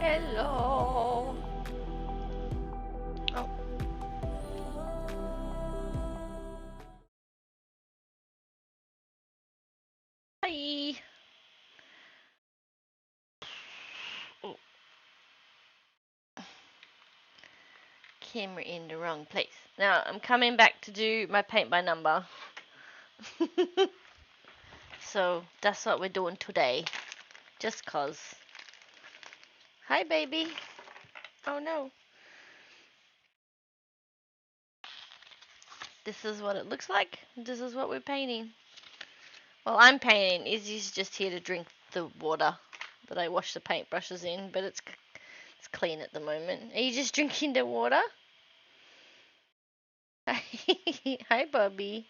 Hello. Oh. Hi. Oh. Camera in the wrong place. Now I'm coming back to do my paint by number. So that's what we're doing today. Just cause. Hi, baby. Oh no. This is what it looks like. This is what we're painting. Well, I'm painting. Izzy's just here to drink the water that I wash the paintbrushes in, but it's clean at the moment. Are you just drinking the water? Hi, Bobby.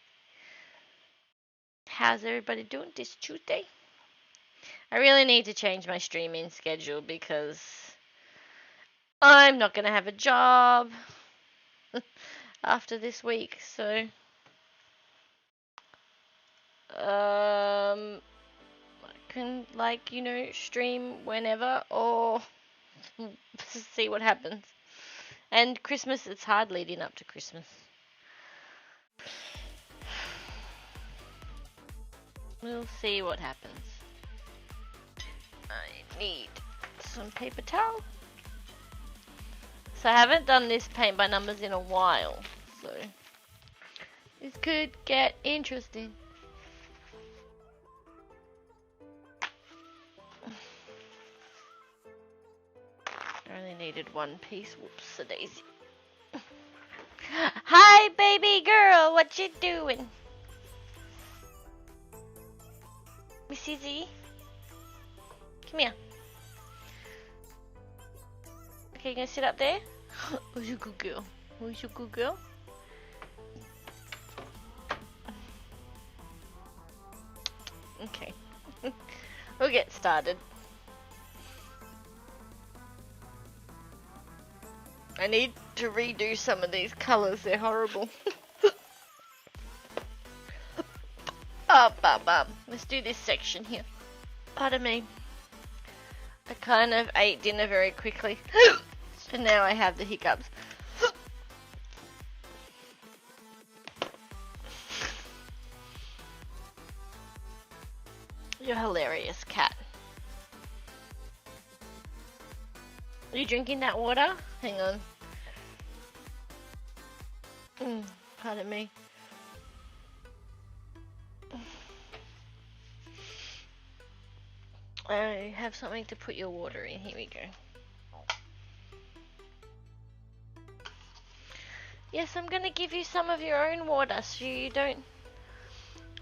How's everybody doing this Tuesday? I really need to change my streaming schedule because I'm not going to have a job after this week, so I can, like, stream whenever or see what happens. And Christmas, it's hard leading up to Christmas. We'll see what happens. I need some paper towel. So I haven't done this paint by numbers in a while, so this could get interesting. I only needed one piece. Whoops, a daisy. Hi, baby girl. What you doing? Miss Izzy? Come here. Okay, you gonna sit up there? Who's your good girl? Who's your good girl? Okay. We'll get started. I need to redo some of these colours. They're horrible. Let's do this section here. Pardon me. I kind of ate dinner very quickly. And now I have the hiccups. You're hilarious, cat. Are you drinking that water? Hang on. Pardon me. I have something to put your water in. Here we go. Yes, I'm gonna give you some of your own water so you don't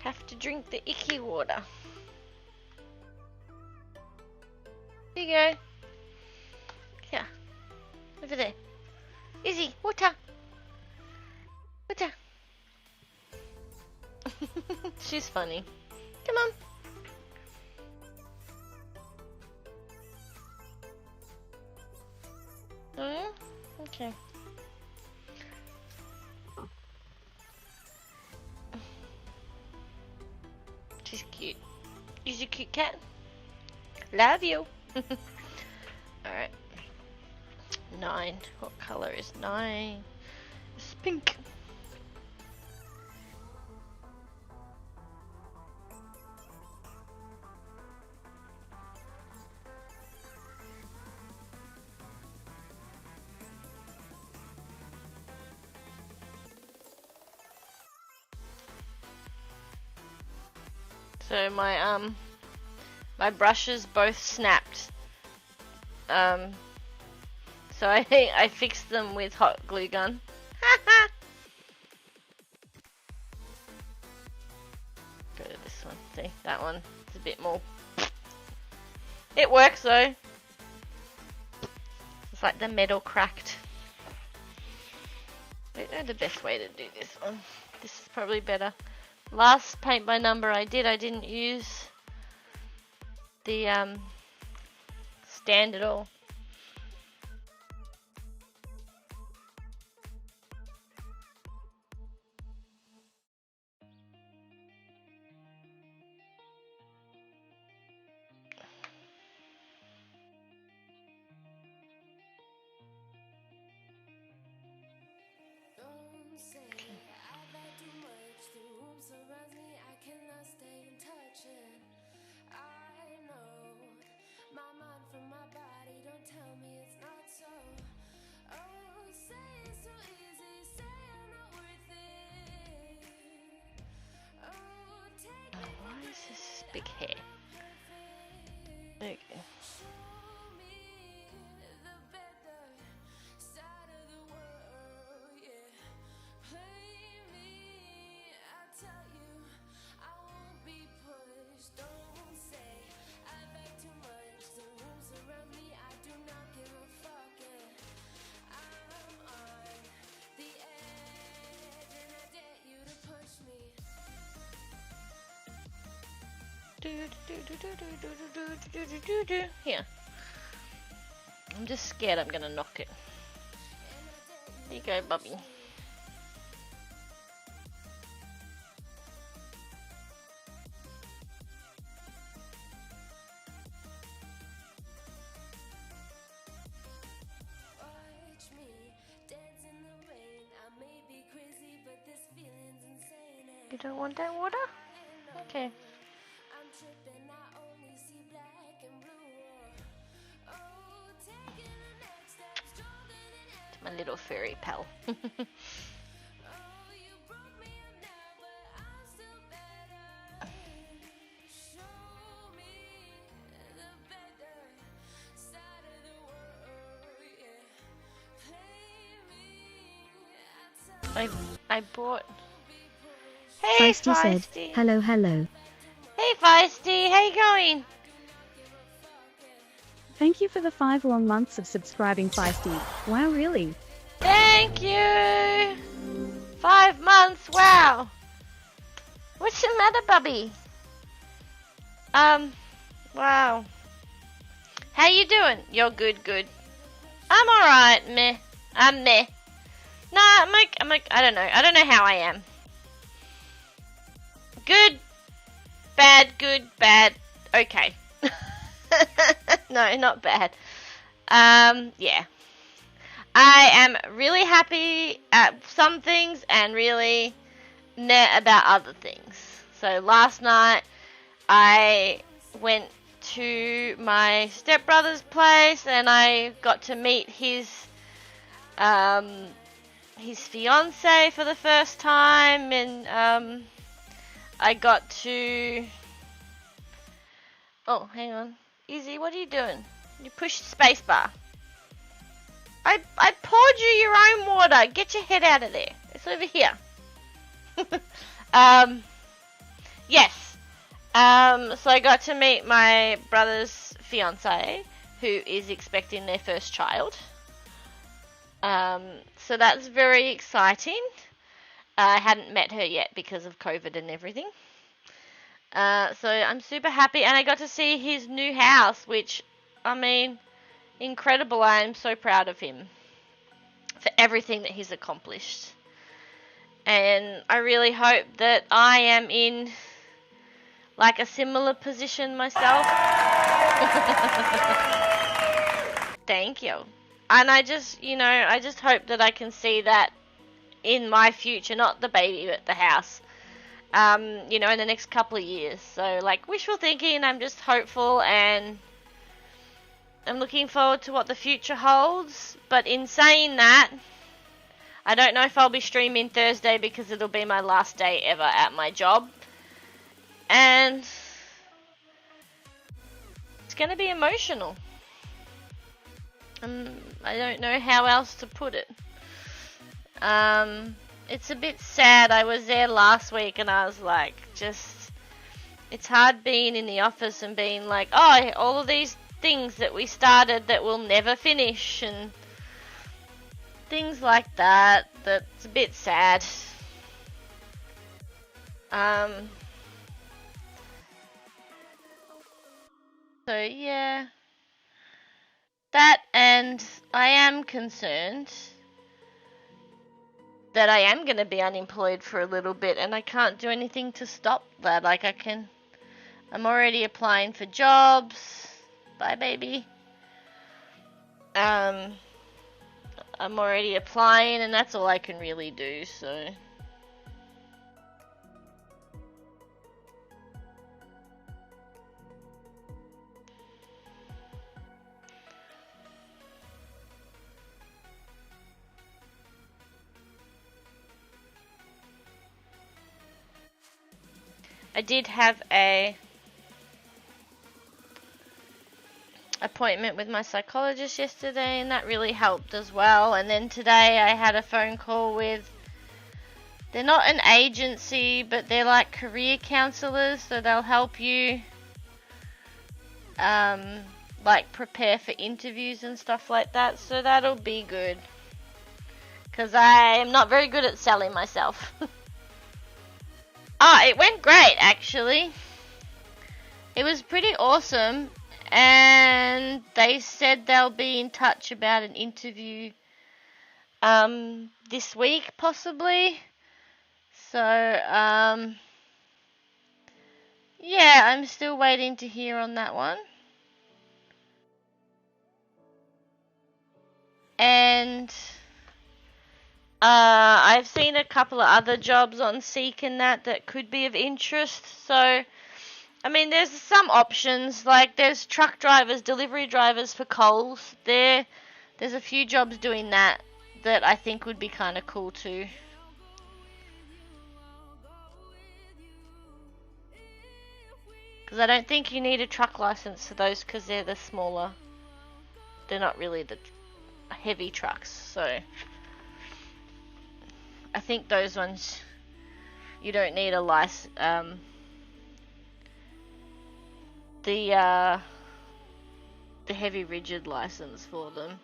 have to drink the icky water. Here you go. Here. Over there. Izzy, water. Water. She's funny. Come on. Oh, okay. She's cute. She's a cute cat. Love you. Alright. 9. What color is 9? It's pink. So my brushes both snapped. So I fixed them with hot glue gun. Go to this one. See, that one is a bit more. It works though. It's like the metal cracked. I don't know the best way to do this one. This is probably better. Last paint by number I didn't use the stand at all. big hair. Okay. Here. I'm just scared I'm gonna knock it. There you go, Bubby. You don't want that water? Okay. It's my little furry pal. I bought. Hey, Feisty said, hello. Hey, Feisty, how you going? Thank you for the 5 long months of subscribing, Feisty. Wow, really? Thank you. 5 months, wow. What's the matter, Bubby? Wow. How you doing? You're good. I'm alright, meh. I'm meh. No, I don't know. I don't know how I am. Good, bad, okay. No, not bad. Yeah. I am really happy at some things and really meh about other things. So last night I went to my stepbrother's place and I got to meet his fiance for the first time, and I got to... Oh, hang on. Izzy, what are you doing? You pushed spacebar. I poured you your own water. Get your head out of there. It's over here. Yes. So I got to meet my brother's fiance, who is expecting their first child. So that's very exciting. I hadn't met her yet because of COVID and everything. So I'm super happy, and I got to see his new house, which, I mean, incredible. I am so proud of him for everything that he's accomplished. And I really hope that I am in, like, a similar position myself. Thank you. And I just hope that I can see that in my future, not the baby, but the house, in the next couple of years. So, like, wishful thinking, I'm just hopeful, and I'm looking forward to what the future holds. But in saying that, I don't know if I'll be streaming Thursday because it'll be my last day ever at my job. And it's going to be emotional. I don't know how else to put it. It's a bit sad. I was there last week and I was like, it's hard being in the office and being like, oh, all of these things that we started that we'll never finish and things like that. That's a bit sad. So yeah, that, and I am concerned that I am going to be unemployed for a little bit, and I can't do anything to stop that. Like, I'm already applying for jobs. Bye, baby. I'm already applying, and that's all I can really do, so. I did have a appointment with my psychologist yesterday, and that really helped as well. And then today I had a phone call with, they're not an agency, but they're like career counselors, so they'll help you like prepare for interviews and stuff like that, so that'll be good, because I am not very good at selling myself. It went great, actually. It was pretty awesome, and they said they'll be in touch about an interview this week, possibly. So, yeah, I'm still waiting to hear on that one. And I've seen a couple of other jobs on Seek and that could be of interest. So, I mean, there's some options. Like, there's truck drivers, delivery drivers for Coles. There's a few jobs doing that I think would be kind of cool too. Because I don't think you need a truck license for those, because they're the smaller. They're not really the heavy trucks, so I think those ones you don't need a license. The heavy rigid license for them.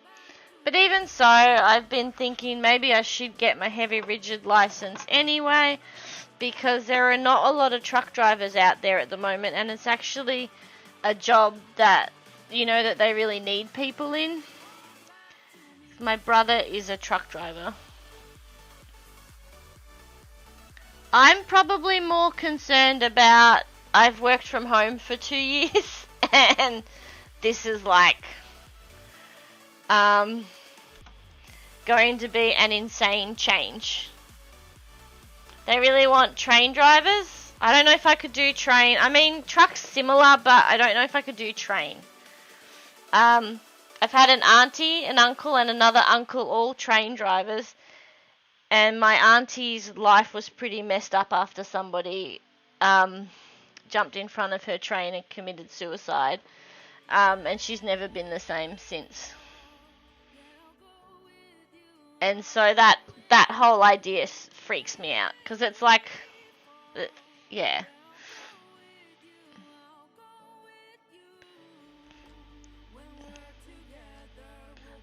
But even so, I've been thinking maybe I should get my heavy rigid license anyway, because there are not a lot of truck drivers out there at the moment, and it's actually a job that, you know, that they really need people in. My brother is a truck driver. I'm probably more concerned about, I've worked from home for 2 years, and this is like going to be an insane change. They really want train drivers. I don't know if I could do train. I mean, truck's similar, but I don't know if I could do train. I've had an auntie, an uncle, and another uncle, all train drivers. And my auntie's life was pretty messed up after somebody jumped in front of her train and committed suicide. And she's never been the same since. And so that whole idea freaks me out. Because it's like, yeah.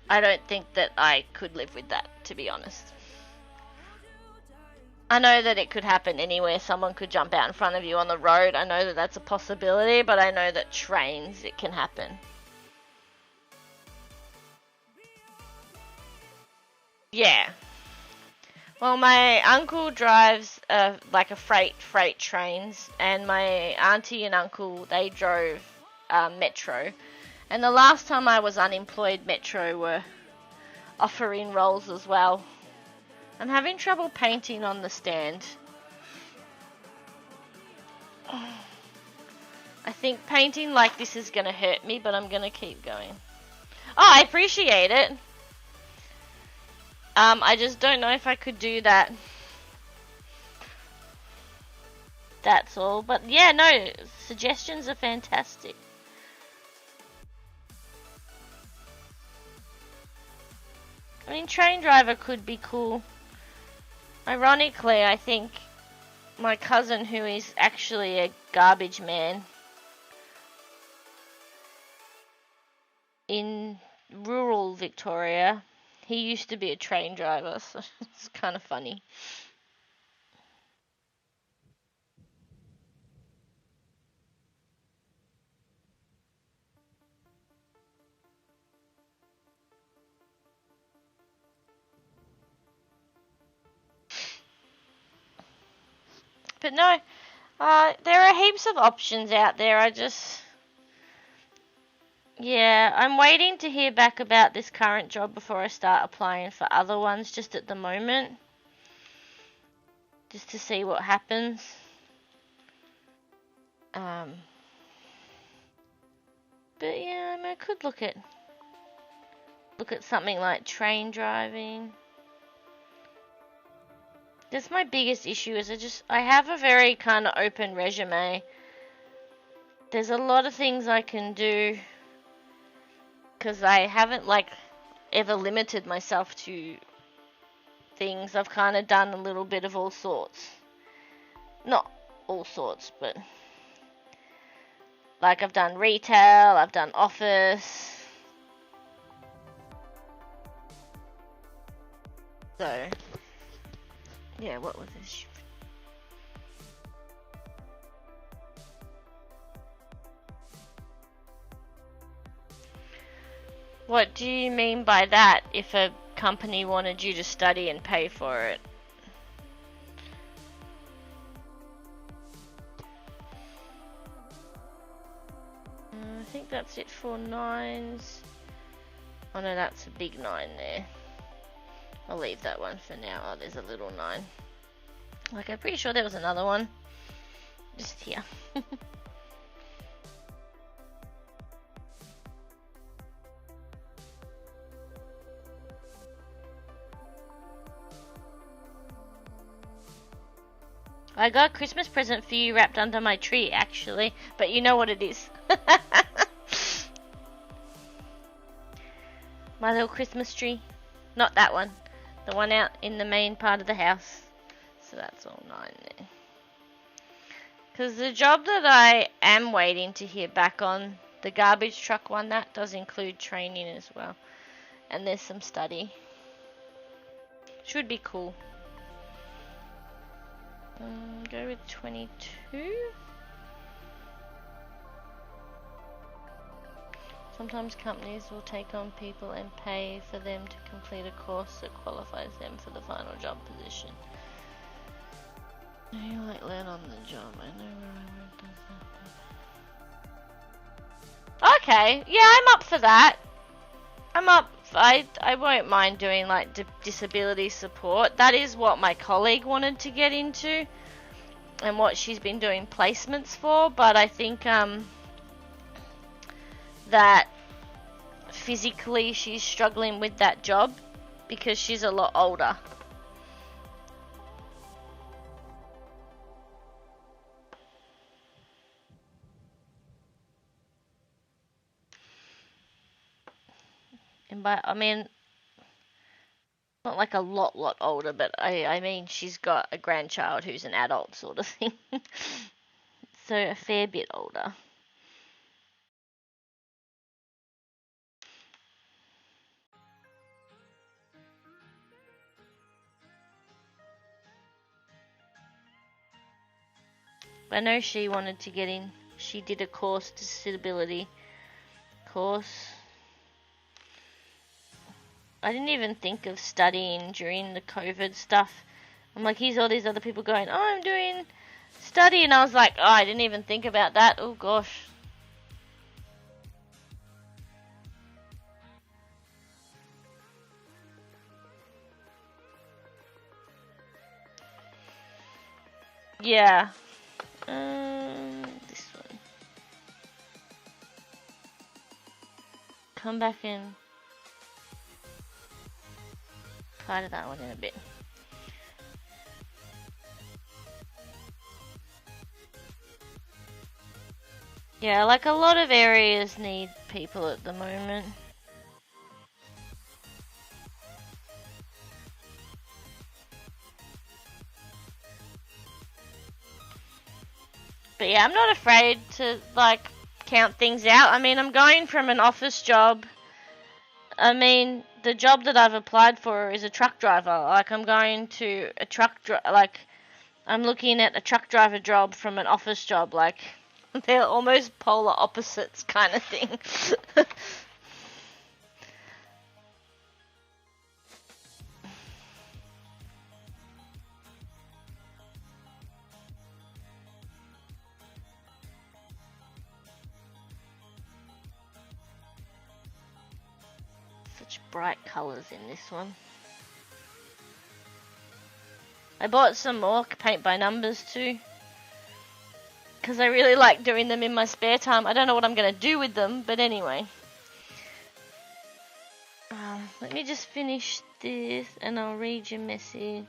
I don't think that I could live with that, to be honest. I know that it could happen anywhere. Someone could jump out in front of you on the road. I know that that's a possibility, but I know that trains, it can happen. Yeah. Well, my uncle drives like a freight trains, and my auntie and uncle, they drove Metro. And the last time I was unemployed, Metro were offering roles as well. I'm having trouble painting on the stand. I think painting like this is going to hurt me, but I'm going to keep going. Oh, I appreciate it. I just don't know if I could do that. That's all. But yeah, no, suggestions are fantastic. I mean, train driver could be cool. Ironically, I think my cousin, who is actually a garbage man in rural Victoria, he used to be a train driver, so it's kind of funny. But no, there are heaps of options out there. Yeah, I'm waiting to hear back about this current job before I start applying for other ones, just at the moment. Just to see what happens. But yeah, I mean, I could look at something like train driving. That's my biggest issue, is I have a very kind of open resume. There's a lot of things I can do. because I haven't like ever limited myself to things. I've kind of done a little bit of all sorts. Not all sorts, but like I've done retail, I've done office. So, yeah, what was this? What do you mean by that? If a company wanted you to study and pay for it? I think that's it for 9s. Oh no, that's a big 9 there. I'll leave that one for now. Oh, there's a little 9. Like, I'm pretty sure there was another one. Just here. I got a Christmas present for you wrapped under my tree, actually. But you know what it is. My little Christmas tree. Not that one. The one out in the main part of the house. So that's all 9 there. Because the job that I am waiting to hear back on, the garbage truck one, that does include training as well. And there's some study. Should be cool. Go with 22. Sometimes companies will take on people and pay for them to complete a course that qualifies them for the final job position. You like learn on the job. I know where I work does that. Okay, yeah, I'm up for that. I'm up. I won't mind doing like disability support. That is what my colleague wanted to get into, and what she's been doing placements for. But I think that physically she's struggling with that job because she's a lot older. And by, I mean, not like a lot older, but I mean she's got a grandchild who's an adult sort of thing. So a fair bit older. I know she wanted to get in. She did a course, disability course. I didn't even think of studying during the COVID stuff. I'm like, here's all these other people going, oh, I'm doing study. And I was like, oh, I didn't even think about that. Oh, gosh. Yeah. This one. Come back and apply to that one in a bit. Yeah, like a lot of areas need people at the moment. But yeah, I'm not afraid to like count things out. I mean, I'm going from an office job. I mean, the job that I've applied for is a truck driver. Like, I'm going to a I'm looking at a truck driver job from an office job. Like, they're almost polar opposites kind of thing. Such bright colours in this one. I bought some more paint by numbers too, because I really like doing them in my spare time. I don't know what I'm going to do with them, but anyway. Let me just finish this and I'll read your message.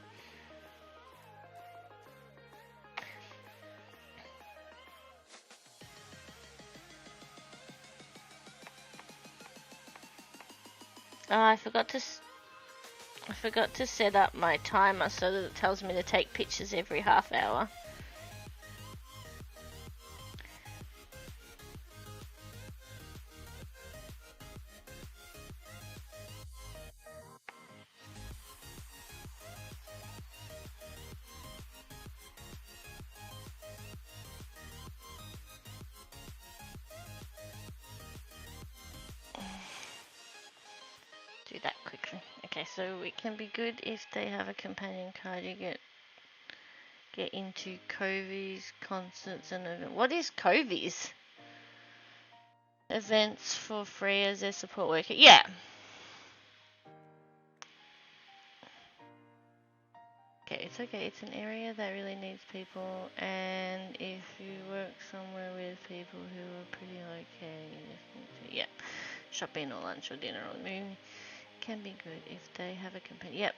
Oh, I forgot to set up my timer so that it tells me to take pictures every half hour. Do that quickly. Okay, so it can be good if they have a companion card. You get into Covies, concerts, and events. What is Covies? Events for free as their support worker. Yeah. Okay, it's okay. It's an area that really needs people, and if you work somewhere with people who are pretty okay, you just need to, yeah, shopping or lunch or dinner or movie can be good if they have a companion. Yep.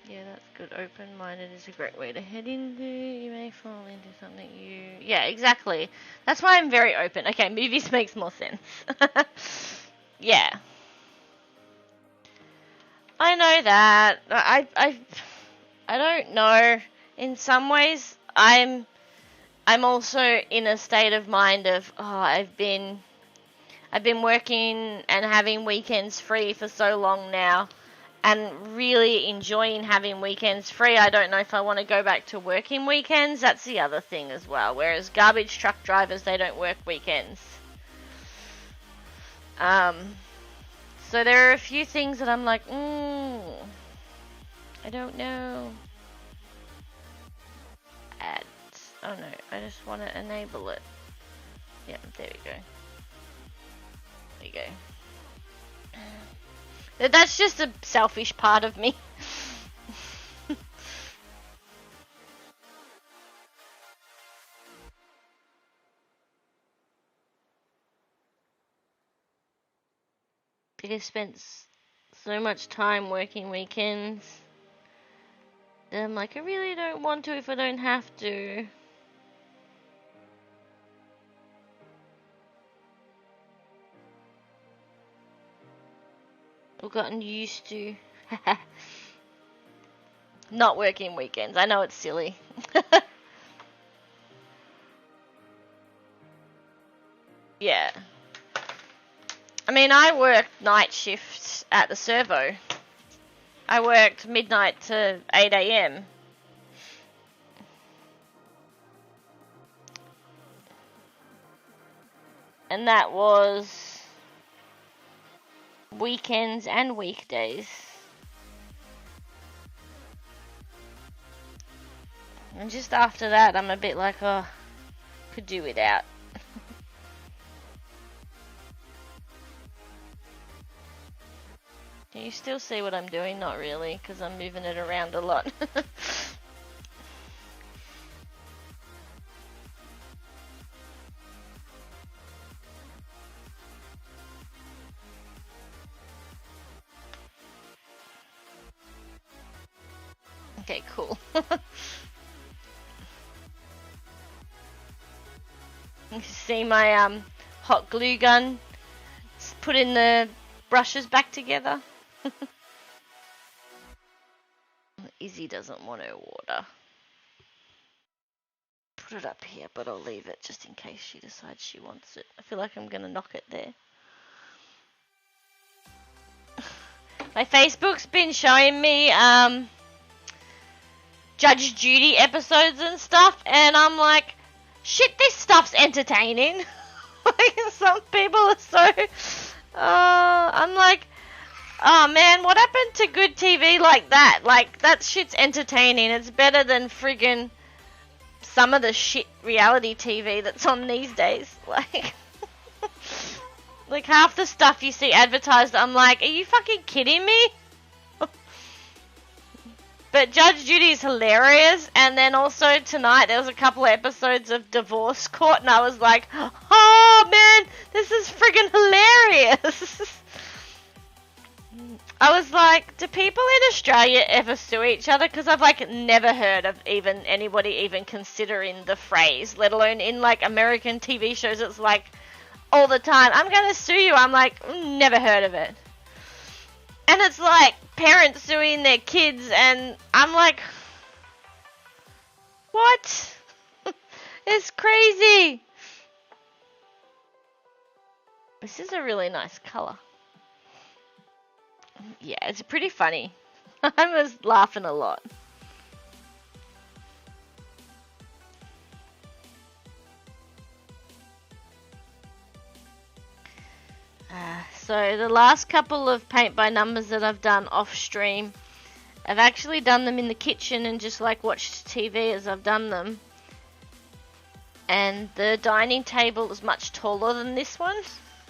Yeah, that's good. Open-minded is a great way to head into. You may fall into something you... Yeah, exactly. That's why I'm very open. Okay, movies makes more sense. Yeah. I know that. I don't know. In some ways, I'm also in a state of mind of, I've been working and having weekends free for so long now, and really enjoying having weekends free. I don't know if I want to go back to working weekends. That's the other thing as well. Whereas garbage truck drivers, they don't work weekends. So there are a few things that I'm like, I don't know. Ads. Oh no, I just want to enable it. Yep, there we go. There you go. That's just a selfish part of me. Because I spent so much time working weekends. And I'm like, I really don't want to if I don't have to. I've gotten used to not working weekends. I know it's silly. Yeah. I mean, I worked night shifts at the servo. I worked midnight to 8 a.m. And that was weekends and weekdays. And just after that, I'm a bit like, could do without. Can you still see what I'm doing? Not really, because I'm moving it around a lot. Okay, cool. You see my hot glue gun putting the brushes back together. Izzy doesn't want her water. Put it up here, but I'll leave it just in case she decides she wants it. I feel like I'm gonna knock it there. My Facebook's been showing me Judge Judy episodes and stuff, and I'm like, shit, this stuff's entertaining. Like, some people are so... I'm like, oh man, what happened to good TV like that? Like, that shit's entertaining. It's better than friggin' some of the shit reality TV that's on these days. Like, like half the stuff you see advertised, I'm like, are you fucking kidding me? But Judge Judy's hilarious, and then also tonight there was a couple of episodes of Divorce Court, and I was like, oh man, this is friggin' hilarious. I was like, do people in Australia ever sue each other? Because I've like never heard of even anybody even considering the phrase, let alone in like American TV shows. It's like all the time, I'm gonna sue you. I'm like, never heard of it. And it's like parents suing their kids, and I'm like, what? It's crazy. This is a really nice color. Yeah, it's pretty funny. I was laughing a lot. So the last couple of paint by numbers that I've done off stream, I've actually done them in the kitchen and just like watched TV as I've done them. And the dining table is much taller than this one,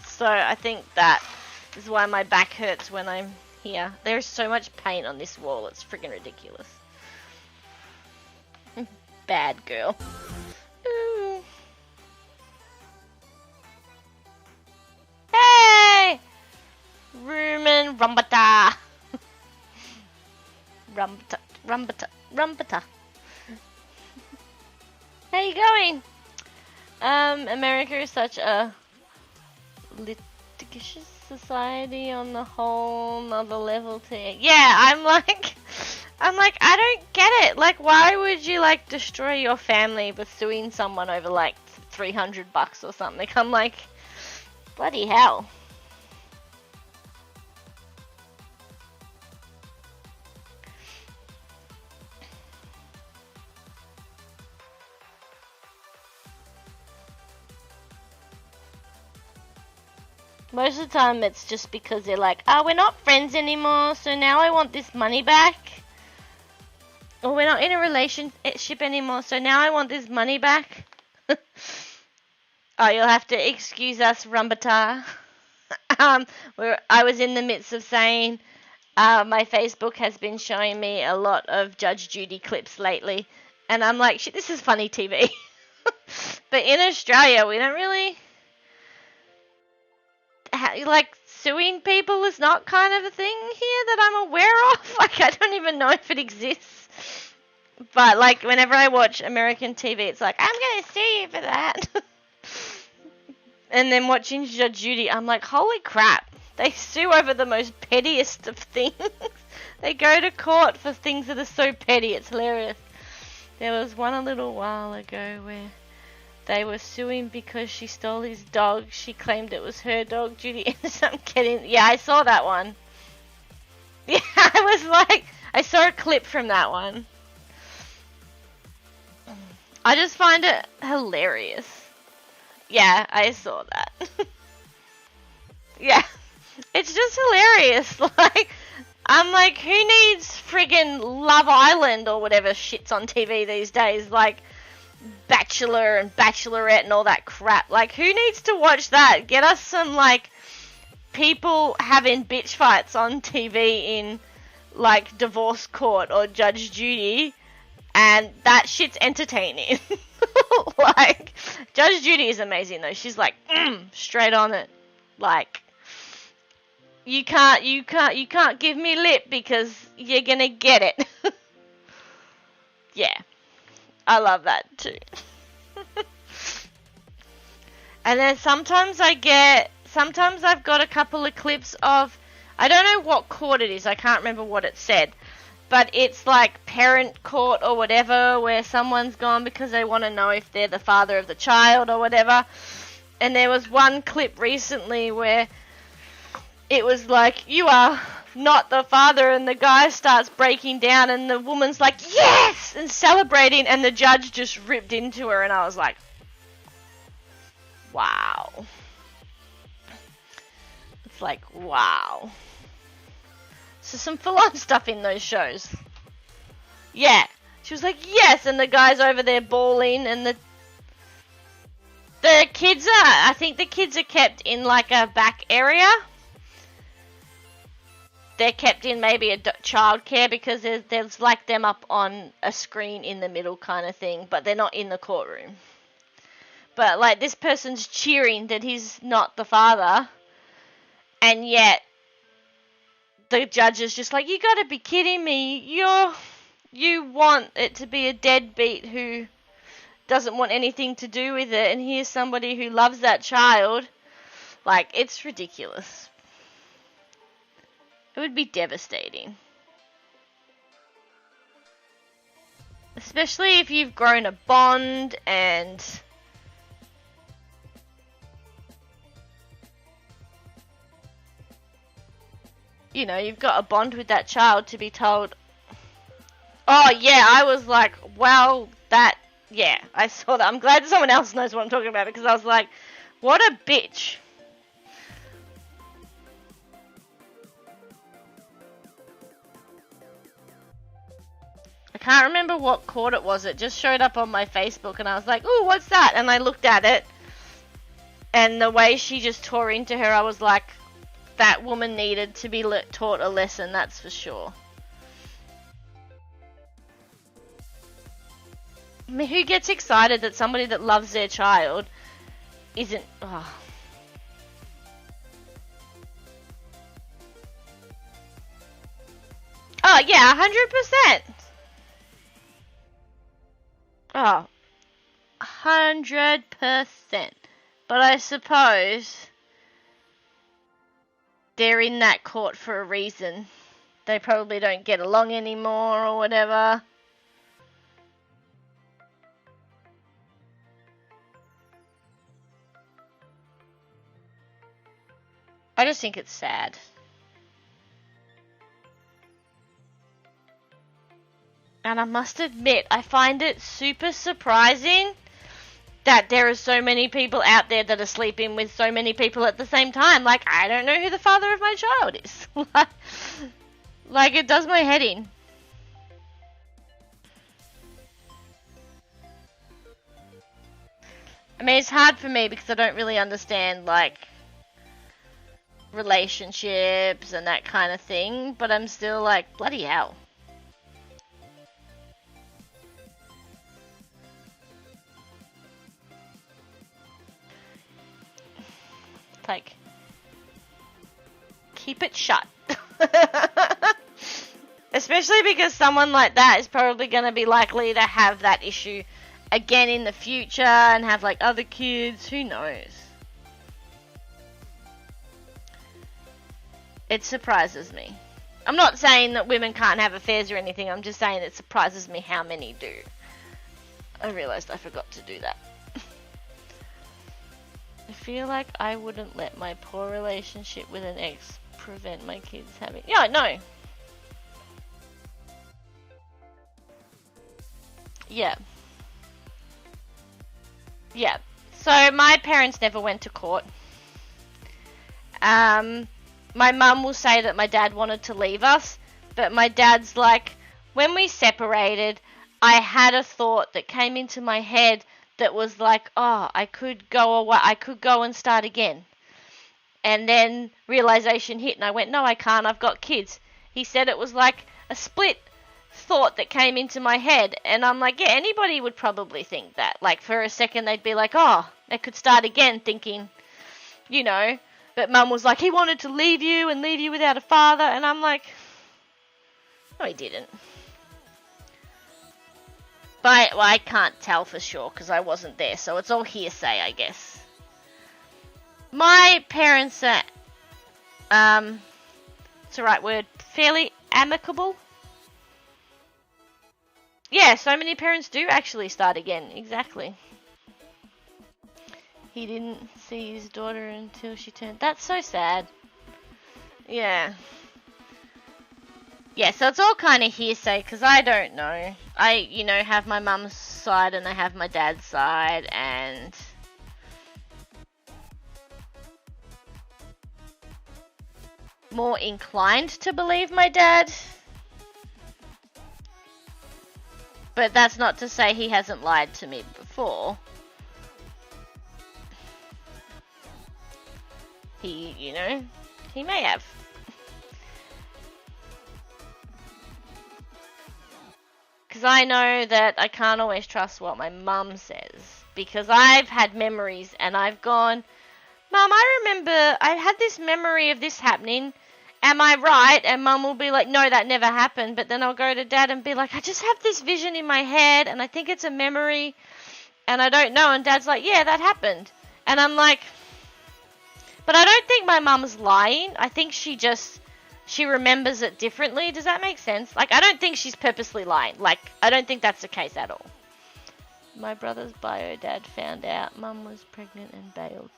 so I think that is why my back hurts when I'm here. There's so much paint on this wall, it's freaking ridiculous. Bad girl. Ooh. Hey! Rumen Rumbata. Rumbata. How you going? America is such a litigious society on the whole nother level thing. Yeah, I'm like, I don't get it. Like, why would you, like, destroy your family with suing someone over, like, $300 or something? I'm like, bloody hell. Most of the time it's just because they're like, oh, we're not friends anymore, so now I want this money back. Or we're not in a relationship anymore, so now I want this money back. Oh, you'll have to excuse us, Rumbata. I was in the midst of saying my Facebook has been showing me a lot of Judge Judy clips lately. And I'm like, shit, this is funny TV. But in Australia, we don't really... like, suing people is not kind of a thing here that I'm aware of. Like, I don't even know if it exists. But, like, whenever I watch American TV, it's like, I'm going to sue you for that. And then watching Judge Judy, I'm like, holy crap. They sue over the most pettiest of things. They go to court for things that are so petty. It's hilarious. There was one a little while ago where they were suing because she stole his dog. She claimed it was her dog. Judy ended up getting... Yeah, I saw that one. Yeah, I was like... I saw a clip from that one. I just find it hilarious. Yeah, I saw that. Yeah. It's just hilarious. Like, I'm like, who needs friggin' Love Island or whatever shit's on TV these days? Like... Bachelor and Bachelorette and all that crap. Like, who needs to watch that? Get us some, like, people having bitch fights on TV in, like, divorce court or Judge Judy, and that shit's entertaining. Like, Judge Judy is amazing, though. She's like, straight on it. Like, you can't give me lip because you're gonna get it. Yeah. I love that too. And then sometimes I've got a couple of clips of, I don't know what court it is, I can't remember what it said, but it's like parent court or whatever, where someone's gone because they want to know if they're the father of the child or whatever. And there was one clip recently where it was like, you are not the father, and the guy starts breaking down and the woman's like, yes, and celebrating, and the judge just ripped into her, and I was like, wow. It's like, wow. So some full-on stuff in those shows. Yeah. She was like, yes, and the guy's over there bawling, and the kids I think the kids are kept in like a back area. They're kept in maybe a childcare because there's like them up on a screen in the middle kind of thing, but they're not in the courtroom. But like this person's cheering that he's not the father, and yet the judge is just like, you gotta be kidding me. You want it to be a deadbeat who doesn't want anything to do with it, and here's somebody who loves that child. Like, it's ridiculous. It would be devastating. Especially if you've grown a bond and you know, you've got a bond with that child to be told, oh yeah, I was like, well, that, yeah, I saw that. I'm glad someone else knows what I'm talking about because I was like, what a bitch. I can't remember what court it was. It just showed up on my Facebook and I was like, ooh, what's that? And I looked at it and the way she just tore into her, I was like, that woman needed to be taught a lesson, that's for sure. I mean, who gets excited that somebody that loves their child isn't... Oh. Oh, yeah, 100%. Oh, 100%. But I suppose they're in that court for a reason. They probably don't get along anymore or whatever. I just think it's sad. And I must admit, I find it super surprising that there are so many people out there that are sleeping with so many people at the same time. Like, I don't know who the father of my child is. Like, it does my head in. I mean, it's hard for me because I don't really understand, like, relationships and that kind of thing. But I'm still like, bloody hell. Like, keep it shut. Especially because someone like that is probably going to be likely to have that issue again in the future and have like other kids. Who knows? It surprises me. I'm not saying that women can't have affairs or anything. I'm just saying it surprises me how many do. I realized I forgot to do that. I feel like I wouldn't let my poor relationship with an ex prevent my kids having... Yeah, no. Yeah. Yeah. So, my parents never went to court. My mum will say that my dad wanted to leave us, but my dad's like, when we separated, I had a thought that came into my head that was like, oh, I could go away, I could go and start again. And then realization hit and I went, no, I can't, I've got kids. He said it was like a split thought that came into my head. And I'm like, yeah, anybody would probably think that. Like for a second they'd be like, oh, they could start again thinking, you know. But mum was like, he wanted to leave you and leave you without a father. And I'm like, no, he didn't. But I can't tell for sure because I wasn't there, so it's all hearsay, I guess. My parents are, it's the right word, fairly amicable. Yeah, so many parents do actually start again, exactly. He didn't see his daughter until she turned... That's so sad. Yeah. Yeah, so it's all kind of hearsay, because I don't know. I, you know, have my mum's side and I have my dad's side, and... more inclined to believe my dad. But that's not to say he hasn't lied to me before. He, you know, he may have. Because I know that I can't always trust what my mum says. Because I've had memories and I've gone, Mum, I remember I had this memory of this happening. Am I right? And Mum will be like, no, that never happened. But then I'll go to Dad and be like, I just have this vision in my head and I think it's a memory and I don't know. And Dad's like, yeah, that happened. And I'm like, but I don't think my mum's lying. I think she just she remembers it differently. Does that make sense? Like, I don't think she's purposely lying. Like, I don't think that's the case at all. My brother's bio dad found out Mum was pregnant and bailed.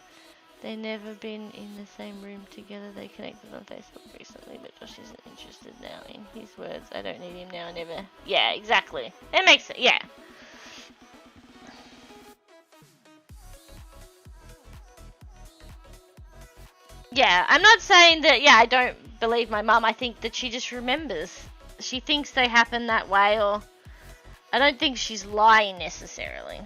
They never been in the same room together. They connected on Facebook recently, but Josh isn't interested now. In his words, I don't need him now, never. Yeah, exactly. It makes it, yeah. Yeah, I'm not saying that, yeah, I don't believe my mum. I think that she just remembers. She thinks they happen that way, or I don't think she's lying necessarily.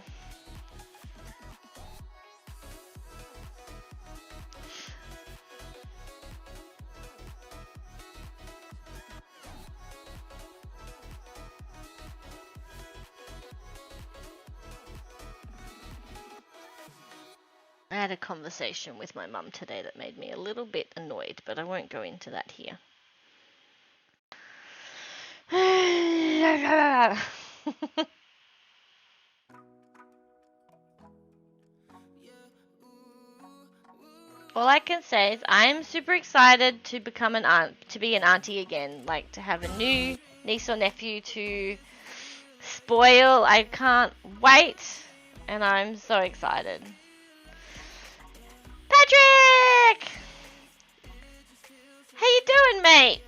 I had a conversation with my mum today that made me a little bit annoyed, but I won't go into that here. All I can say is I'm super excited to become an aunt, to be an auntie again, like to have a new niece or nephew to spoil. I can't wait, and I'm so excited. Patrick! How you doing, mate?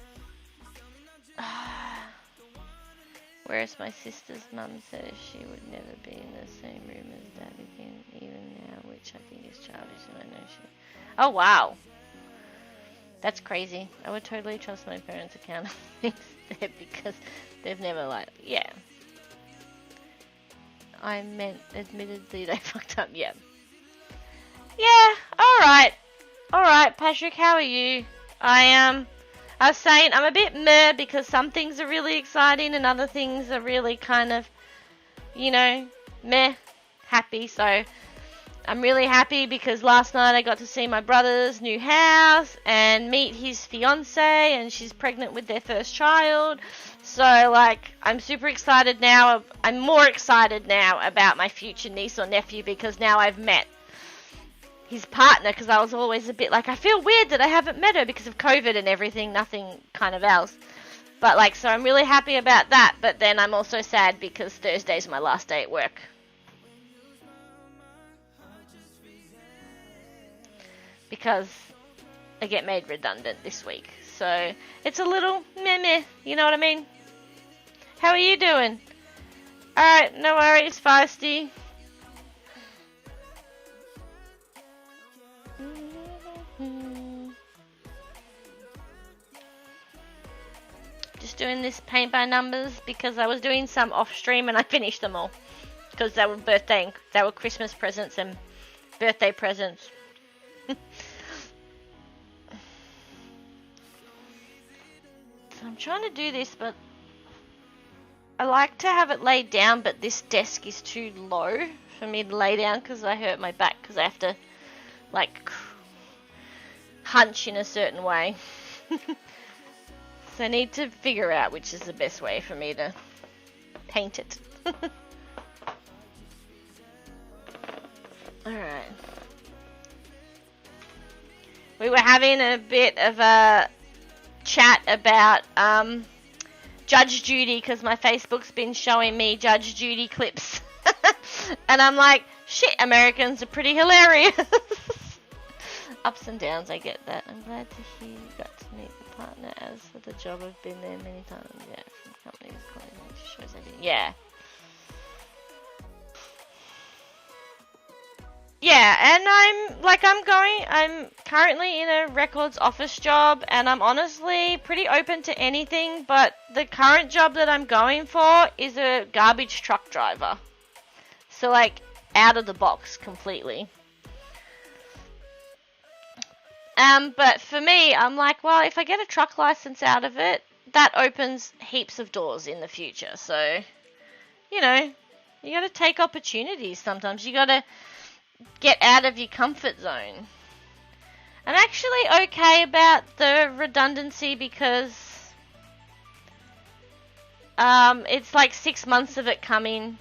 Whereas my sister's mum says she would never be in the same room as Dad again, even now, which I think is childish, and I know she... Oh, wow. That's crazy. I would totally trust my parents' account instead because they've never lied. Yeah. I meant, admittedly, they fucked up, yeah. Yeah, alright. Alright, Patrick, how are you? I was saying I'm a bit meh because some things are really exciting and other things are really kind of, you know, meh, happy. So I'm really happy because last night I got to see my brother's new house and meet his fiance, and she's pregnant with their first child. So, like, I'm super excited now. I'm more excited now about my future niece or nephew because now I've met his partner, because I was always a bit like, I feel weird that I haven't met her because of COVID and everything, nothing kind of else. But, like, so I'm really happy about that, but then I'm also sad because Thursday's my last day at work. Because I get made redundant this week. So it's a little meh, you know what I mean? How are you doing? Alright, no worries, Feisty. Just doing this paint by numbers because I was doing some off stream and I finished them all. Because they were Christmas presents and birthday presents. So I'm trying to do this, but I like to have it laid down, but this desk is too low for me to lay down because I hurt my back because I have to, like, hunch in a certain way. So I need to figure out which is the best way for me to paint it. Alright. We were having a bit of a chat about Judge Judy because my Facebook's been showing me Judge Judy clips. And I'm like, shit, Americans are pretty hilarious. Ups and downs, I get that. I'm glad to hear you got to meet the partner. As for the job, I've been there many times. Yeah, from companies, shows I did. Yeah. Yeah, and I'm currently in a records office job, and I'm honestly pretty open to anything, but the current job that I'm going for is a garbage truck driver. So, like, out of the box completely. But for me, I'm like, well, if I get a truck license out of it, that opens heaps of doors in the future. So, you know, you gotta take opportunities sometimes. You gotta get out of your comfort zone. I'm actually okay about the redundancy because it's like 6 months of it coming,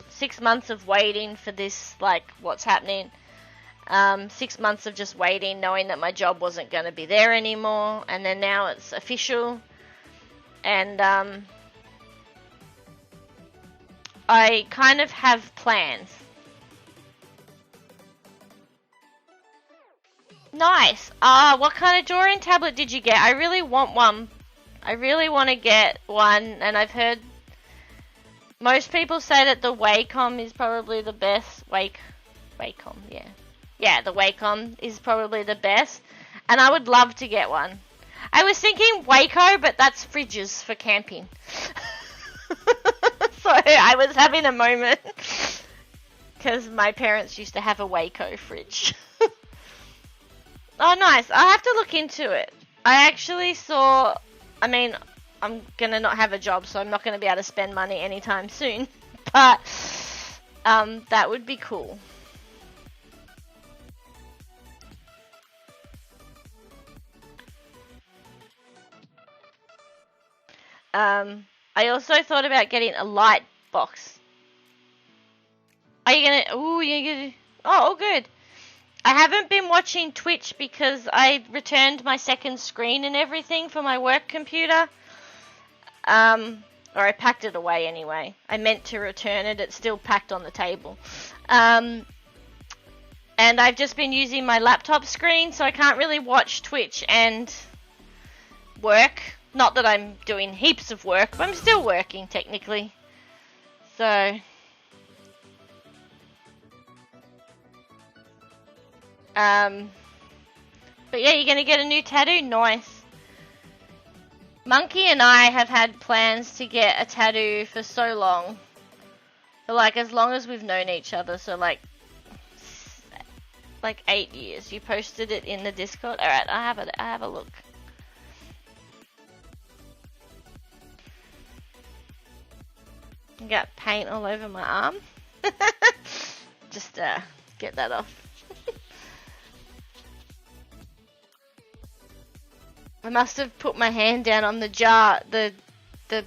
6 months of waiting for this, like, what's happening. 6 months of just waiting, knowing that my job wasn't going to be there anymore, and then now it's official, and I kind of have plans. Nice. What kind of drawing tablet did you get? I really want one. I really want to get one, and I've heard most people say that the Wacom is probably the best. Wacom, yeah. Yeah, the Wacom is probably the best, and I would love to get one. I was thinking Waco, but that's fridges for camping. So I was having a moment, because my parents used to have a Waco fridge. Oh, nice. I'll have to look into it. I actually saw, I mean, I'm going to not have a job, so I'm not going to be able to spend money anytime soon. But that would be cool. I also thought about getting a light box. Are you going to, ooh, you're going to, oh, good. I haven't been watching Twitch because I returned my second screen and everything for my work computer. Or I packed it away anyway. I meant to return it. It's still packed on the table. And I've just been using my laptop screen, so I can't really watch Twitch and work. Not that I'm doing heaps of work, but I'm still working technically. So... but yeah, you're gonna get a new tattoo? Nice. Monkey and I have had plans to get a tattoo for so long. For like as long as we've known each other, so like 8 years. You posted it in the Discord. Alright, I have a look. I got paint all over my arm. Just get that off. I must have put my hand down on the jar, the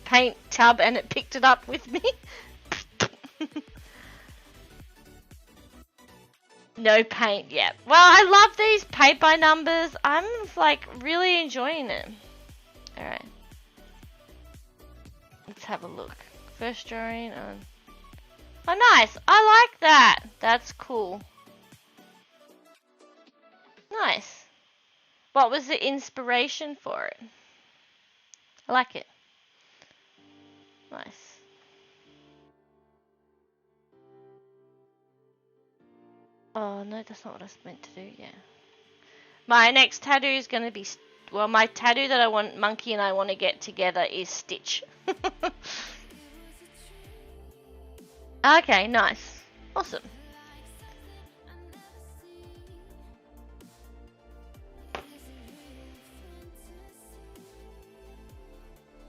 paint tub, and it picked it up with me. No paint yet. Well, I love these paint by numbers. I'm like really enjoying it. Alright. Let's have a look. First drawing on. Oh, nice. I like that. That's cool. Nice. What was the inspiration for it? I like it. Nice. Oh, no, that's not what I was meant to do, yeah. My next tattoo is going to be... Well, my tattoo that I want, Monkey and I want to get together is Stitch. Okay, nice. Awesome.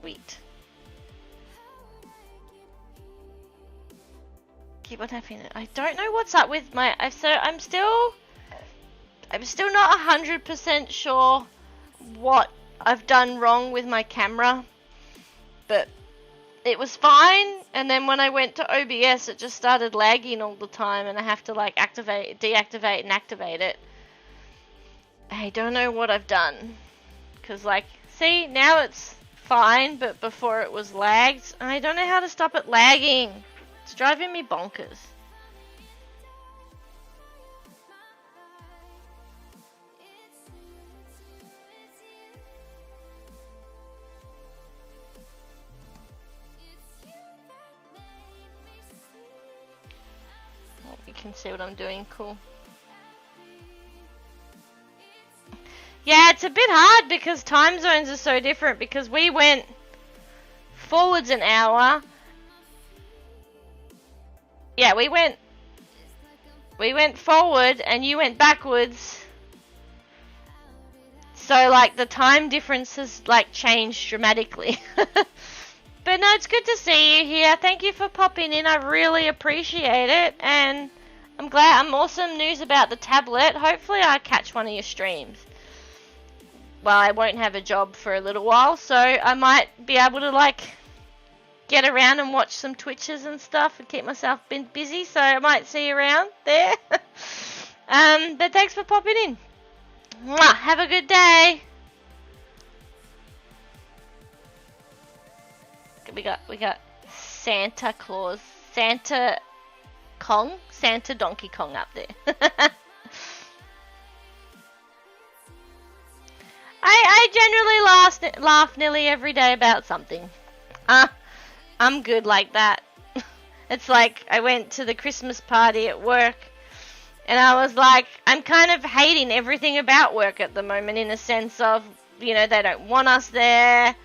Sweet. Keep on tapping it. I don't know what's up with my... I'm still not 100% sure what I've done wrong with my camera. But it was fine, and then when I went to OBS it just started lagging all the time, and I have to like deactivate and activate it. I don't know what I've done. Cause like, see, now it's fine, but before it was lagged. I don't know how to stop it lagging. It's driving me bonkers. Oh, you can see what I'm doing, cool. Yeah, it's a bit hard because time zones are so different, because we went forwards an hour. Yeah, we went forward and you went backwards. So like the time difference has like changed dramatically. But no, it's good to see you here. Thank you for popping in. I really appreciate it, and I'm awesome news about the tablet. Hopefully I catch one of your streams. Well, I won't have a job for a little while, so I might be able to like get around and watch some Twitches and stuff and keep myself busy, so I might see you around there. But thanks for popping in. Mwah, have a good day. We got Santa Claus, Santa Donkey Kong up there. I generally laugh nearly every day about something. I'm good like that. It's like I went to the Christmas party at work, and I was like, I'm kind of hating everything about work at the moment, in a sense of, they don't want us there.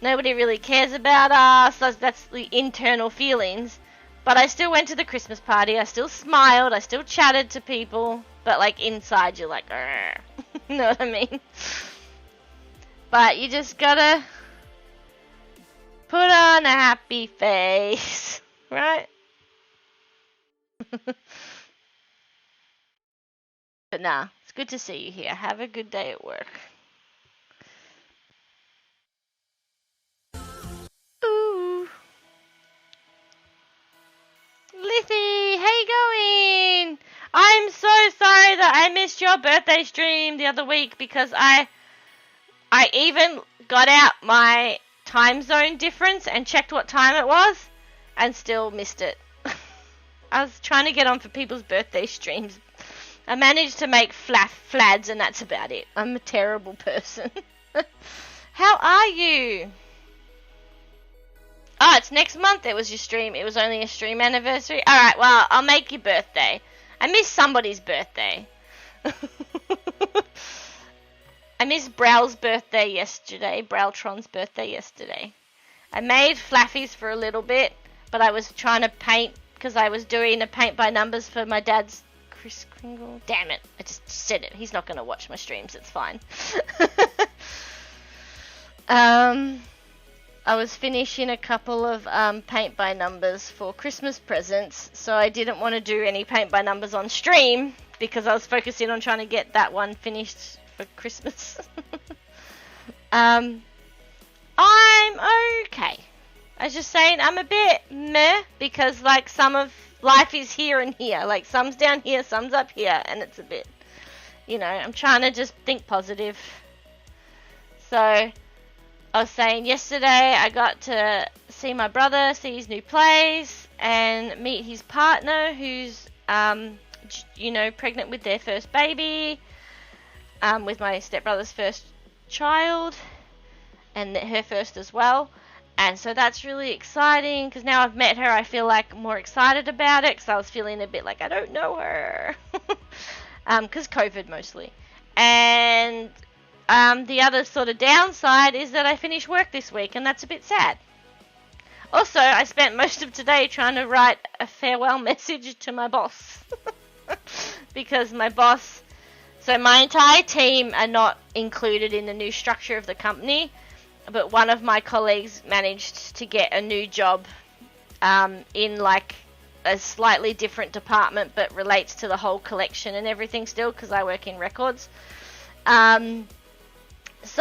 Nobody really cares about us. That's the internal feelings. But I still went to the Christmas party. I still smiled. I still chatted to people. But, like, inside you're like, you know what I mean? But you just gotta put on a happy face, right? But nah, it's good to see you here. Have a good day at work. Ooh. Lizzie, how you going? I'm so sorry that I missed your birthday stream the other week, because I even got out my time zone difference and checked what time it was and still missed it. I was trying to get on for people's birthday streams. I managed to make flads, and that's about it. I'm a terrible person. How are you? Oh, it's next month. It was your stream. It was only a stream anniversary. Alright, well, I'll make your birthday. I missed somebody's birthday. I missed Browl's birthday yesterday. Browltron's birthday yesterday. I made flaffies for a little bit, but I was trying to paint, because I was doing a paint by numbers for my dad's Chris Kringle. Damn it. I just said it. He's not going to watch my streams. It's fine. I was finishing a couple of paint by numbers for Christmas presents, so I didn't want to do any paint by numbers on stream, because I was focusing on trying to get that one finished for Christmas. I'm okay. I was just saying I'm a bit meh, because like some of life is here and here. Like some's down here, some's up here, and it's a bit, I'm trying to just think positive. So I was saying yesterday I got to see my brother, see his new place, and meet his partner who's, pregnant with their first baby, with my stepbrother's first child, and her first as well. And so that's really exciting, because now I've met her, I feel like more excited about it, because I was feeling a bit like I don't know her. Because COVID mostly. And the other sort of downside is that I finished work this week, and that's a bit sad. Also, I spent most of today trying to write a farewell message to my boss. Because my boss... So my entire team are not included in the new structure of the company, but one of my colleagues managed to get a new job in like a slightly different department, but relates to the whole collection and everything still, because I work in records. So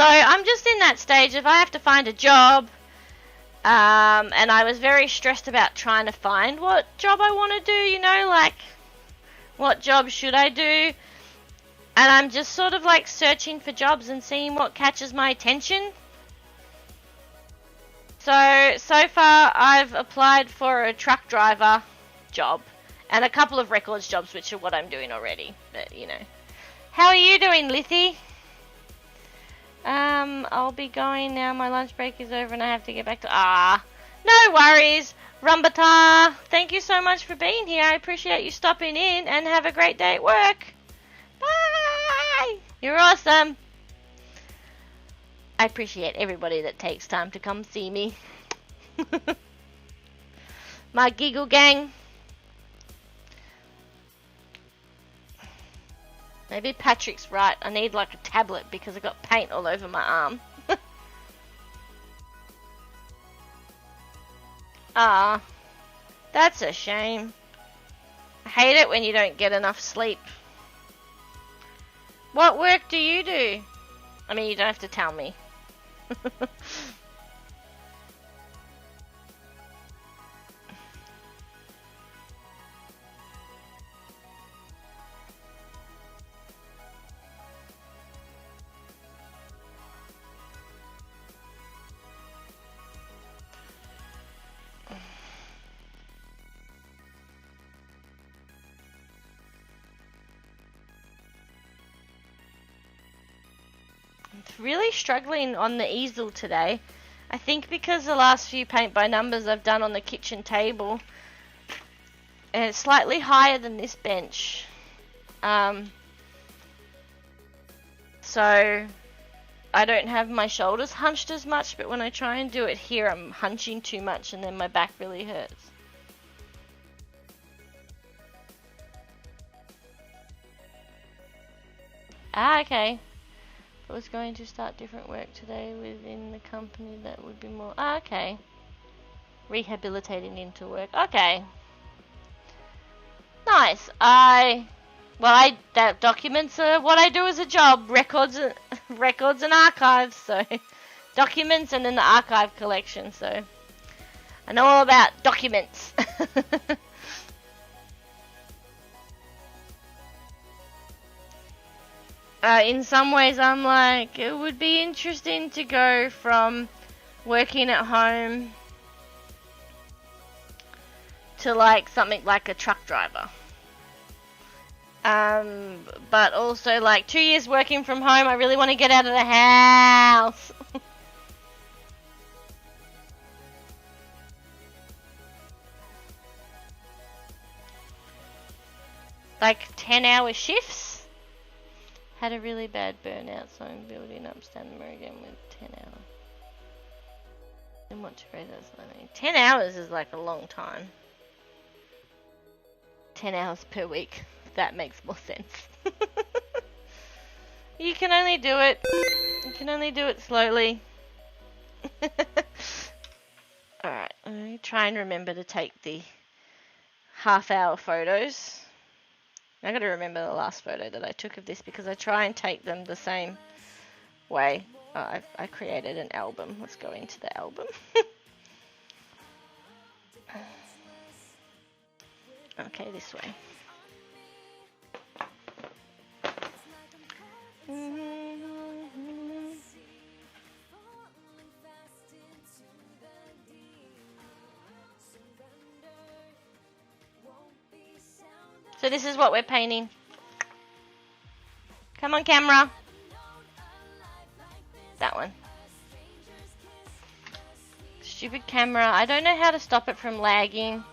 I'm just in that stage of I have to find a job, and I was very stressed about trying to find what job I want to do, like what job should I do, and I'm just sort of like searching for jobs and seeing what catches my attention. So far I've applied for a truck driver job and a couple of records jobs, which are what I'm doing already, but How are you doing, Lizzie? I'll be going now. My lunch break is over and I have to get back to... No worries. Rumbata, thank you so much for being here. I appreciate you stopping in, and have a great day at work. Bye! You're awesome. I appreciate everybody that takes time to come see me. My giggle gang. Maybe Patrick's right. I need like a tablet because I got paint all over my arm. That's a shame. I hate it when you don't get enough sleep. What work do you do? I mean, you don't have to tell me. really struggling on the easel today. I think because the last few paint by numbers I've done on the kitchen table, and it's slightly higher than this bench. So I don't have my shoulders hunched as much, but when I try and do it here, I'm hunching too much and then my back really hurts. Okay. I was going to start different work today within the company that would be more... okay. Rehabilitating into work. Okay. Nice. That documents are what I do as a job. Records and archives. So, documents and then the archive collection. So, I know all about documents. In some ways, I'm like, it would be interesting to go from working at home to like something like a truck driver. But also like 2 years working from home, I really want to get out of the house. Like 10-hour shifts. Had a really bad burnout, so I'm building up stamina again with 10 hours. Didn't want to raise that slightly. 10 hours is like a long time. 10 hours per week. That makes more sense. You can only do it. You can only do it slowly. Alright, let me try and remember to take the half-hour photos. I gotta remember the last photo that I took of this because I try and take them the same way. Oh, I created an album. Let's go into the album. Okay, this way. So this is what we're painting. Come on, camera. That one. Stupid camera. I don't know how to stop it from lagging.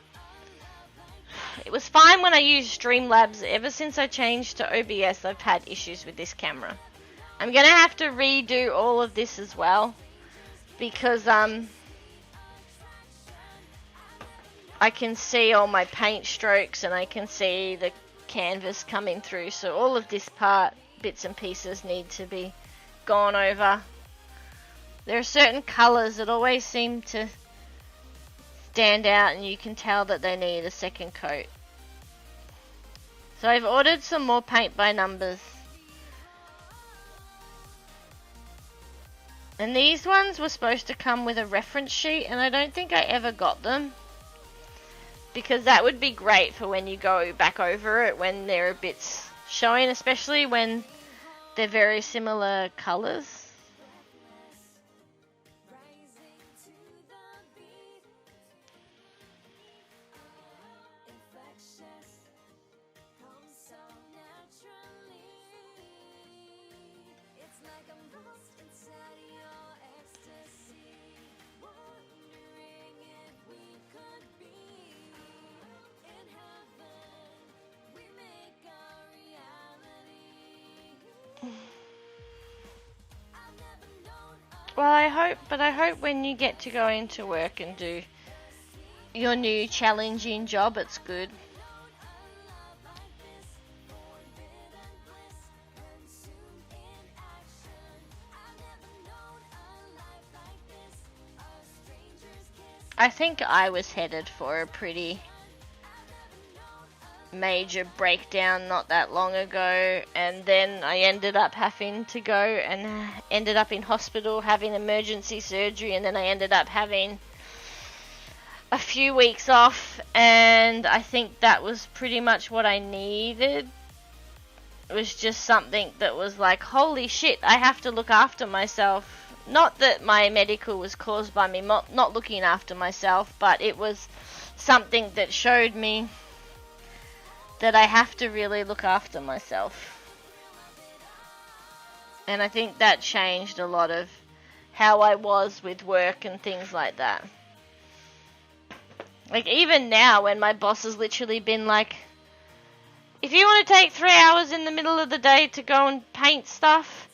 It was fine when I used Streamlabs. Ever since I changed to OBS, I've had issues with this camera. I'm going to have to redo all of this as well. Because, I can see all my paint strokes and I can see the canvas coming through. So all of this part, bits and pieces, need to be gone over. There are certain colours that always seem to stand out and you can tell that they need a second coat. So I've ordered some more paint by numbers. And these ones were supposed to come with a reference sheet and I don't think I ever got them. Because that would be great for when you go back over it when there are bits showing, especially when they're very similar colours. Well, I hope when you get to go into work and do your new challenging job, it's good. I think I was headed for a pretty major breakdown not that long ago, and then I ended up having to go and ended up in hospital having emergency surgery, and then I ended up having a few weeks off, and I think that was pretty much what I needed. It was just something that was like, holy shit, I have to look after myself. Not that my medical was caused by me not looking after myself, but it was something that showed me that I have to really look after myself. And I think that changed a lot of how I was with work and things like that. Like, even now, when my boss has literally been like, if you want to take 3 hours in the middle of the day to go and paint stuff,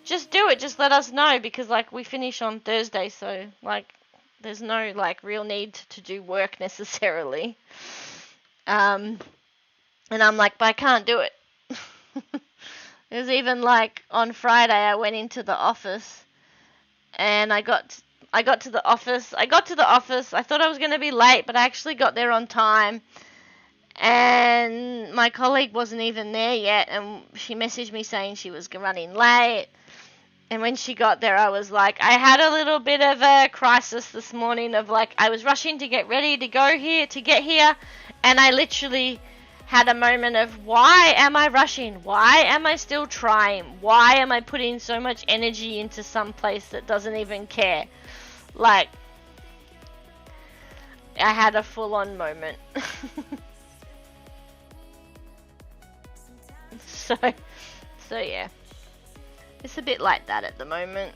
just do it. Just let us know, because, like, we finish on Thursday, so, like, there's no, like, real need to do work necessarily. And I'm like, but I can't do it. It was even, like, on Friday, I went into the office, and I got to the office. I thought I was going to be late, but I actually got there on time. And my colleague wasn't even there yet, and she messaged me saying she was running late. And when she got there, I was like, I had a little bit of a crisis this morning of, like, I was rushing to get ready to get here, and I literally had a moment of, why am I rushing? Why am I still trying? Why am I putting so much energy into some place that doesn't even care? Like, I had a full-on moment. So yeah. It's a bit like that at the moment.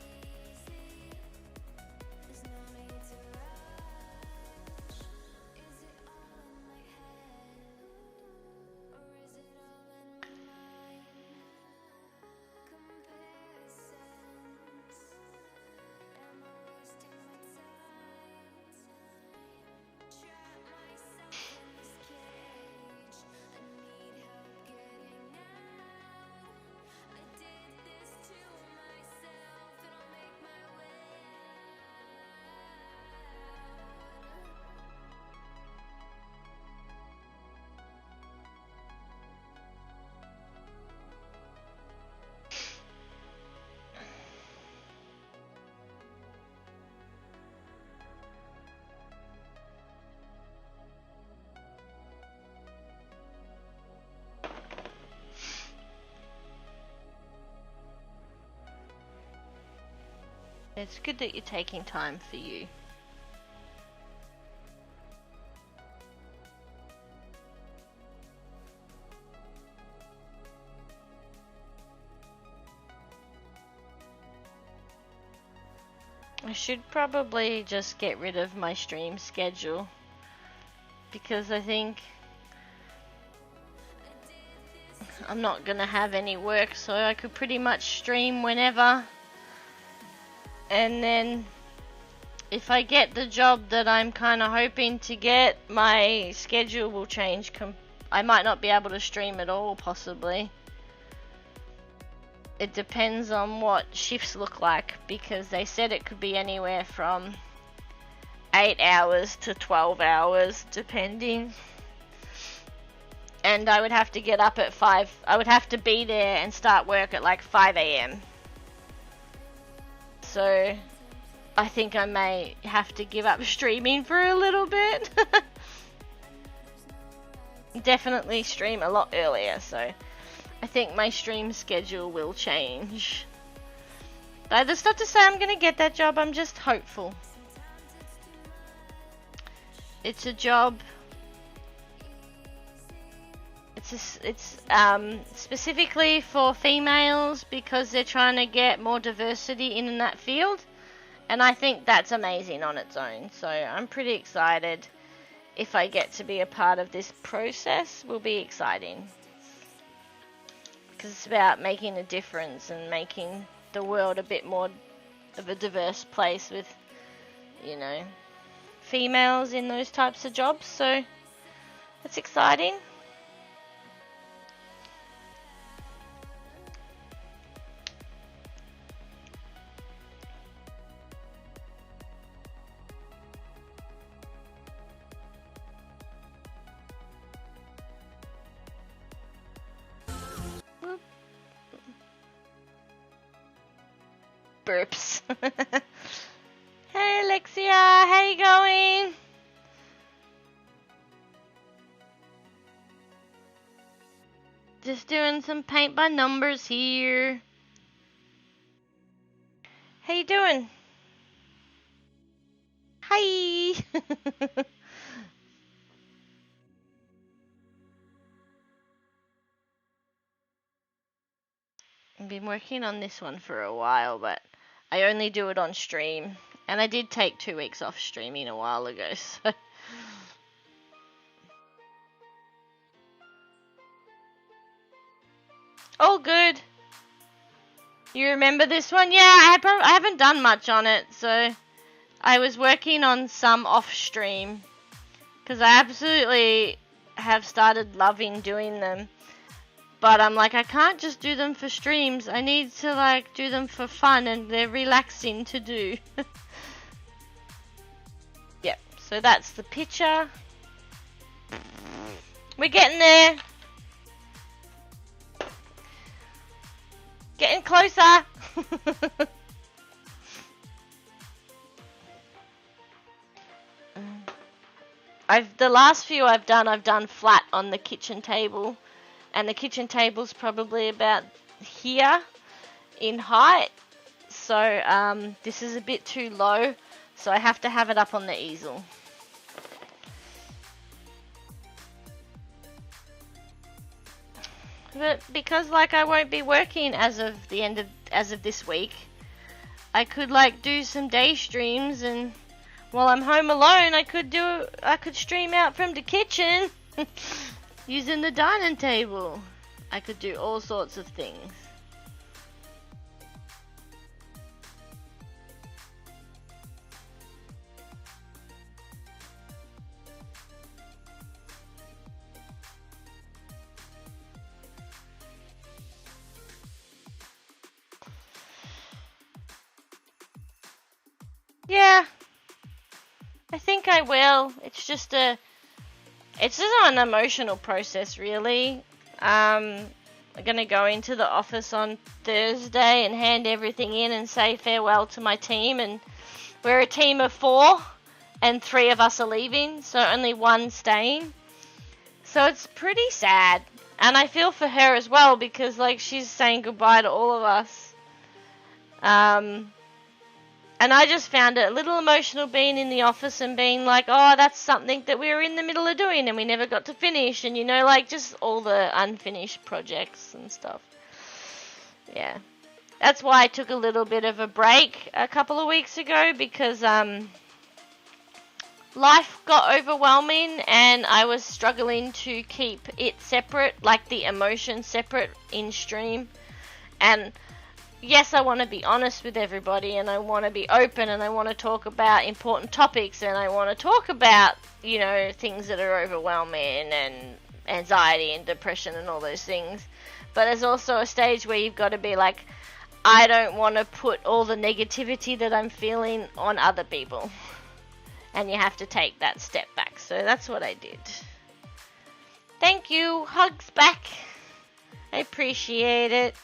It's good that you're taking time for you. I should probably just get rid of my stream schedule, because I think I'm not gonna have any work, so I could pretty much stream whenever. And then if I get the job that I'm kind of hoping to get, my schedule will change. I might not be able to stream at all, possibly. It depends on what shifts look like, because they said it could be anywhere from 8 hours to 12 hours, depending. And I would have to get up at 5. I would have to be there and start work at like 5 a.m. So I think I may have to give up streaming for a little bit. Definitely stream a lot earlier, so I think my stream schedule will change. But that's not to say I'm going to get that job, I'm just hopeful. It's a job. It's specifically for females, because they're trying to get more diversity in that field, and I think that's amazing on its own. So I'm pretty excited. If I get to be a part of this process, will be exciting, because it's about making a difference and making the world a bit more of a diverse place with, you know, females in those types of jobs. So it's exciting. Burps. Hey Alexia, how you going? Just doing some paint by numbers here. How you doing? Hi. I've been working on this one for a while, but I only do it on stream. And I did take 2 weeks off streaming a while ago, so... All good. You remember this one? Yeah, I haven't done much on it, so... I was working on some off stream. Because I absolutely have started loving doing them. But I'm like, I can't just do them for streams. I need to, like, do them for fun, and they're relaxing to do. Yep, so that's the picture. We're getting there. Getting closer. The last few I've done flat on the kitchen table. And the kitchen table's probably about here in height. So this is a bit too low. So I have to have it up on the easel. But because like I won't be working as of this week, I could like do some day streams, and while I'm home alone I could stream out from the kitchen. Using the dining table. I could do all sorts of things. Yeah. I think I will. It's just an emotional process, really. I'm gonna go into the office on Thursday and hand everything in and say farewell to my team. And we're a team of 4, and 3 of us are leaving, so only 1 staying. So it's pretty sad, and I feel for her as well because like she's saying goodbye to all of us. And I just found it a little emotional being in the office and being like, oh, that's something that we were in the middle of doing and we never got to finish. And, you know, like just all the unfinished projects and stuff. Yeah. That's why I took a little bit of a break a couple of weeks ago because life got overwhelming and I was struggling to keep it separate, like the emotion separate in stream. And... yes, I want to be honest with everybody, and I want to be open, and I want to talk about important topics, and I want to talk about, you know, things that are overwhelming, and anxiety and depression and all those things. But there's also a stage where you've got to be like, I don't want to put all the negativity that I'm feeling on other people. And you have to take that step back. So that's what I did. Thank you. Hugs back. I appreciate it.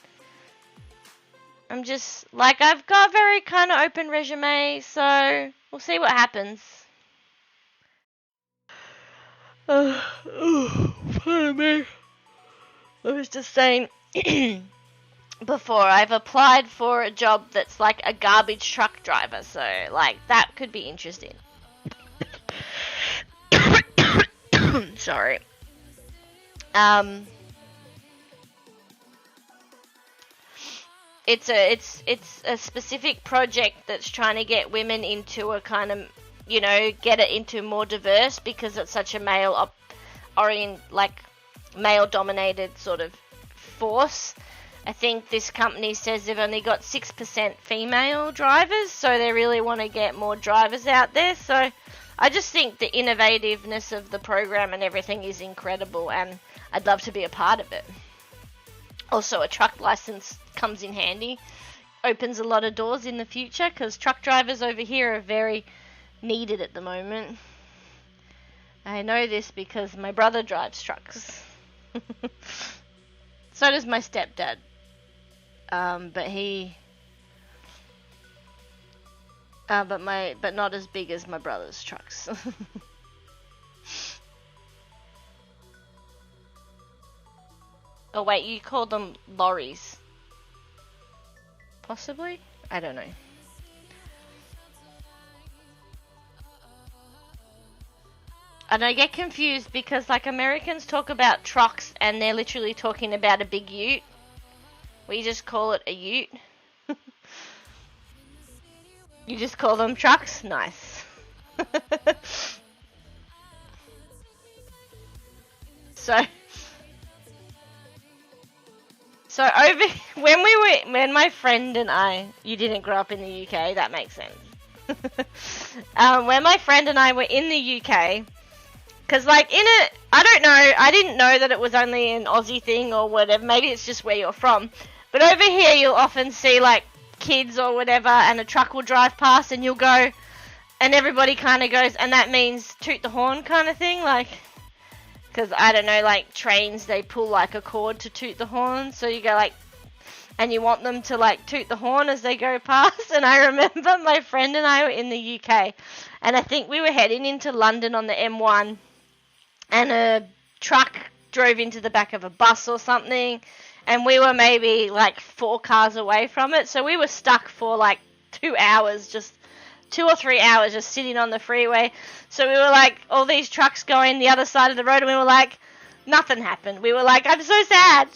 I'm just, like, I've got a very kind of open resume, so we'll see what happens. Pardon me. I was just saying before, I've applied for a job that's like a garbage truck driver, so, like, that could be interesting. Sorry. It's a specific project that's trying to get women into a kind of, you know, get it into more diverse because it's such a male dominated sort of force. I think this company says they've only got 6% female drivers, so they really want to get more drivers out there. So I just think the innovativeness of the program and everything is incredible, and I'd love to be a part of it. Also, a truck license comes in handy, opens a lot of doors in the future, because truck drivers over here are very needed at the moment. I know this because my brother drives trucks. So does my stepdad. But not as big as my brother's trucks. Oh wait, you call them lorries? Possibly? I don't know. And I get confused because like Americans talk about trucks and they're literally talking about a big ute. We just call it a ute. You just call them trucks? Nice. So over when my friend and I, you didn't grow up in the UK, that makes sense. When my friend and I were in the UK, because like I don't know, I didn't know that it was only an Aussie thing or whatever. Maybe it's just where you're from. But over here, you'll often see like kids or whatever, and a truck will drive past, and you'll go, and everybody kind of goes, and that means toot the horn kind of thing, like. Because, I don't know, like, trains, they pull, like, a cord to toot the horn. So you go, like, and you want them to, like, toot the horn as they go past. And I remember my friend and I were in the UK. And I think we were heading into London on the M1. And a truck drove into the back of a bus or something. And we were maybe, like, 4 cars away from it. So we were stuck for, like, 2 hours just 2 or 3 hours just sitting on the freeway. So we were like, all these trucks going the other side of the road, and we were like, nothing happened. We were like, I'm so sad.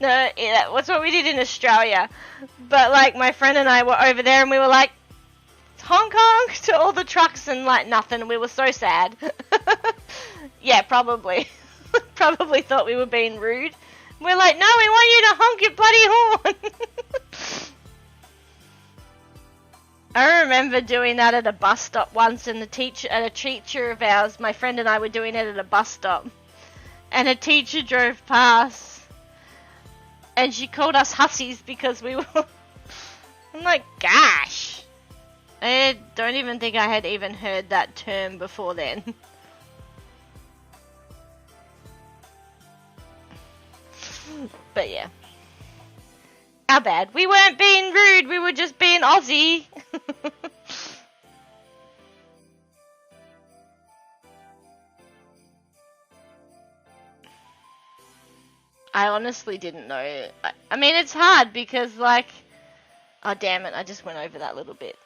No, yeah, that's what we did in Australia. But like my friend and I were over there, and we were like, Hong Kong to all the trucks, and like nothing. We were so sad. Yeah, probably. Probably thought we were being rude. We're like, no, we want you to honk your bloody horn. I remember doing that at a bus stop once, and a teacher of ours, my friend and I were doing it at a bus stop, and a teacher drove past, and she called us hussies because we were. I'm like, gosh, I don't even think I had even heard that term before then. But yeah. How bad? We weren't being rude, we were just being Aussie. I honestly didn't know. I mean, it's hard because, like... Oh, damn it, I just went over that little bit.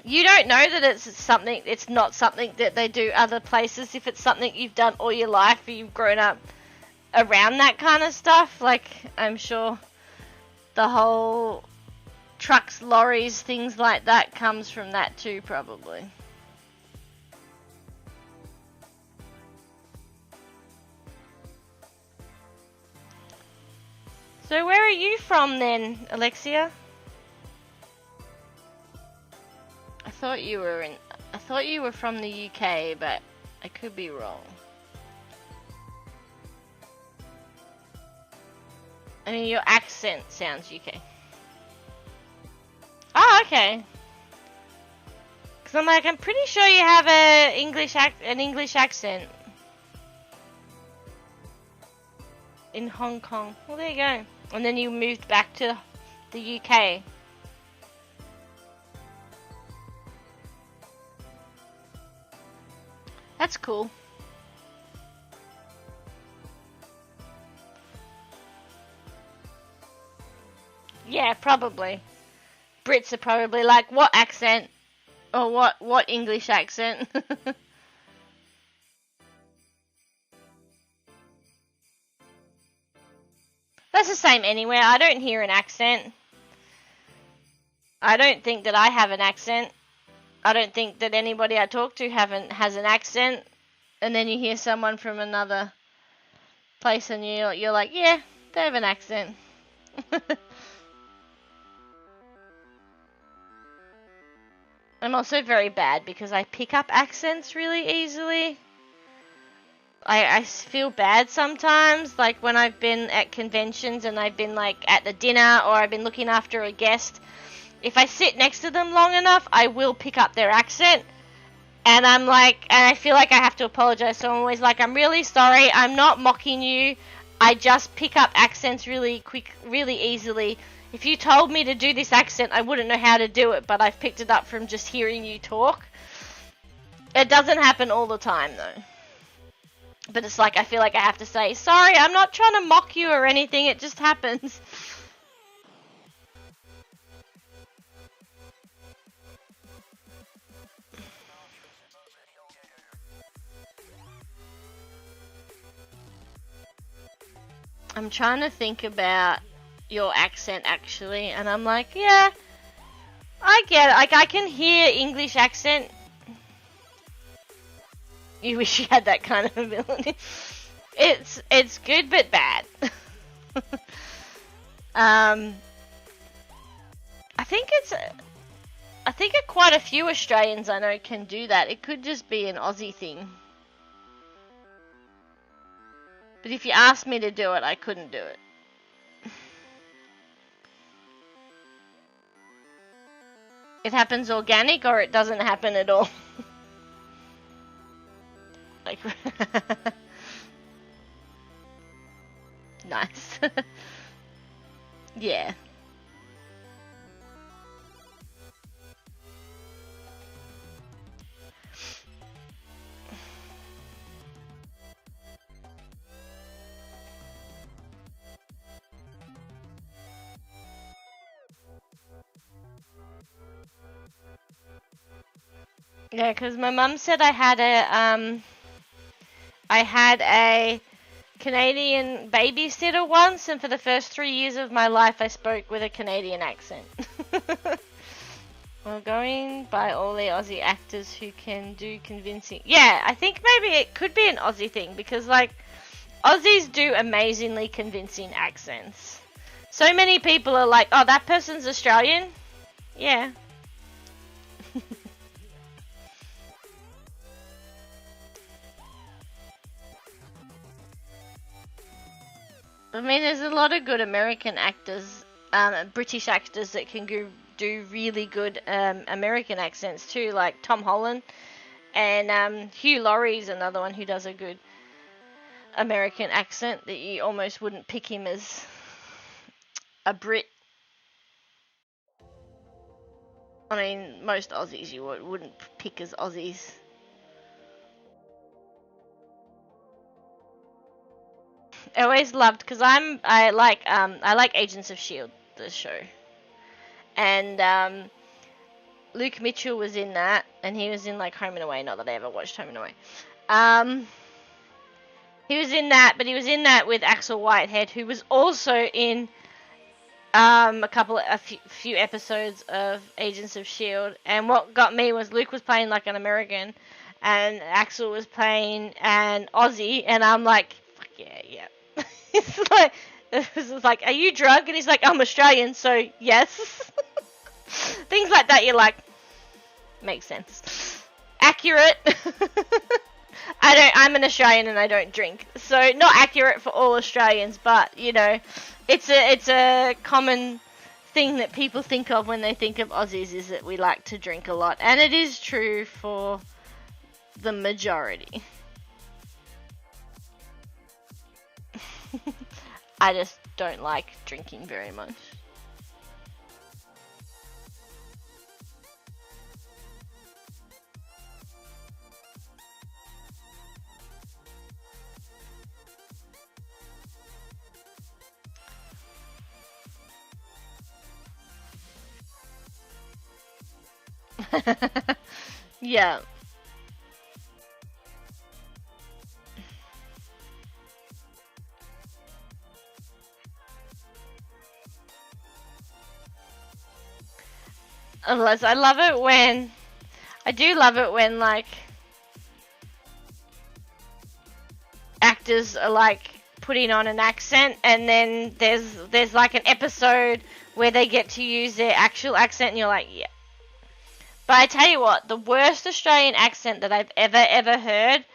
You don't know that it's not something that they do other places if it's something you've done all your life or you've grown up around that kind of stuff. Like, I'm sure the whole trucks, lorries, things like that comes from that too, probably. So where are you from then, Alexia? I thought you were from the UK, but I could be wrong. I mean, your accent sounds UK. Oh, okay. Because I'm like, I'm pretty sure you have an English accent. In Hong Kong. Well, there you go. And then you moved back to the UK. That's cool. Yeah, probably. Brits are probably like, what accent? Or what English accent? That's the same anywhere. I don't hear an accent. I don't think that I have an accent. I don't think that anybody I talk to has an accent. And then you hear someone from another place and you're like, yeah, they have an accent. I'm also very bad because I pick up accents really easily. I feel bad sometimes, like when I've been at conventions and I've been like at the dinner or I've been looking after a guest. If I sit next to them long enough, I will pick up their accent. And I'm like, and I feel like I have to apologize. So I'm always like, I'm really sorry. I'm not mocking you. I just pick up accents really easily. If you told me to do this accent, I wouldn't know how to do it, but I've picked it up from just hearing you talk. It doesn't happen all the time, though. But it's like, I feel like I have to say, sorry, I'm not trying to mock you or anything. It just happens. I'm trying to think about your accent actually, and I'm like, yeah, I get it. Like, I can hear English accent. You wish you had that kind of ability. It's good but bad. I think quite a few Australians I know can do that. It could just be an Aussie thing. But if you asked me to do it, I couldn't do it. It happens organic or it doesn't happen at all. Like, nice. Yeah. Yeah, because my mum said I had a Canadian babysitter once, and for the first 3 years of my life, I spoke with a Canadian accent. Well, going by all the Aussie actors who can do convincing. Yeah, I think maybe it could be an Aussie thing, because, like, Aussies do amazingly convincing accents. So many people are like, oh, that person's Australian? Yeah. I mean, there's a lot of good American actors, British actors that can do really good American accents too, like Tom Holland, and Hugh Laurie's another one who does a good American accent that you almost wouldn't pick him as a Brit. I mean, most Aussies you wouldn't pick as Aussies. I always loved, because I like Agents of Shield, the show, and Luke Mitchell was in that, and he was in like Home and Away. Not that I ever watched Home and Away. He was in that, but he was in that with Axel Whitehead, who was also in a few episodes of Agents of Shield. And what got me was Luke was playing like an American, and Axel was playing an Aussie, and I'm like, fuck yeah. It was like, are you drunk? And he's like, I'm Australian, so yes. Things like that, you're like, makes sense. Accurate. I'm an Australian and I don't drink, so not accurate for all Australians, but you know, it's a common thing that people think of when they think of Aussies, is that we like to drink a lot, and it is true for the majority. I just don't like drinking very much. Yeah. Unless I do love it when like actors are like putting on an accent, and then there's like an episode where they get to use their actual accent, and you're like, yeah. But I tell you what, the worst Australian accent that I've ever heard,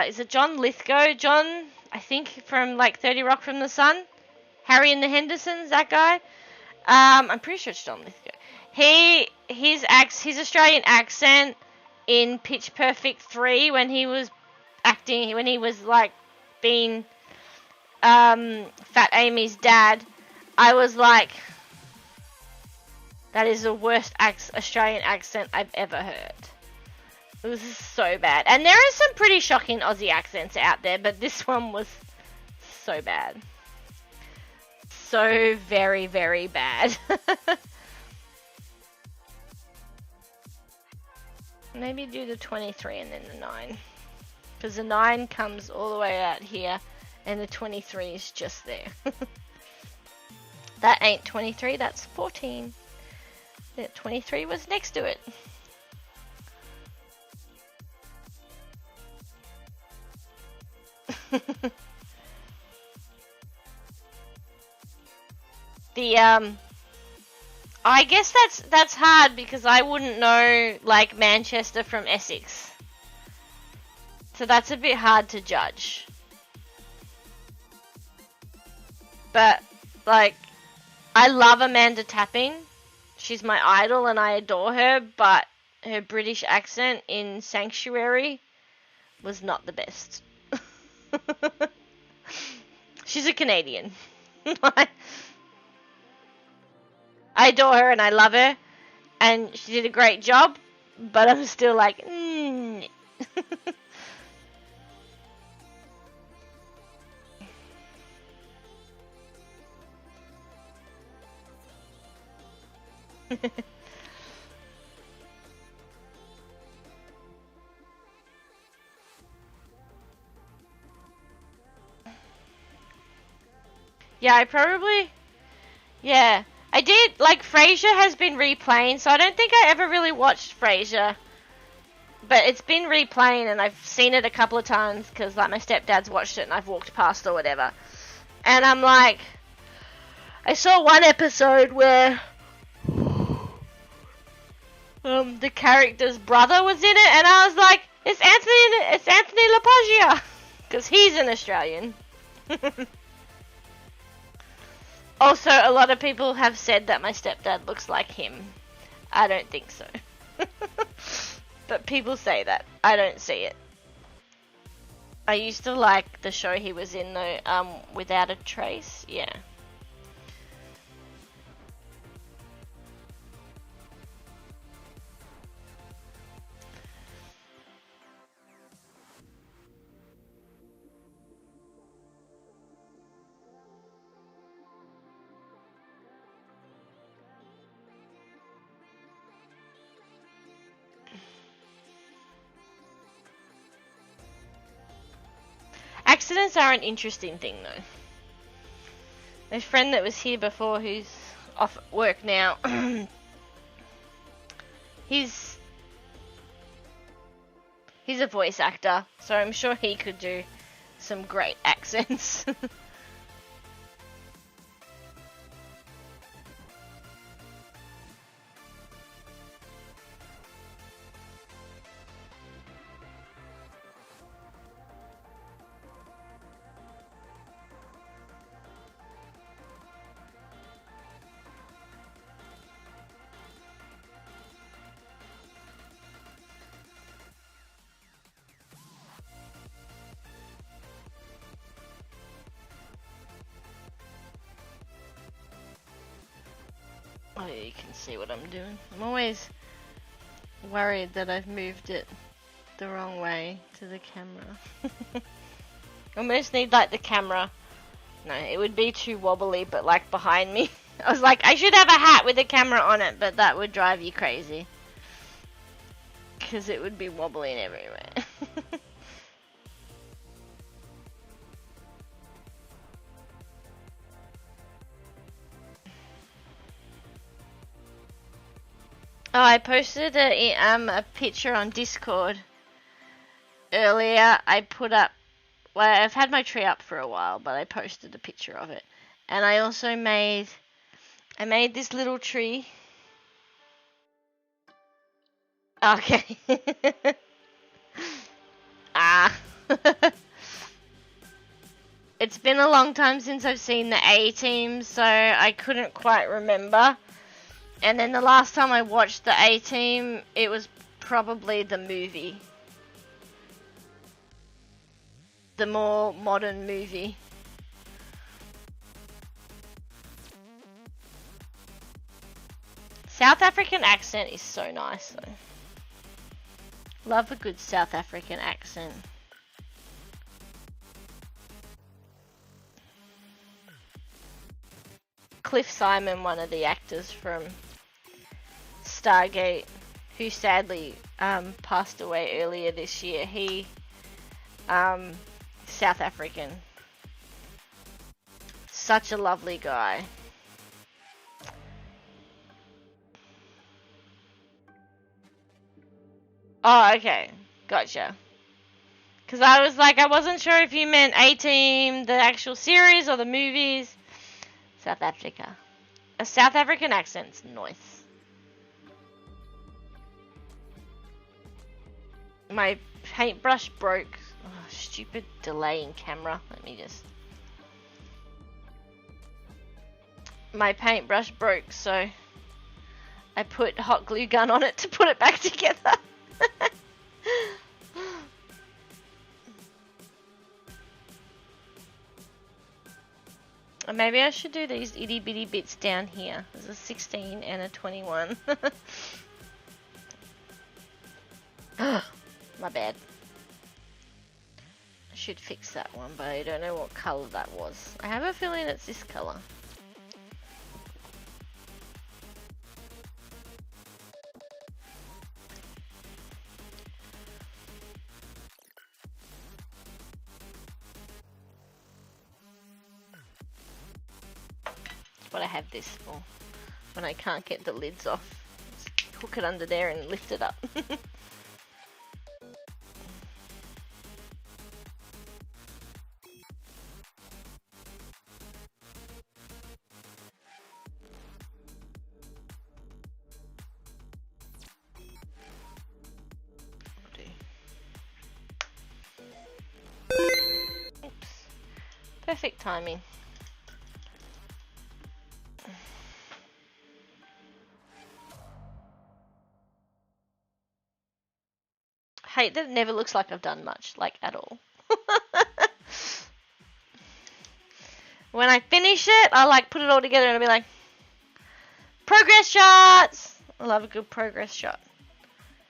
is it John Lithgow? John, I think, from like 30 Rock from the Sun? Harry and the Hendersons, that guy? I'm pretty sure it's John Lithgow. His Australian accent in Pitch Perfect 3 when he was acting, when he was like being Fat Amy's dad, I was like, that is the worst Australian accent I've ever heard. It was so bad. And there are some pretty shocking Aussie accents out there, but this one was so bad. So very, very bad. Maybe do the 23 and then the 9. because the 9 comes all the way out here, and the 23 is just there. That ain't 23, that's 14. That 23 was next to it. I guess that's hard because I wouldn't know like Manchester from Essex. So that's a bit hard to judge. But like I love Amanda Tapping. She's my idol and I adore her, but her British accent in Sanctuary was not the best. She's a Canadian. I adore her and I love her, and she did a great job, but I'm still like, Yeah, I did, like, Frasier has been replaying, so I don't think I ever really watched Frasier, but it's been replaying, and I've seen it a couple of times, because, like, my stepdad's watched it, and I've walked past or whatever, and I'm like, I saw one episode where, the character's brother was in it, and I was like, it's Anthony LaPaglia, because he's an Australian. Also, a lot of people have said that my stepdad looks like him. I don't think so. But people say that. I don't see it. I used to like the show he was in though, Without a Trace. Yeah. Accidents are an interesting thing, though. My friend that was here before, who's off at work now, he's a voice actor, so I'm sure he could do some great accents. Oh, yeah, you can see what I'm doing. I'm always worried that I've moved it the wrong way to the camera. Almost need like the camera. No, it would be too wobbly, but like behind me. I was like, I should have a hat with a camera on it, but that would drive you crazy. Because it would be wobbling everywhere. Oh, I posted a picture on Discord earlier. I put up, well, I've had my tree up for a while, but I posted a picture of it. And I also made this little tree. Okay. It's been a long time since I've seen the A-Team, so I couldn't quite remember. And then the last time I watched the A-Team, it was probably the movie. The more modern movie. South African accent is so nice though. Love a good South African accent. Cliff Simon, one of the actors from Stargate, who sadly passed away earlier this year, he South African. Such a lovely guy. Oh, okay. Gotcha. Because I was like, I wasn't sure if you meant A-Team, the actual series, or the movies. South Africa. A South African accent's nice. My paintbrush broke. Oh, stupid delaying camera. Let me just... My paintbrush broke, so I put hot glue gun on it to put it back together. Maybe I should do these itty bitty bits down here. There's a 16 and a 21. My bad. I should fix that one, but I don't know what colour that was. I have a feeling it's this colour. What I have this for, when I can't get the lids off. Just hook it under there and lift it up. Oops. Perfect timing. Hate that it never looks like I've done much, like at all. When I finish it, I like put it all together and I'll be like, progress shots! I love a good progress shot.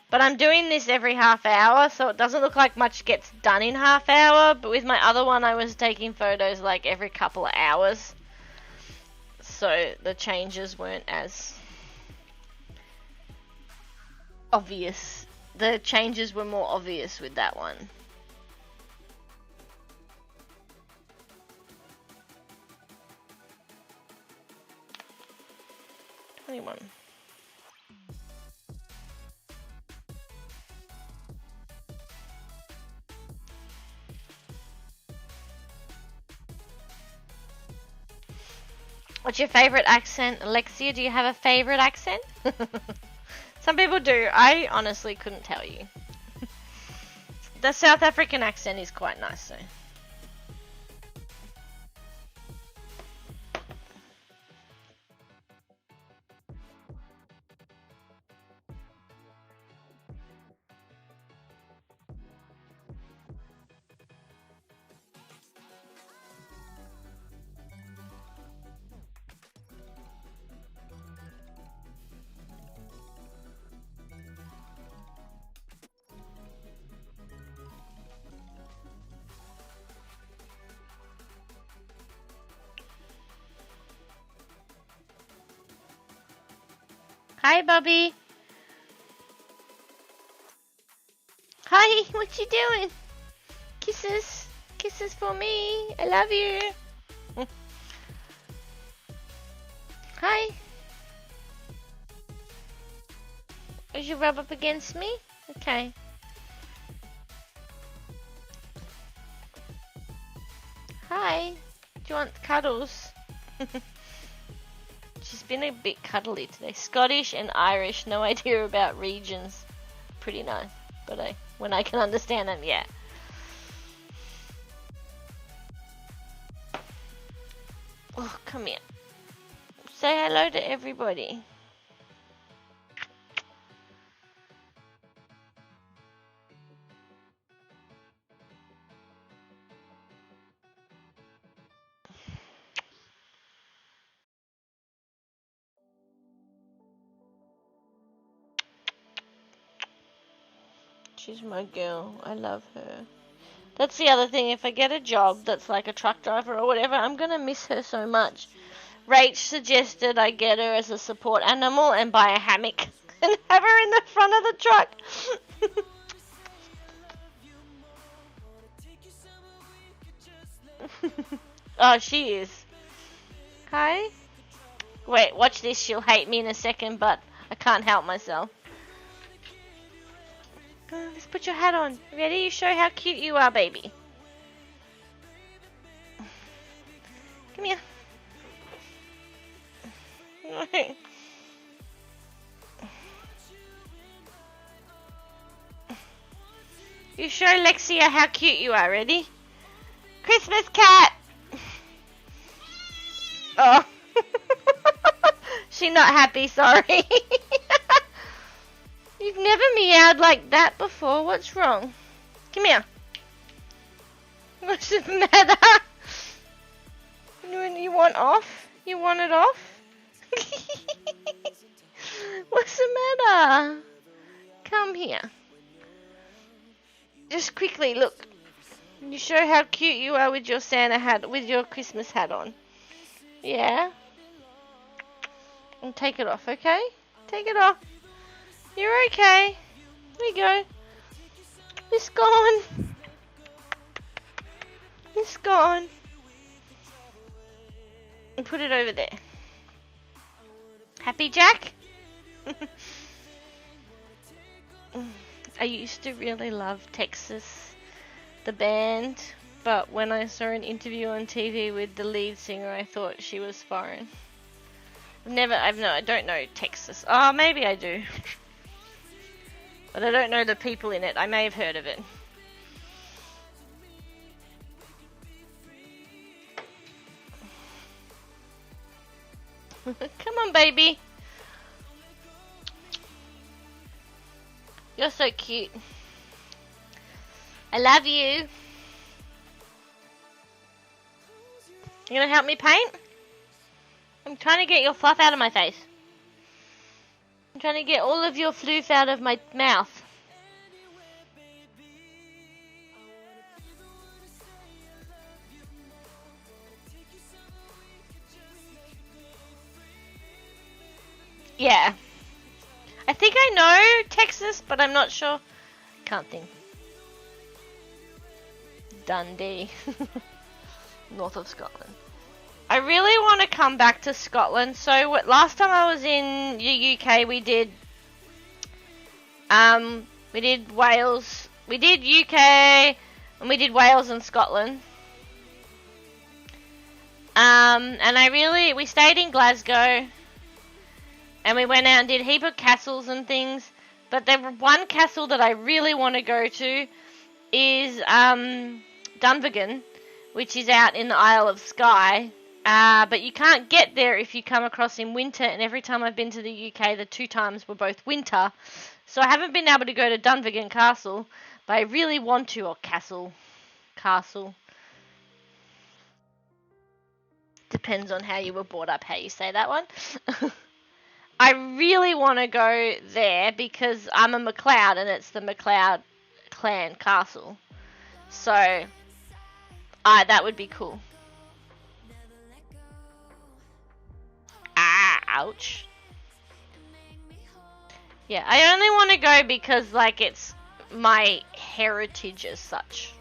But I'm doing this every half hour, so it doesn't look like much gets done in half hour. But with my other one, I was taking photos like every couple of hours. So the changes weren't as obvious. The changes were more obvious with that one. $21. What's your favorite accent? Alexia, do you have a favorite accent? Some people do. I honestly couldn't tell you. The South African accent is quite nice though. Hi, Bobby. Hi, what you doing? Kisses. Kisses for me. I love you. Hi. Is you rub up against me? Okay. Hi. Do you want cuddles? She's been a bit cuddly today. Scottish and Irish, no idea about regions. Pretty nice, but when I can understand them, yeah. Oh, come here. Say hello to everybody. She's my girl. I love her. That's the other thing. If I get a job that's like a truck driver or whatever, I'm going to miss her so much. Rach suggested I get her as a support animal and buy a hammock and have her in the front of the truck. Oh, she is. Hi. Wait, watch this. She'll hate me in a second, but I can't help myself. Let's put your hat on. Ready? You show how cute you are, baby. Come here. You show Lexia how cute you are. Ready? Christmas cat. Oh. She's not happy, sorry. You've never meowed like that before. What's wrong? Come here. What's the matter? You want off? You want it off? What's the matter? Come here. Just quickly, look. You show how cute you are with your Santa hat, with your Christmas hat on. Yeah? And take it off, okay? Take it off. You're okay. There you go. It's gone. It's gone. And put it over there. Happy, Jack? I used to really love Texas, the band, but when I saw an interview on TV with the lead singer, I thought she was foreign. I don't know Texas. Oh, maybe I do. But I don't know the people in it. I may have heard of it. Come on, baby. You're so cute. I love you. You gonna help me paint? I'm trying to get your fluff out of my face. I'm trying to get all of your floof out of my mouth. Yeah. I think I know Texas, but I'm not sure. Can't think. Dundee. North of Scotland. I really want to come back to Scotland. So last time I was in the UK, we did Wales, we did UK, and we did Wales and Scotland. And we stayed in Glasgow, and we went out and did a heap of castles and things. But the one castle that I really want to go to is Dunvegan, which is out in the Isle of Skye. But you can't get there if you come across in winter, and every time I've been to the UK, the 2 times were both winter. So I haven't been able to go to Dunvegan Castle, but I really want to, or Castle. Depends on how you were brought up, how you say that one. I really want to go there because I'm a MacLeod, and it's the MacLeod clan castle. So, that would be cool. Ouch. Yeah, I only want to go because, like, it's my heritage as such.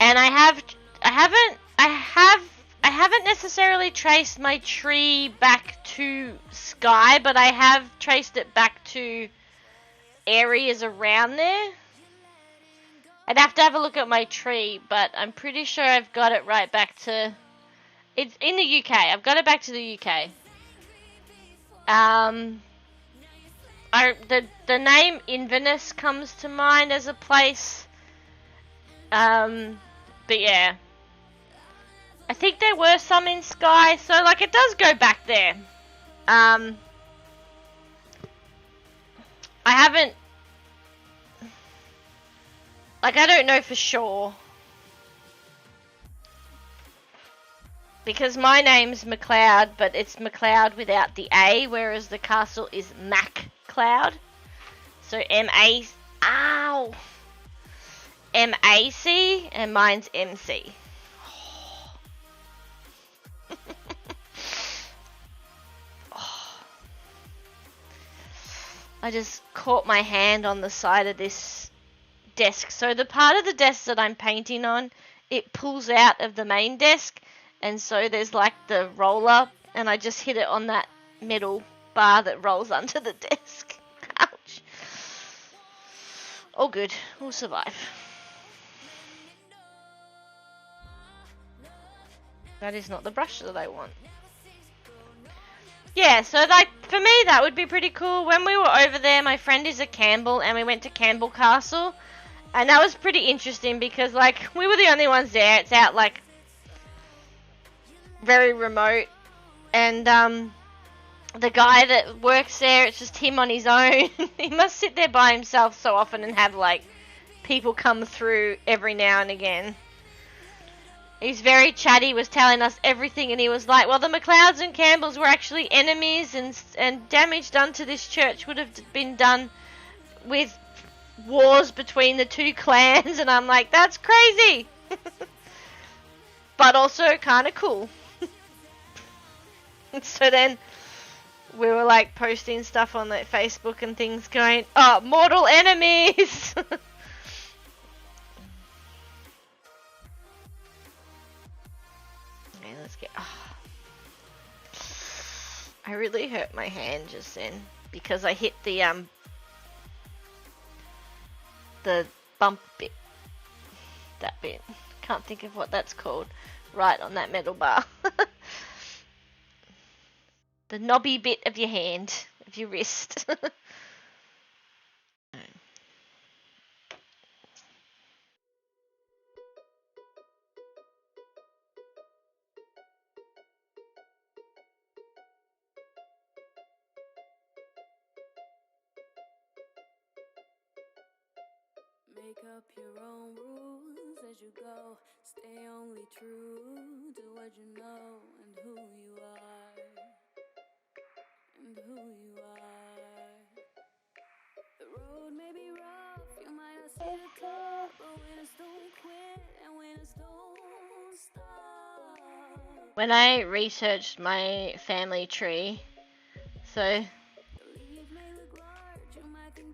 And I haven't necessarily traced my tree back to Skye, but I have traced it back to areas around there. I'd have to have a look at my tree, but I'm pretty sure I've got it right back to... It's in the UK. I've got it back to the UK. The name Inverness comes to mind as a place. But yeah. I think there were some in Skye, so like it does go back there. I haven't... Like, I don't know for sure. Because my name's MacLeod, but it's MacLeod without the A, whereas the castle is MacLeod. So M-A... Ow! M-A-C, and mine's M-C. I just caught my hand on the side of this desk. So the part of the desk that I'm painting on it pulls out of the main desk, and so there's like the roller, and I just hit it on that metal bar that rolls under the desk. Ouch. All good. We'll survive. That is not the brush that I want. Yeah, so like for me that would be pretty cool. When we were over there, my friend is a Campbell, and we went to Campbell Castle, and that was pretty interesting because like we were the only ones there. It's out like very remote, and the guy that works there, it's just him on his own. He must sit there by himself so often and have like people come through every now and again. He's very chatty, was telling us everything, and he was like, well, the McLeods and Campbells were actually enemies, and damage done to this church would have been done with wars between the two clans, and I'm like, that's crazy! But also kind of cool. So then we were like posting stuff on like Facebook and things going, oh, mortal enemies! Okay, let's get... Oh. I really hurt my hand just then because I hit the bump bit. That bit. Can't think of what that's called. Right on that metal bar. The knobby bit of your hand, of your wrist. Make up your own rules as you go. Stay only true to what you know and who you are. And who you are. The road may be rough, you might not see the top, but winners don't quit and winners don't stop. When I researched my family tree, so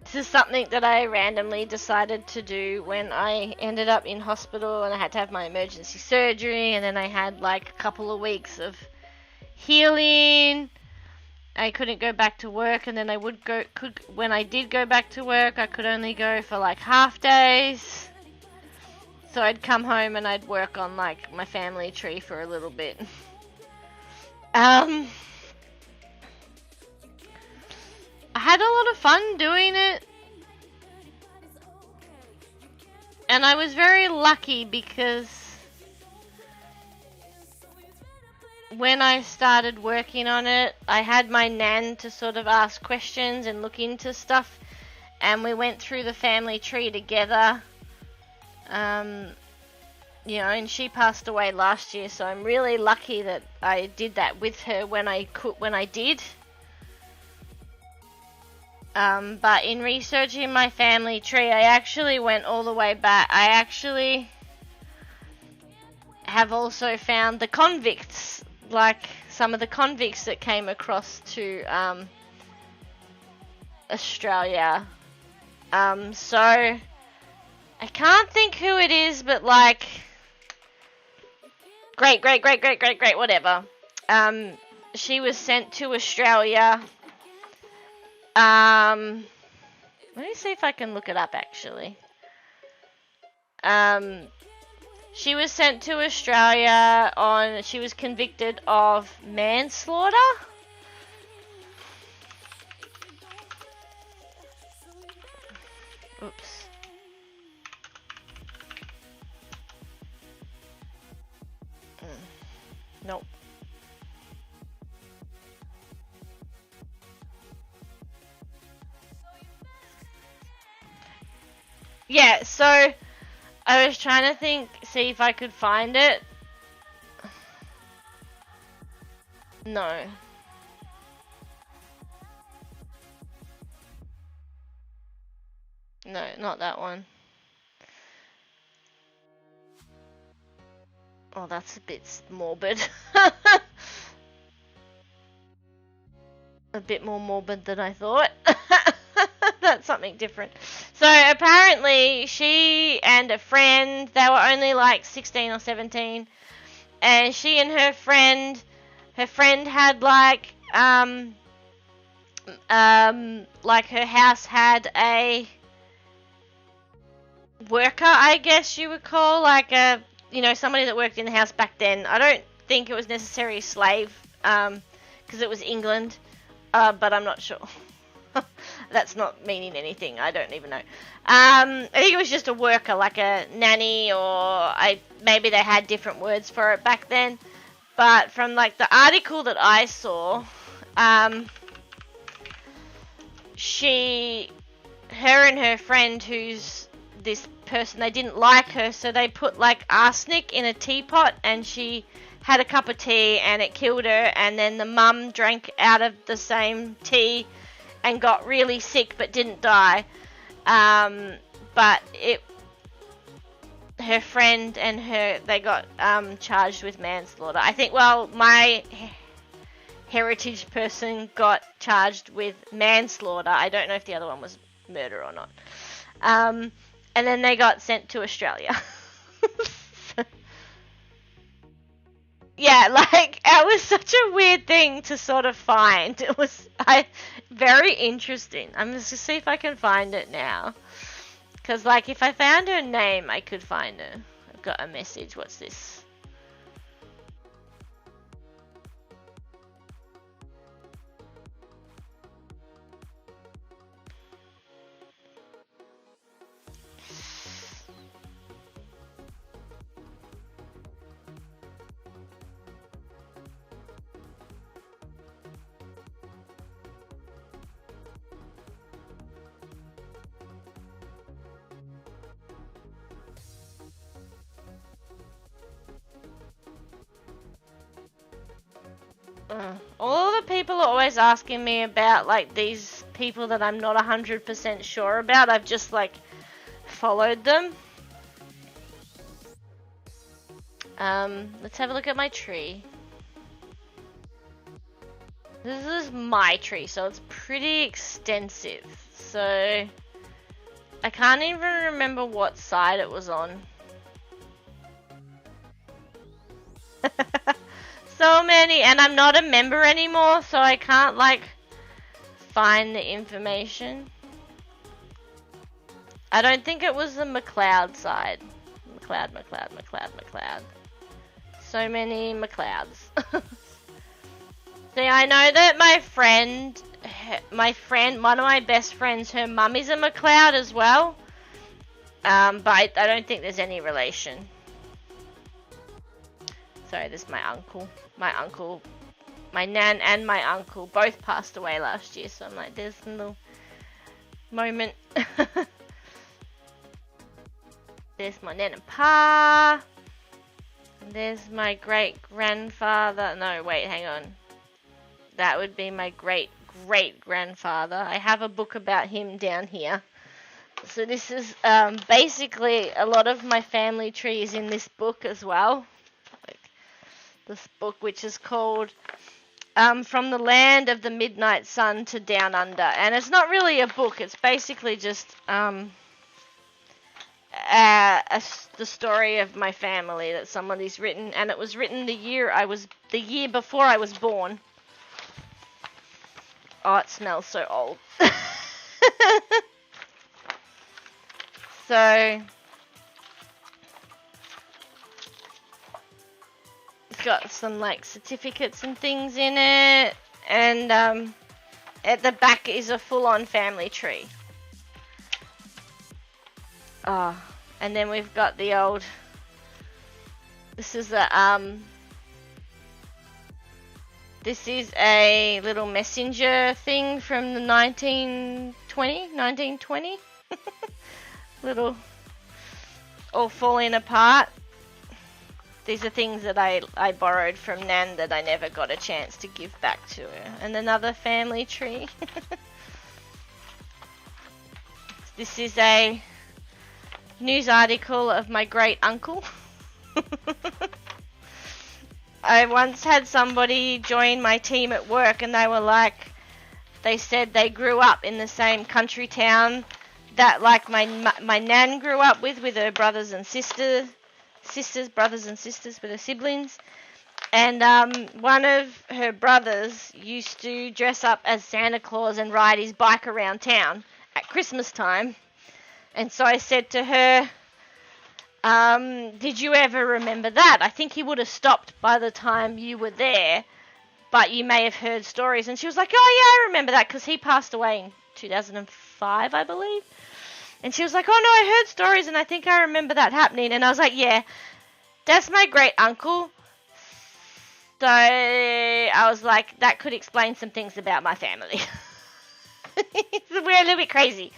this is something that I randomly decided to do when I ended up in hospital and I had to have my emergency surgery, and then I had like a couple of weeks of healing. I couldn't go back to work, and then when I did go back to work, I could only go for like half days. So I'd come home and I'd work on like my family tree for a little bit. I had a lot of fun doing it, and I was very lucky because when I started working on it, I had my nan to sort of ask questions and look into stuff, and we went through the family tree together. You know, and she passed away last year, so I'm really lucky that I did that with her when I did. But in researching my family tree, I actually went all the way back. I actually have also found the convicts, like some of the convicts that came across to Australia. So I can't think who it is, but like great, whatever. She was sent to Australia. Let me see if I can look it up actually. She was sent to Australia she was convicted of manslaughter. Oops. Nope. Yeah, so I was trying to see if I could find it. No. No, not that one. Oh, that's a bit morbid. A bit more morbid than I thought. That's something different. So apparently she and a friend, they were only like 16 or 17, and she and her friend had like her house had a worker, I guess you would call, like a, somebody that worked in the house back then. I don't think it was necessarily a slave, because it was England, but I'm not sure. That's not meaning anything. I don't even know. I think it was just a worker, like a nanny, or maybe they had different words for it back then. But from like the article that I saw, her and her friend, who's this person, they didn't like her, so they put like arsenic in a teapot, and she had a cup of tea and it killed her, and then the mum drank out of the same tea and got really sick but didn't die. But her friend and they got charged with manslaughter. I think, well, my heritage person got charged with manslaughter. I don't know if the other one was murder or not. And then they got sent to Australia. Yeah, like, it was such a weird thing to sort of find. It was very interesting. I'm just going to see if I can find it now. Because, like, if I found her name, I could find her. I've got a message. What's this? All the people are always asking me about, like, these people that I'm not 100% sure about. I've just, like, followed them. Let's have a look at my tree. This is my tree, so it's pretty extensive. So, I can't even remember what side it was on. So many, and I'm not a member anymore, so I can't, like, find the information. I don't think it was the McLeod side. McLeod. So many McLeods. See, I know that my friend, one of my best friends, her mum is a McLeod as well. But I don't think there's any relation. Sorry, this is my uncle. My nan and my uncle both passed away last year, so I'm like, there's a little moment. There's my nan and pa. There's my great-grandfather. No, wait, hang on. That would be my great-great-grandfather. I have a book about him down here. So this is basically a lot of my family tree is in this book as well. This book, which is called From the Land of the Midnight Sun to Down Under. And it's not really a book. It's basically just the story of my family that somebody's written. And it was written the year before I was born. Oh, it smells so old. So... got some like certificates and things in it, and at the back is a full-on family tree. And then we've got the old, this is a little messenger thing from the 1920 little all falling apart. These are things that I borrowed from Nan that I never got a chance to give back to her. And another family tree. This is a news article of my great uncle. I once had somebody join my team at work, and they they said they grew up in the same country town that like my nan grew up with her brothers and brothers and sisters with her siblings. And one of her brothers used to dress up as Santa Claus and ride his bike around town at Christmas time. And so I said to her, did you ever remember that? I think he would have stopped by the time you were there, but you may have heard stories. And she was like, oh yeah, I remember that, because he passed away in 2005, I believe. And she was like, oh no, I heard stories and I think I remember that happening. And I was like, yeah, that's my great uncle. So I was like, that could explain some things about my family. We're a little bit crazy.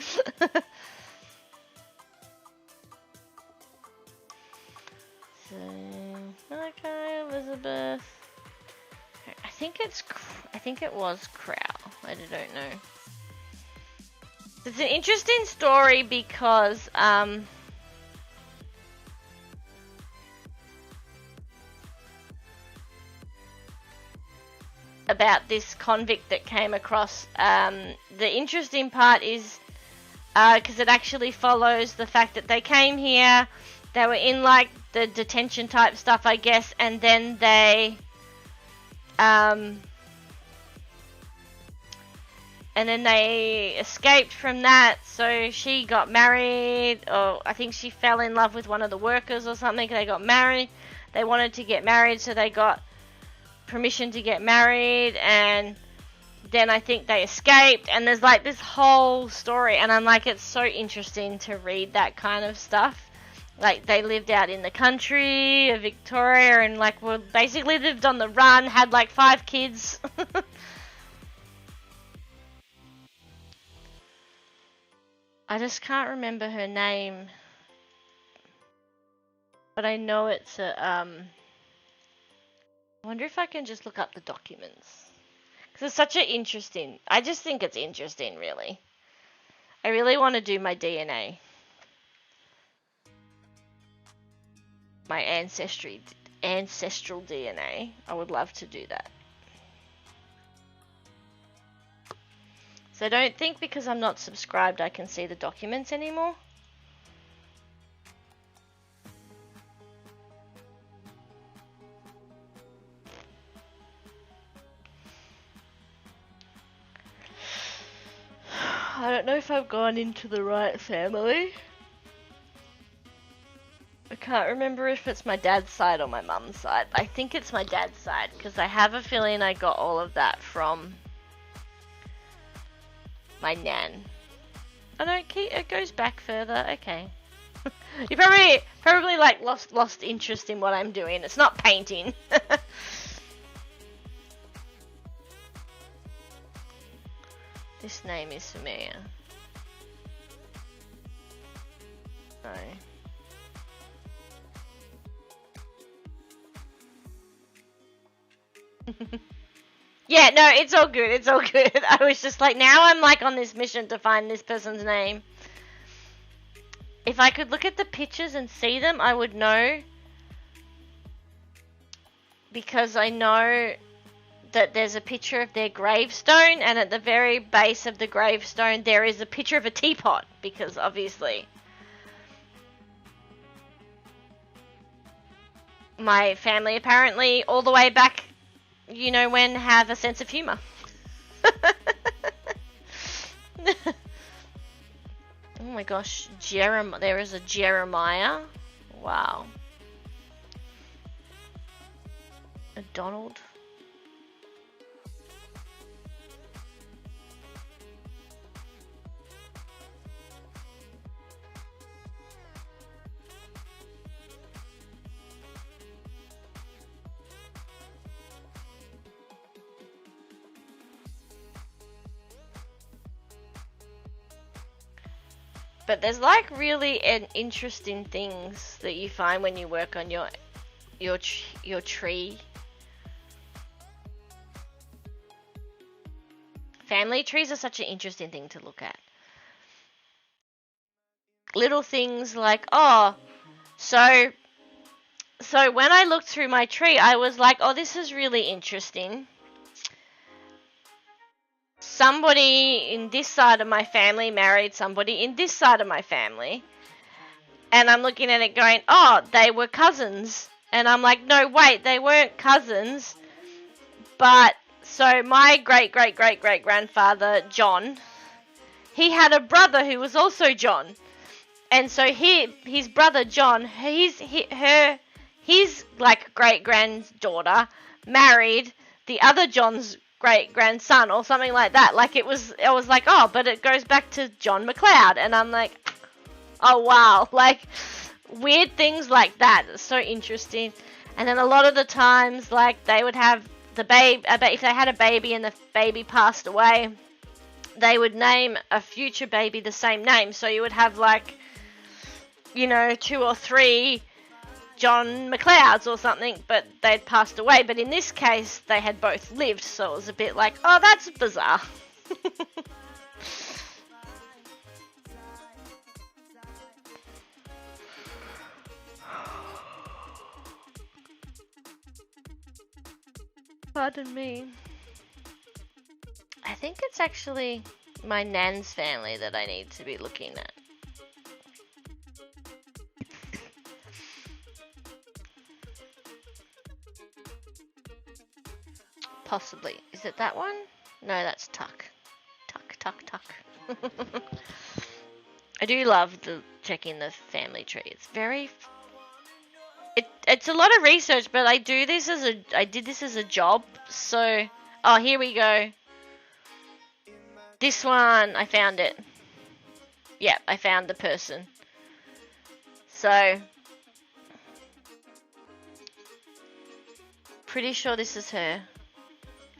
So, okay, Elizabeth. I think it was Crow. I don't know. It's an interesting story because about this convict that came across. The interesting part is because it actually follows the fact that they came here, they were in like the detention type stuff, I guess, and then they escaped from that. So she got married, or I think she fell in love with one of the workers or something. They got married. They wanted to get married, so they got permission to get married, and then I think they escaped, and there's like this whole story, and I'm like, it's so interesting to read that kind of stuff. Like, they lived out in the country of Victoria, and like, well, basically lived on the run, had like 5 kids. I just can't remember her name, but I know it's a I wonder if I can just look up the documents. Because it's such an interesting... I just think it's interesting, really. I really want to do my DNA. My ancestral DNA. I would love to do that. So I don't think because I'm not subscribed I can see the documents anymore. I don't know if I've gone into the right family. I can't remember if it's my dad's side or my mum's side. I think it's my dad's side, because I have a feeling I got all of that from my nan. Oh no, it goes back further. Okay. You probably like lost interest in what I'm doing. It's not painting. This name is familiar. No. Yeah, no, it's all good. It's all good. I was just like, now I'm like on this mission to find this person's name. If I could look at the pictures and see them, I would know. Because I know that there's a picture of their gravestone, and at the very base of the gravestone there is a picture of a teapot, because obviously my family apparently all the way back, you know when, have a sense of humor. Oh my gosh, there is a Jeremiah. Wow. A Donald. But there's like really interesting things that you find when you work on your tree. Family trees are such an interesting thing to look at. Little things like, oh, so when I looked through my tree, I was like, oh, this is really interesting. somebody in this side of my family married somebody in this side of my family. And I'm looking at it going, oh, they were cousins. And I'm like, no, wait, they weren't cousins. But, so my great-great-great-great-grandfather, John, he had a brother who was also John. And so his brother, John, his like, great-granddaughter married the other John's great-grandson or something like that. Like, I was like, oh, but it goes back to John McLeod. And I'm like, oh, wow. Like, weird things like that. It's so interesting. And then a lot of the times, like, they would have the baby, if they had a baby and the baby passed away, they would name a future baby the same name. So you would have, like, you know, 2 or 3 John McLeods or something, but they'd passed away. But in this case, they had both lived. So it was a bit like, oh, that's bizarre. Pardon me. I think it's actually my nan's family that I need to be looking at. Possibly. Is it that one? No, that's Tuck. Tuck. I do love checking the family tree. It's very... It's a lot of research, but I did this as a job, so... Oh, here we go. This one, I found it. Yep, I found the person. So... Pretty sure this is her.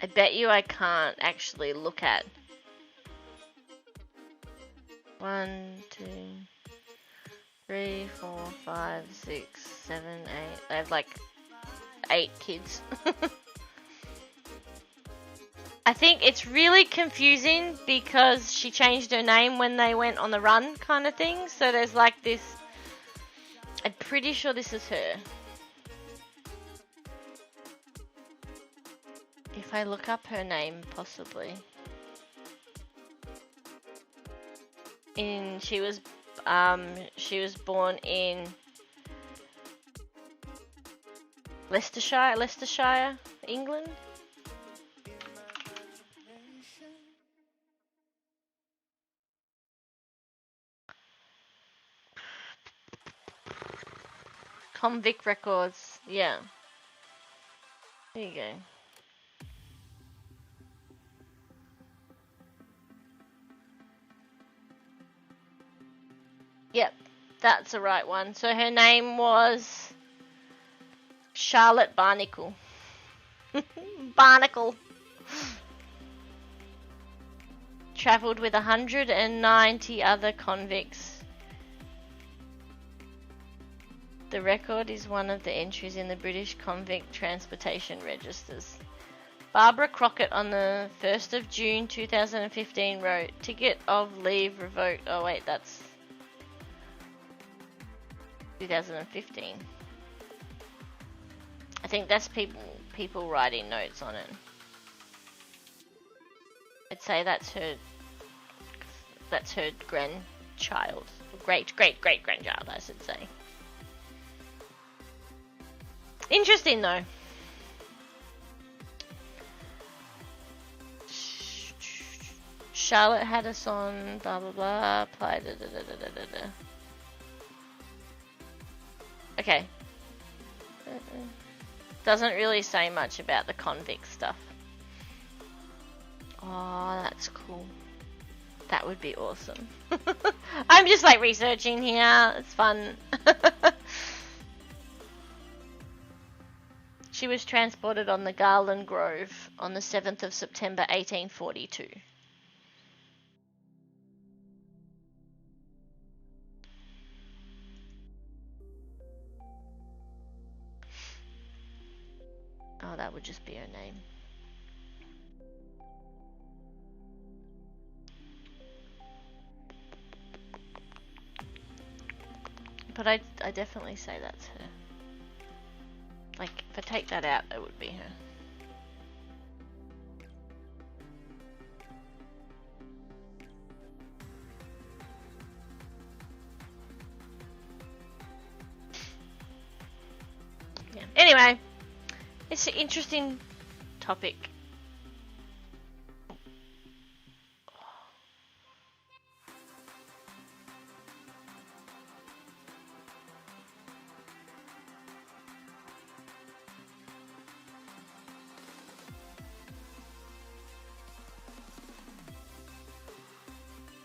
I bet you I can't actually look at. 1, 2... 3, 4, 5, 6, 7, 8. I have like 8 kids. I think it's really confusing because she changed her name when they went on the run kind of thing. So there's like this. I'm pretty sure this is her. If I look up her name, possibly. She was born in Leicestershire, England. Convict Records, yeah. There you go. Yep, that's the right one. So her name was Charlotte Barnacle. Barnacle. Travelled with 190 other convicts. The record is one of the entries in the British Convict Transportation Registers. Barbara Crockett on the 1st of June 2015 wrote, ticket of leave revoked. Oh wait, that's 2015. I think that's people writing notes on it. I'd say that's her grandchild. Great grandchild, I should say. Interesting though. Charlotte had a son, blah blah blah, apply da da da da da da. Okay. Doesn't really say much about the convict stuff. Oh, that's cool. That would be awesome. I'm just like researching here. It's fun. She was transported on the Garland Grove on the 7th of September 1842. Oh, that would just be her name. But I definitely say that's her. Like, if I take that out, it would be her. Anyway, it's an interesting topic.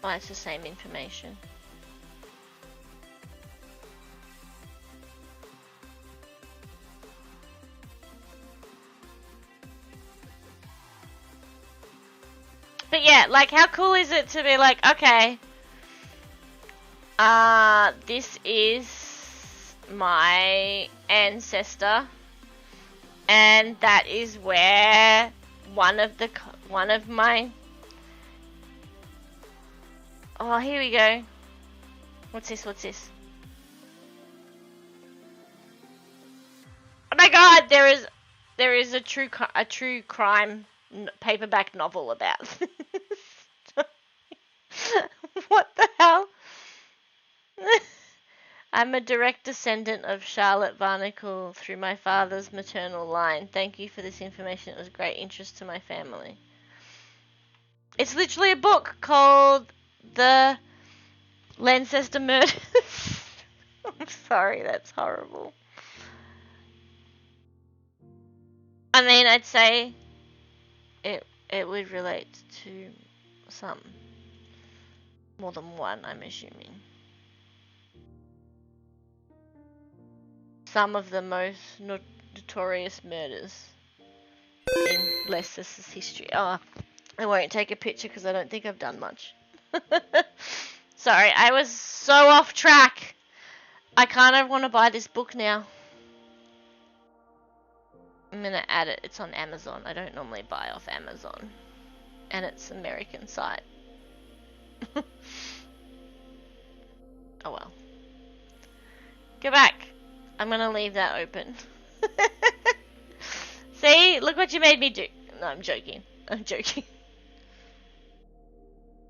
Oh, it's the same information. But yeah, like, how cool is it to be like, okay, this is my ancestor, and that is where one of my, oh, here we go. What's this? Oh my god, there is a true crime paperback novel about. What the hell? I'm a direct descendant of Charlotte Barnacle through my father's maternal line. Thank you for this information. It was great interest to my family. It's literally a book called The Leicester Murders. I'm sorry, that's horrible. I mean, I'd say it would relate to some. More than one, I'm assuming. Some of the most notorious murders in Leicester's history. Oh, I won't take a picture because I don't think I've done much. Sorry, I was so off track. I kind of want to buy this book now. I'm going to add it. It's on Amazon. I don't normally buy off Amazon. And it's an American site. Oh well. Go back. I'm gonna leave that open. See? Look what you made me do. No, I'm joking.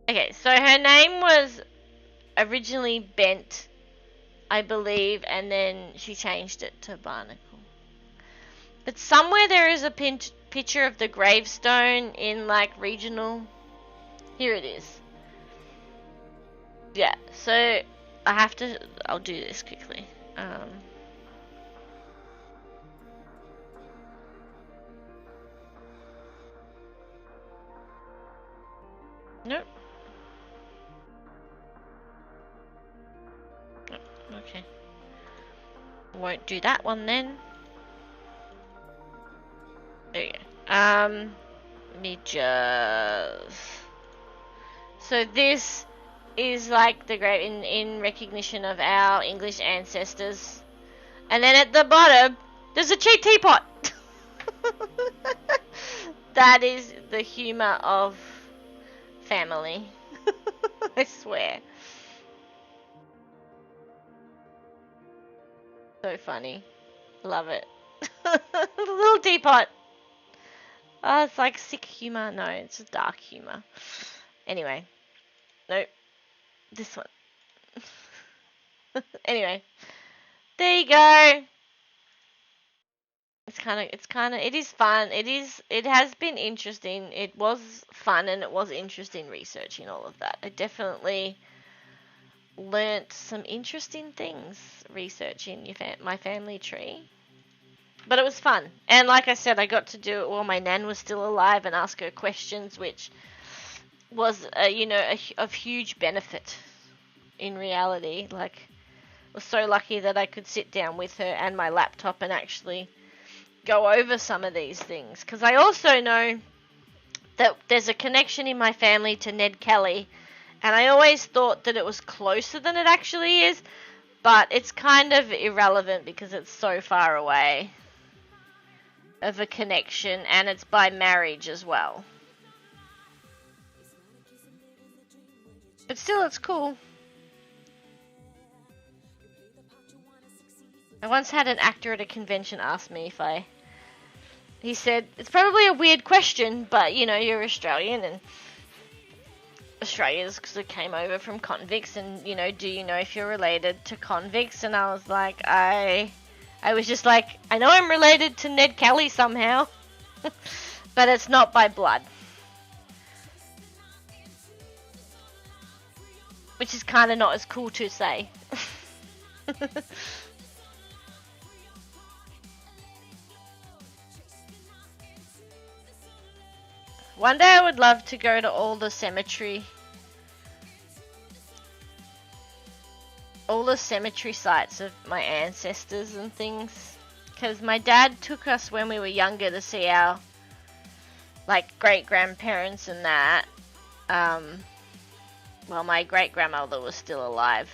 Okay, so her name was originally Bent, I believe, and then she changed it to Barnacle. But somewhere there is a picture of the gravestone in, like, regional. Here it is. Yeah, so I'll do this quickly. Nope. Okay. Won't do that one then. There you go. Let me just... So this is like the grave in recognition of our English ancestors. And then at the bottom, there's a cheap teapot. That is the humour of family. I swear. So funny. Love it. Little teapot. Oh, it's like sick humour. No, it's just dark humour. Anyway. Nope. This one. Anyway. There you go. It is fun. It has been interesting. It was fun and it was interesting researching all of that. I definitely learnt some interesting things researching my family tree. But it was fun. And like I said, I got to do it while my nan was still alive and ask her questions, which was, of huge benefit in reality. Like, I was so lucky that I could sit down with her and my laptop and actually go over some of these things. Because I also know that there's a connection in my family to Ned Kelly, and I always thought that it was closer than it actually is, but it's kind of irrelevant because it's so far away of a connection, and it's by marriage as well. But still, it's cool. I once had an actor at a convention ask me if he said, it's probably a weird question, but, you're Australian, and Australians because it came over from convicts, and, do you know if you're related to convicts? And I was like, I I was just like, I know I'm related to Ned Kelly somehow, but it's not by blood. Which is kind of not as cool to say. One day I would love to go to all the cemetery sites of my ancestors and things, because my dad took us when we were younger to see our like great grandparents and that. Well, my great grandmother was still alive.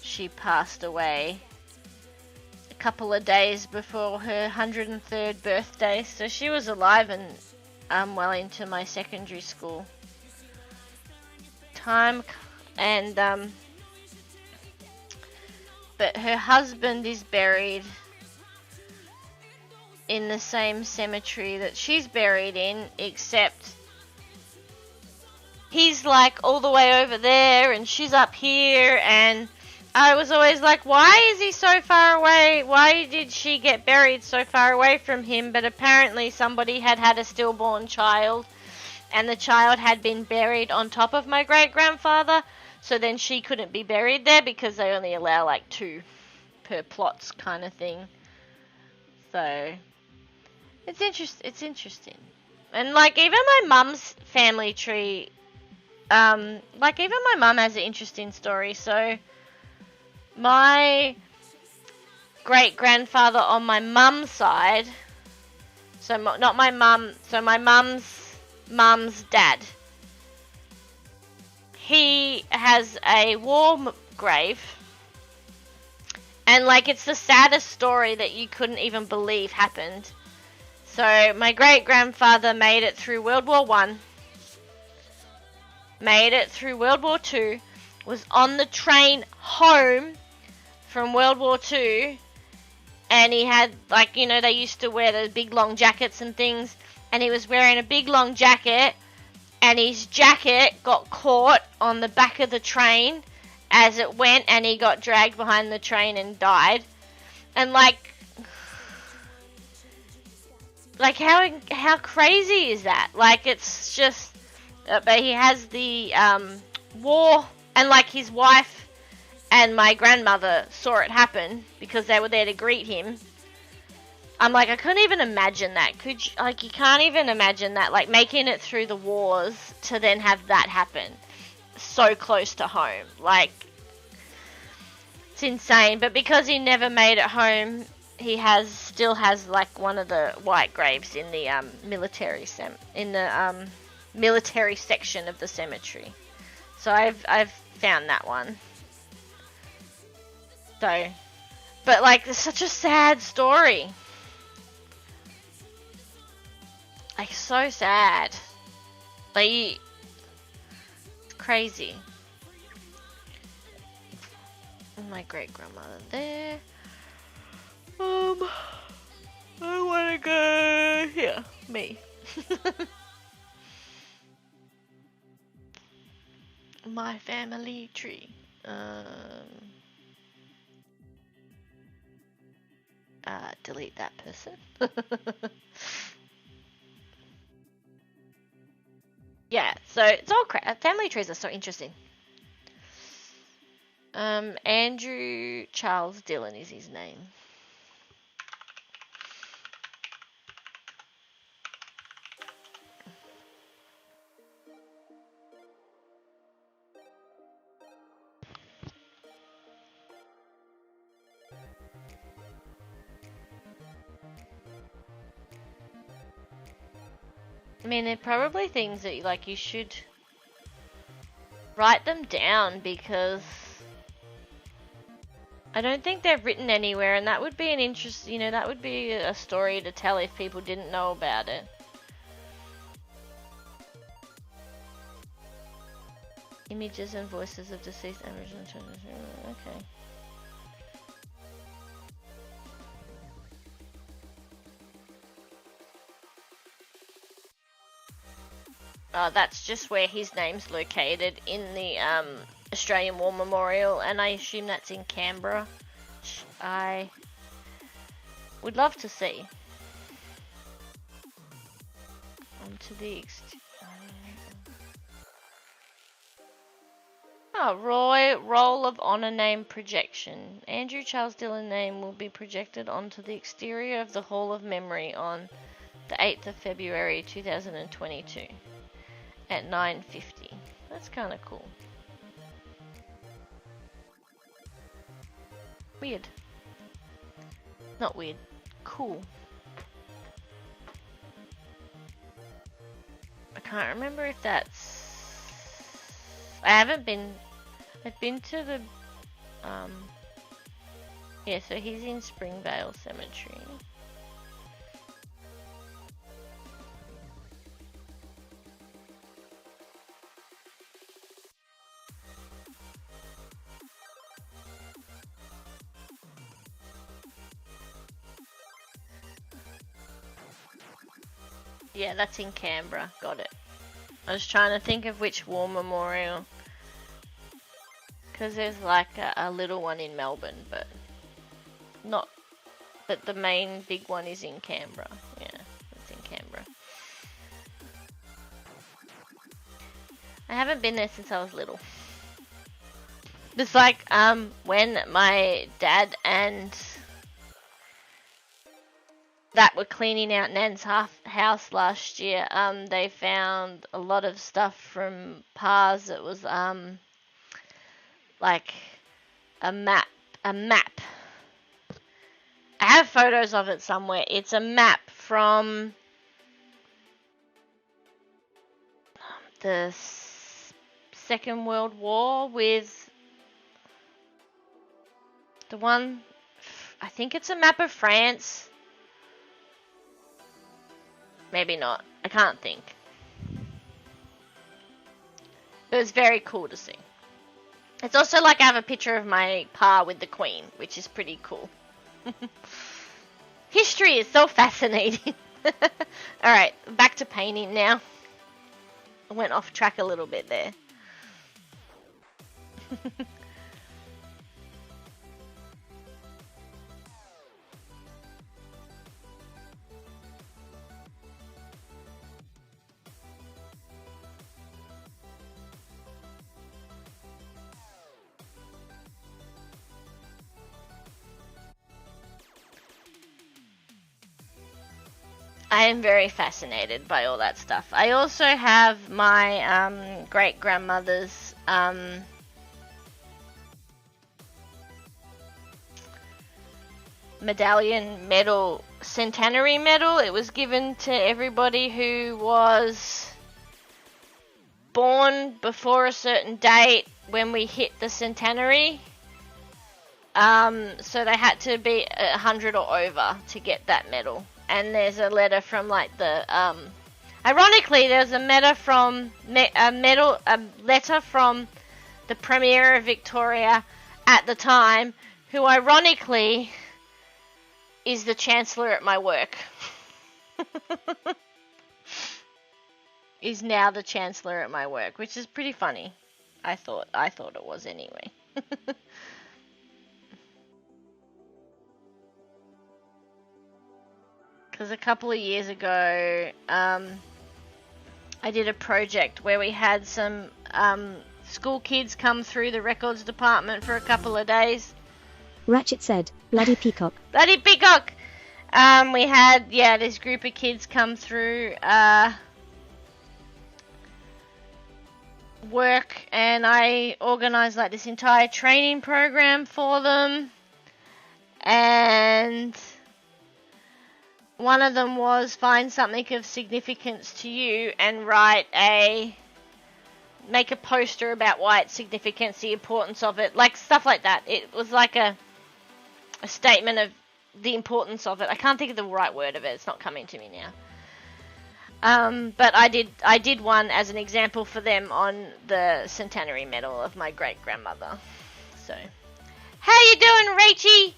She passed away a couple of days before her 103rd birthday, so she was alive and well into my secondary school time. And but her husband is buried in the same cemetery that she's buried in, except he's like all the way over there and she's up here. And I was always like, why is he so far away? Why did she get buried so far away from him? But apparently somebody had had a stillborn child, and the child had been buried on top of my great-grandfather, so then she couldn't be buried there because they only allow like 2 per plots kind of thing. So it's interesting. And like even my mum's family tree, like even my mum has an interesting story. So my great-grandfather on my mum's side, so not my mum, so my mum's dad, he has a war grave, and like it's the saddest story that you couldn't even believe happened. So my great-grandfather made it through World War I, made it through World War II, was on the train home from World War II, and he had, like, you know, they used to wear those big long jackets and things, and he was wearing a big long jacket, and his jacket got caught on the back of the train as it went, and he got dragged behind the train and died. And like how crazy is that? Like, it's just, but he has the war, and like his wife and my grandmother saw it happen because they were there to greet him. I'm like, I couldn't even imagine that. Could you, like, you can't even imagine that, like making it through the wars to then have that happen so close to home. Like, it's insane. But because he never made it home, he still has like one of the white graves in the military section of the cemetery. So I've found that one. So, but like, it's such a sad story. Like, so sad. Like, it's crazy. My great grandmother there. I wanna go here. Me. My family tree. Delete that person. Yeah, so it's all crap. Family trees are so interesting. Andrew Charles Dillon is his name. I mean, they're probably things that like you should write them down, because I don't think they're written anywhere, and that would be an interest, you know, that would be a story to tell if people didn't know about it. Images and voices of deceased Aboriginal children. Okay. That's just where his name's located in the Australian War Memorial, and I assume that's in Canberra. I would love to see. Onto the Roll of Honor name projection. Andrew Charles Dillon name will be projected onto the exterior of the Hall of Memory on the 8th of February 2022 at 9:50. That's kind of cool. Weird. Not weird. Cool. I can't remember if that's... I've been to the... Yeah, so he's in Springvale Cemetery. Yeah, that's in Canberra. Got it. I was trying to think of which war memorial. Because there's like a little one in Melbourne, but not. But the main big one is in Canberra. Yeah, it's in Canberra. I haven't been there since I was little. It's like when my dad and that were cleaning out Nan's house last year, they found a lot of stuff from Pars. It was like a map. I have photos of it somewhere. It's a map from the Second World War with the one, I think it's a map of France. Maybe not. I can't think. It was very cool to see. It's also like I have a picture of my pa with the Queen, which is pretty cool. History is so fascinating. Alright, back to painting now. I went off track a little bit there. I am very fascinated by all that stuff. I also have my great-grandmother's medallion medal, centenary medal. It was given to everybody who was born before a certain date when we hit the centenary. So they had to be 100 or over to get that medal. And there's a letter from like the ironically there's a letter from the Premier of Victoria at the time, who ironically is the Chancellor at my work. Is now the Chancellor at my work, which is pretty funny. I thought it was anyway. Because a couple of years ago, I did a project where we had some school kids come through the records department for a couple of days. Ratchet said, bloody peacock. Bloody peacock! We had, this group of kids come through work, and I organised like this entire training program for them. And one of them was find something of significance to you and make a poster about why it's significant, the importance of it, like stuff like that. It was like a statement of the importance of it. I can't think of the right word of it. It's not coming to me now. But I did one as an example for them on the centenary medal of my great-grandmother. So, how you doing, Rachie?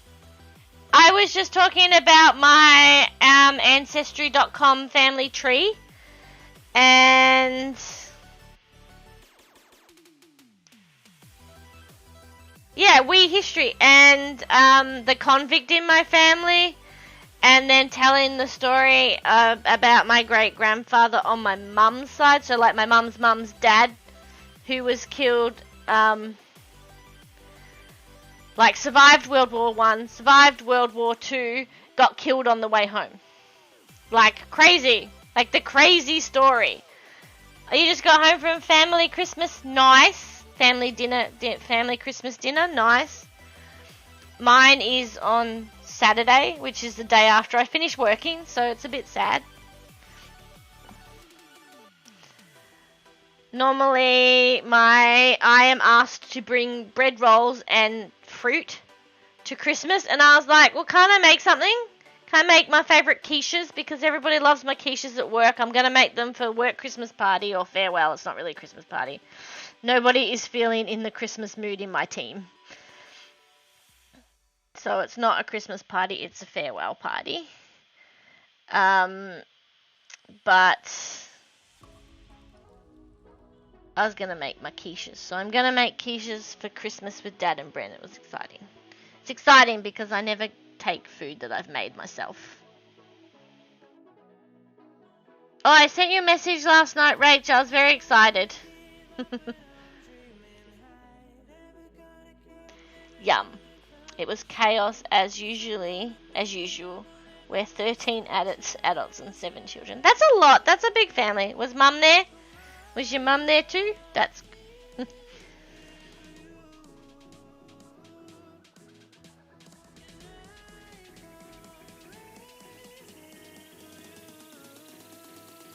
I was just talking about my Ancestry.com family tree, and Yeah, we history, and the convict in my family, and then telling the story about my great-grandfather on my mum's side, so like my mum's dad, who was killed, like survived World War One, survived World War Two, got killed on the way home. Like crazy, like the crazy story. You just got home from family Christmas, nice. Family dinner, family Christmas dinner, nice. Mine is on Saturday, which is the day after I finish working, so it's a bit sad. Normally, I am asked to bring bread rolls and fruit to Christmas, and I was like, well, can't I make something? Can I make my favourite quiches? Because everybody loves my quiches at work. I'm going to make them for work Christmas party or farewell. It's not really a Christmas party. Nobody is feeling in the Christmas mood in my team. So it's not a Christmas party, it's a farewell party. But I was going to make my quiches. So I'm going to make quiches for Christmas with Dad and Bren. It was exciting. It's exciting because I never take food that I've made myself. Oh, I sent you a message last night, Rach. I was very excited. Yum. It was chaos as usual. We're 13 adults and 7 children. That's a lot. That's a big family. Was Mum there? Was your mum there too? That's...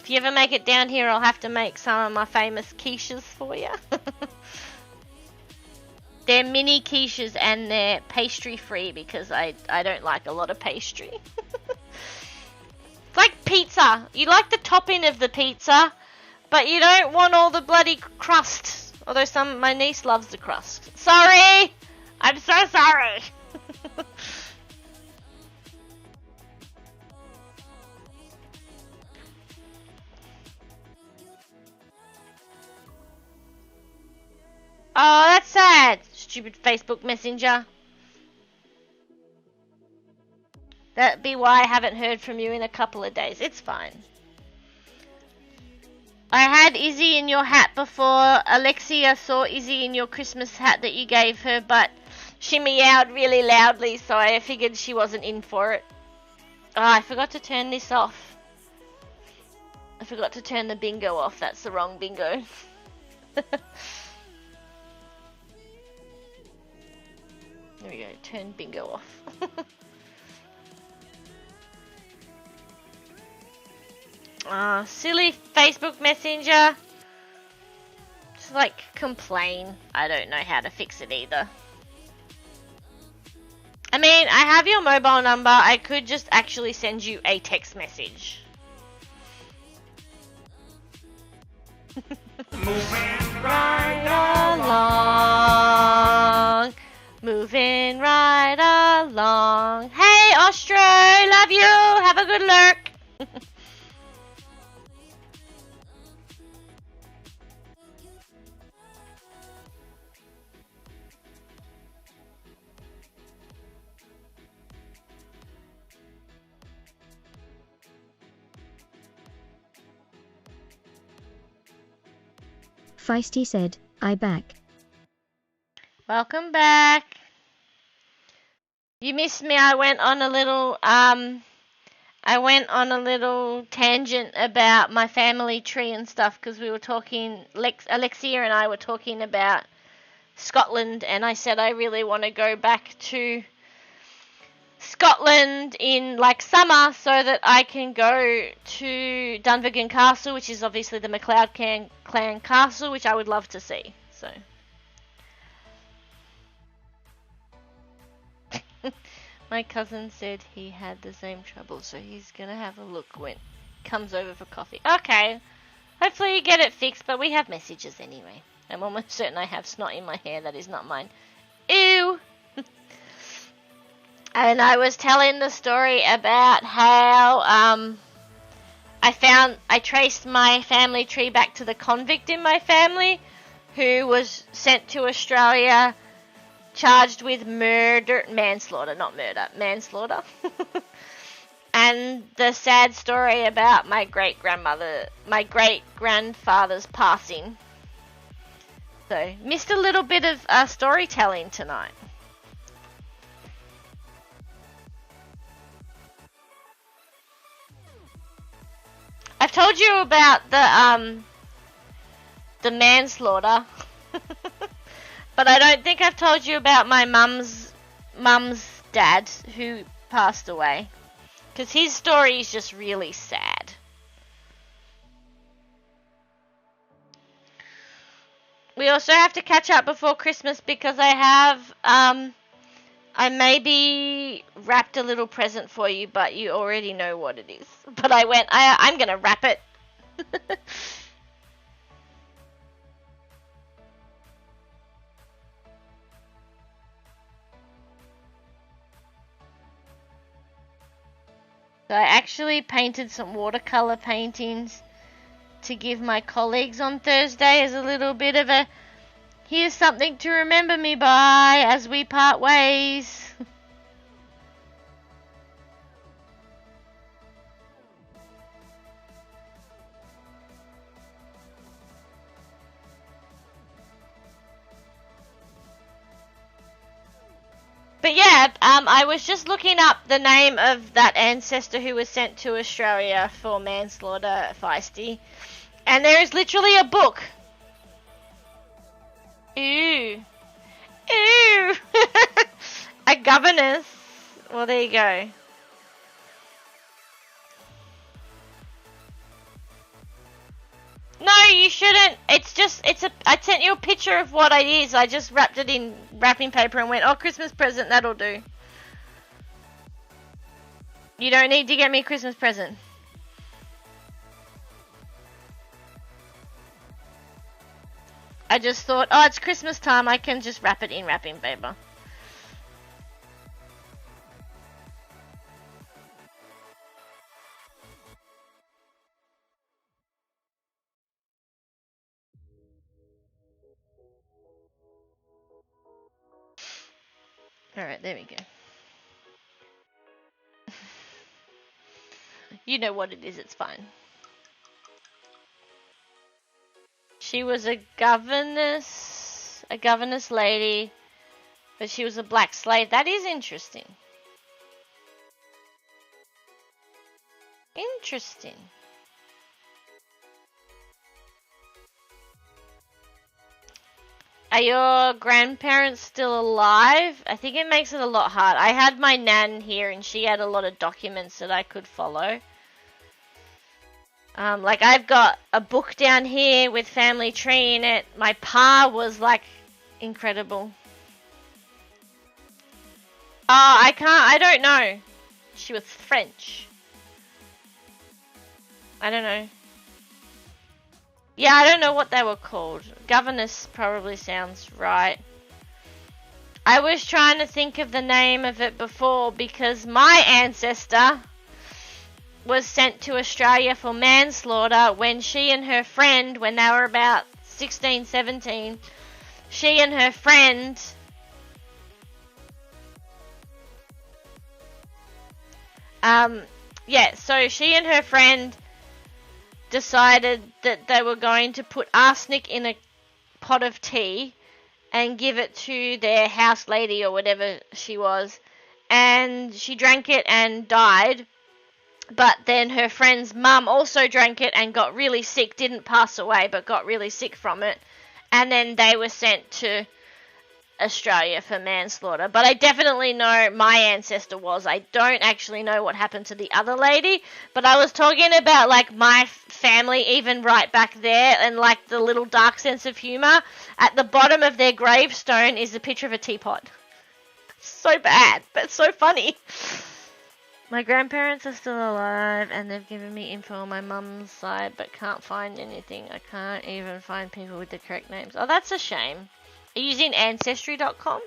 If you ever make it down here, I'll have to make some of my famous quiches for you. They're mini quiches and they're pastry free because I don't like a lot of pastry. It's like pizza. You like the topping of the pizza, but you don't want all the bloody crust. Although my niece loves the crust. Sorry! I'm so sorry! Oh, that's sad. Stupid Facebook Messenger. That'd be why I haven't heard from you in a couple of days. It's fine. I had Izzy in your hat before. Alexia saw Izzy in your Christmas hat that you gave her, but she meowed really loudly, so I figured she wasn't in for it. Oh, I forgot to turn this off. I forgot to turn the bingo off. That's the wrong bingo. There we go, turn bingo off. Silly Facebook Messenger. Just like complain. I don't know how to fix it either. I mean, I have your mobile number. I could just actually send you a text message. Moving right along. Moving right along. Hey, Ostro, love you. Have a good lurk. Feisty said, I back. Welcome back. You missed me. I went on a little tangent about my family tree and stuff because we were talking, Alexia and I were talking about Scotland, and I said I really want to go back to Scotland in like summer so that I can go to Dunvegan Castle, which is obviously the MacLeod clan castle, which I would love to see. So my cousin said he had the same trouble, so he's gonna have a look when comes over for coffee. Okay, hopefully you get it fixed, but we have messages anyway. I'm almost certain I have snot in my hair that is not mine. Ew! And I was telling the story about how I traced my family tree back to the convict in my family who was sent to Australia charged with manslaughter, not murder, manslaughter. And the sad story about my great-grandfather's passing. So, missed a little bit of storytelling tonight. I've told you about the manslaughter, but I don't think I've told you about my mum's dad who passed away, because his story is just really sad. We also have to catch up before Christmas because I maybe wrapped a little present for you, but you already know what it is. But I'm gonna wrap it. So I actually painted some watercolor paintings to give my colleagues on Thursday as a little bit of a, here's something to remember me by as we part ways. But yeah, I was just looking up the name of that ancestor who was sent to Australia for manslaughter, Feisty. And there is literally a book. Ew. Ew. A governess. Well, there you go. No, you shouldn't. I sent you a picture of what it is. I just wrapped it in wrapping paper and went, oh, Christmas present, that'll do. You don't need to get me a Christmas present. I just thought, oh, it's Christmas time, I can just wrap it in wrapping paper. Alright, there we go. You know what it is, it's fine. She was a governess lady, but she was a black slave. That is interesting. Interesting. Are your grandparents still alive? I think it makes it a lot hard. I had my nan here and she had a lot of documents that I could follow. Like I've got a book down here with family tree in it. My pa was like incredible. I don't know. She was French. I don't know. Yeah, I don't know what they were called. Governess probably sounds right. I was trying to think of the name of it before because my ancestor was sent to Australia for manslaughter when she and her friend, when they were about 16, 17, she and her friend so she and her friend decided that they were going to put arsenic in a pot of tea and give it to their house lady or whatever she was, and she drank it and died. But then her friend's mum also drank it and got really sick, didn't pass away but got really sick from it, and then they were sent to Australia for manslaughter. But I definitely know my ancestor was. I don't actually know what happened to the other lady, but I was talking about like my family even right back there and like the little dark sense of humour. At the bottom of their gravestone is a picture of a teapot. So bad, but so funny. My grandparents are still alive and they've given me info on my mum's side but can't find anything. I can't even find people with the correct names. Oh, that's a shame. Are you using Ancestry.com?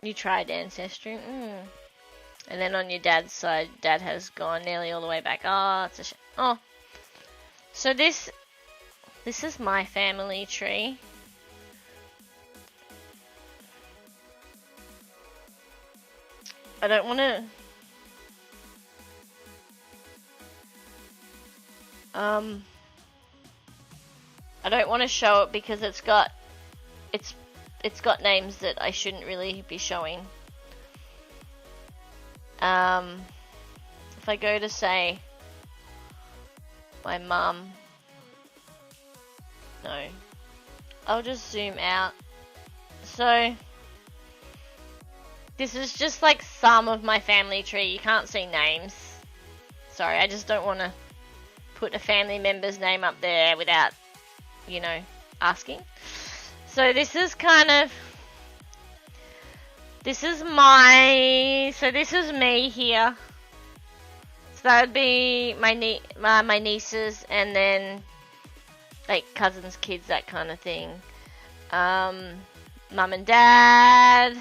You tried Ancestry. And then on your dad's side, Dad has gone nearly all the way back. Oh, it's a shame. Oh. So this is my family tree. I don't want to... I don't want to show it because it's got names that I shouldn't really be showing. If I go to say my mum, no, I'll just zoom out. So this is just like some of my family tree. You can't see names. Sorry, I just don't want to put a family member's name up there without, you know, asking. So this is me here. So that would be my nieces, and then like cousins, kids, that kind of thing. Mum and dad,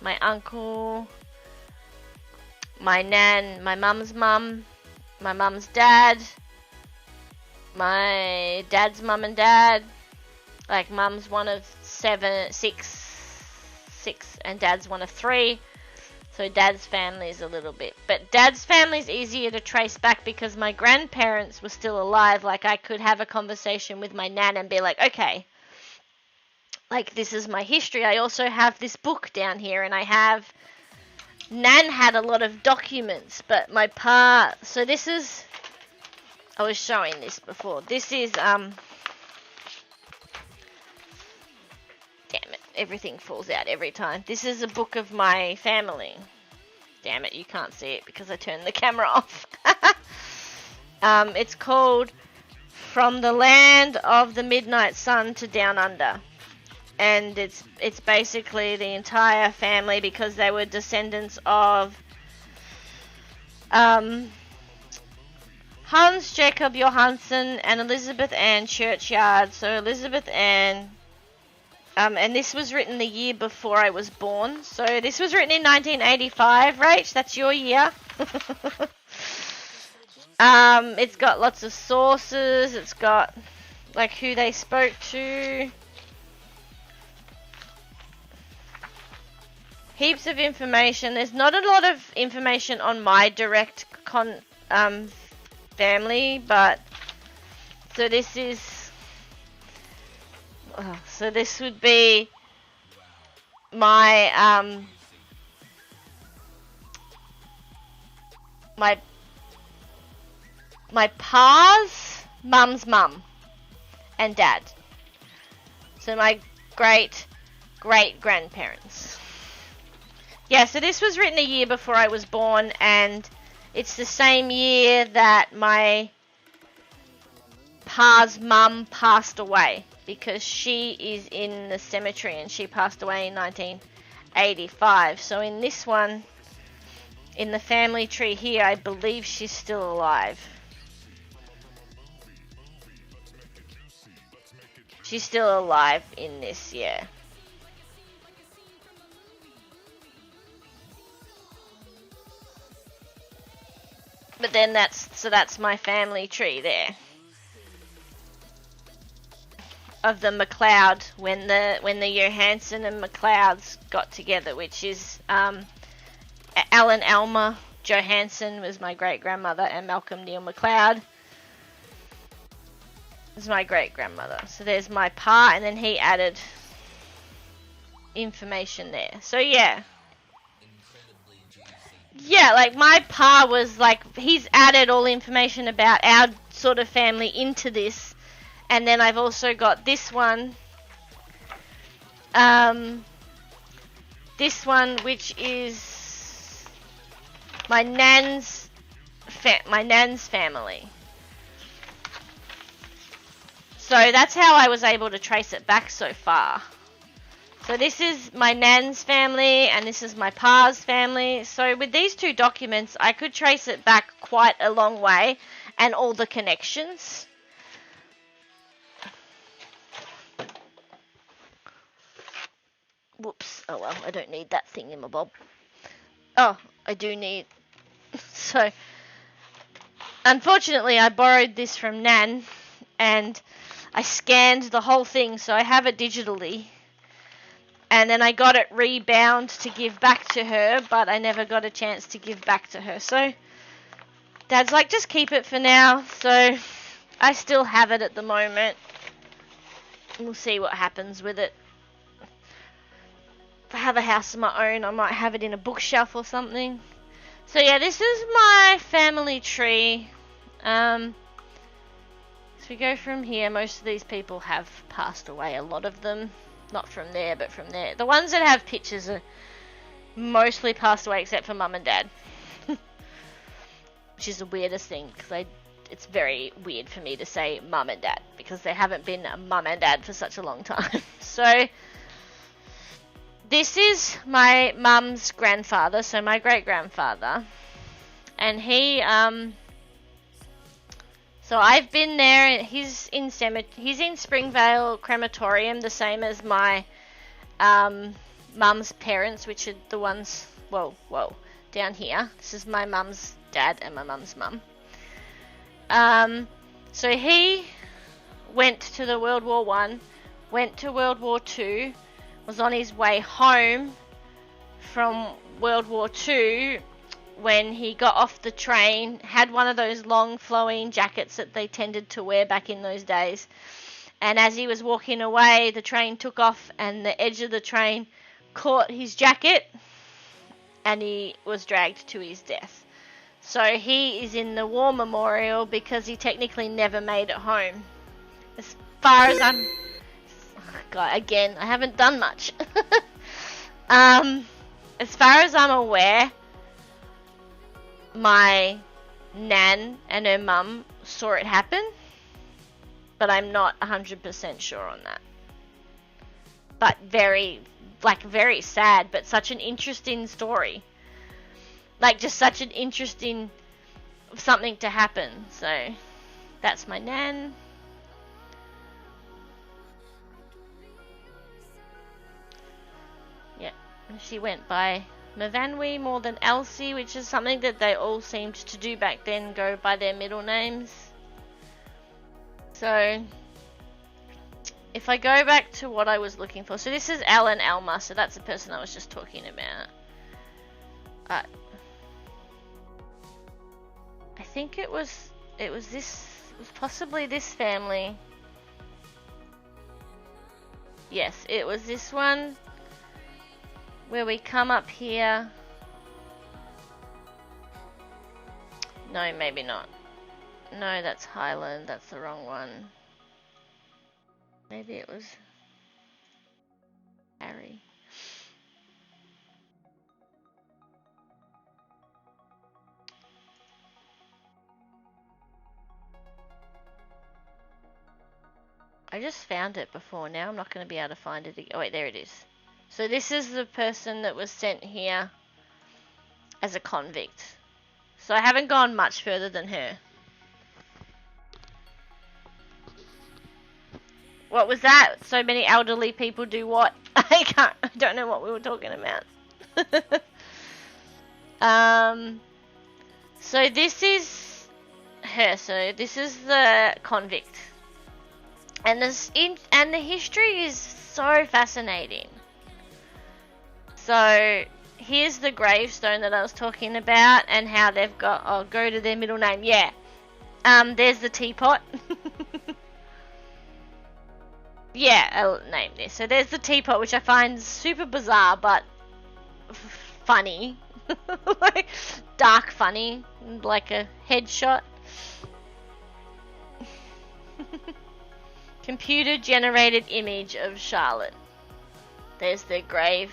my uncle, my nan, my mum's mum, my mum's dad, my dad's mum and dad. Like mum's one of six, and dad's one of 3. So dad's family is a little bit. But dad's family is easier to trace back because my grandparents were still alive. Like I could have a conversation with my nan and be like, okay, like this is my history. I also have this book down here, and Nan had a lot of documents, but my pa, so this is, I was showing this before. This is, damn it, everything falls out every time. This is a book of my family. Damn it, you can't see it because I turned the camera off. It's called From the Land of the Midnight Sun to Down Under. And it's basically the entire family because they were descendants of Hans Jacob Johansson and Elizabeth Ann Churchyard. So Elizabeth Ann, and this was written the year before I was born. So this was written in 1985, Rach, that's your year. It's got lots of sources. It's got like who they spoke to. Heaps of information. There's not a lot of information on my direct family, but so this is so this would be my my pa's mum's mum and dad. So my great grandparents. Yeah, so this was written a year before I was born, and it's the same year that my pa's mum passed away, because she is in the cemetery and she passed away in 1985. So in this one, in the family tree here, I believe she's still alive. She's still alive in this, yeah. But then that's my family tree there. Of the MacLeod, when the Johansson and MacLeods got together, which is Alan Alma Johansson was my great grandmother, and Malcolm Neil MacLeod is my great grandmother. So there's my pa, and then he added information there. So yeah. Yeah, like my pa was like, he's added all information about our sort of family into this. And then I've also got this one. This one, which is my nan's family. So that's how I was able to trace it back so far. So this is my nan's family, and this is my pa's family. So with these two documents, I could trace it back quite a long way, and all the connections. Whoops. Oh well, I don't need that thing in my bob. Oh, I do need. So, unfortunately, I borrowed this from Nan, and I scanned the whole thing, so I have it digitally. And then I got it rebound to give back to her, but I never got a chance to give back to her. So, Dad's like, just keep it for now. So, I still have it at the moment. We'll see what happens with it. If I have a house of my own, I might have it in a bookshelf or something. So yeah, this is my family tree. So we go from here. Most of these people have passed away. A lot of them. Not from there, but from there. The ones that have pictures are mostly passed away except for Mum and Dad. Which is the weirdest thing, because it's very weird for me to say Mum and Dad, because they haven't been a Mum and Dad for such a long time. So, this is my mum's grandfather, so my great-grandfather. And he, so I've been there. He's in Springvale Crematorium, the same as my mum's parents, which are the ones, down here. This is my mum's dad and my mum's mum. So he went to the World War One, went to World War Two, was on his way home from World War Two when he got off the train, had one of those long flowing jackets that they tended to wear back in those days. And as he was walking away, the train took off and the edge of the train caught his jacket and he was dragged to his death. So he is in the war memorial because he technically never made it home. As far as I'm... God, again, I haven't done much. As far as I'm aware, my nan and her mum saw it happen, but I'm not 100% sure on that. But very sad, but such an interesting story. Like, just such an interesting something to happen. So, that's my nan. Yeah, she went by Mavanwi more than Elsie, which is something that they all seemed to do back then, go by their middle names. So, if I go back to what I was looking for, so this is Alan Alma, so that's the person I was just talking about. I think it was possibly this family. Yes, it was this one where we come up here. No, maybe not. No, that's Highland. That's the wrong one. Maybe it was Harry. I just found it before. Now I'm not going to be able to find it again. Oh wait, there it is. So this is the person that was sent here as a convict. So I haven't gone much further than her. What was that? So many elderly people do what? I don't know what we were talking about. So this is her. So this is the convict. And the history is so fascinating. So here's the gravestone that I was talking about, and how they've got. I'll go to their middle name. Yeah. There's the teapot. Yeah, I'll name this. So there's the teapot, which I find super bizarre, but funny. Like, dark funny. Like a headshot. Computer-generated image of Charlotte. There's their grave.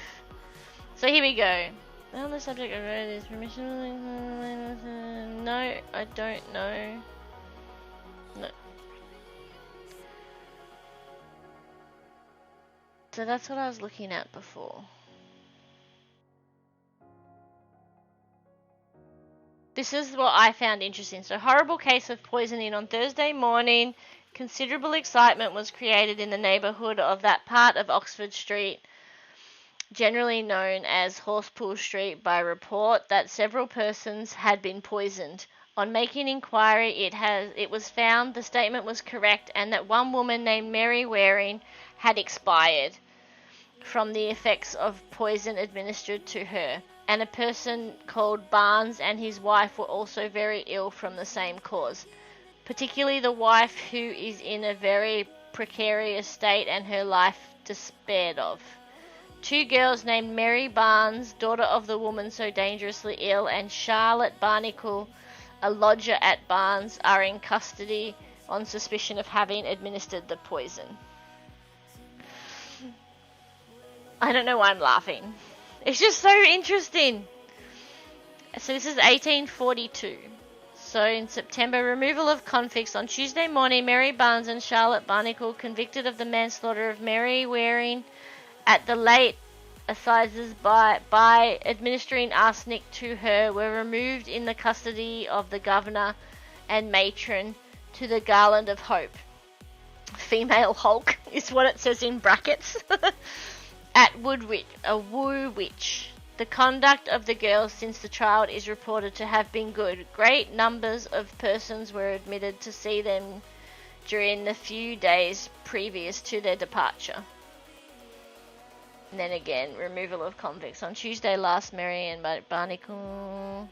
So here we go. Well, the subject of is permission. No, I don't know. No. So that's what I was looking at before. This is what I found interesting. So, horrible case of poisoning on Thursday morning. Considerable excitement was created in the neighbourhood of that part of Oxford Street generally known as Horsepool Street, by report that several persons had been poisoned. On making inquiry, it was found the statement was correct and that one woman named Mary Waring had expired from the effects of poison administered to her, and a person called Barnes and his wife were also very ill from the same cause, particularly the wife, who is in a very precarious state and her life despaired of. 2 girls named Mary Barnes, daughter of the woman so dangerously ill, and Charlotte Barnacle, a lodger at Barnes, are in custody on suspicion of having administered the poison. I don't know why I'm laughing. It's just so interesting. So this is 1842. So in September, removal of convicts. On Tuesday morning, Mary Barnes and Charlotte Barnacle, convicted of the manslaughter of Mary Waring at the late assizes by administering arsenic to her, were removed in the custody of the governor and matron to the Garland of Hope. Female Hulk is what it says in brackets. At Woolwich. The conduct of the girls since the trial is reported to have been good. Great numbers of persons were admitted to see them during the few days previous to their departure. And then again, removal of convicts. On Tuesday last, Mary and Barnacle,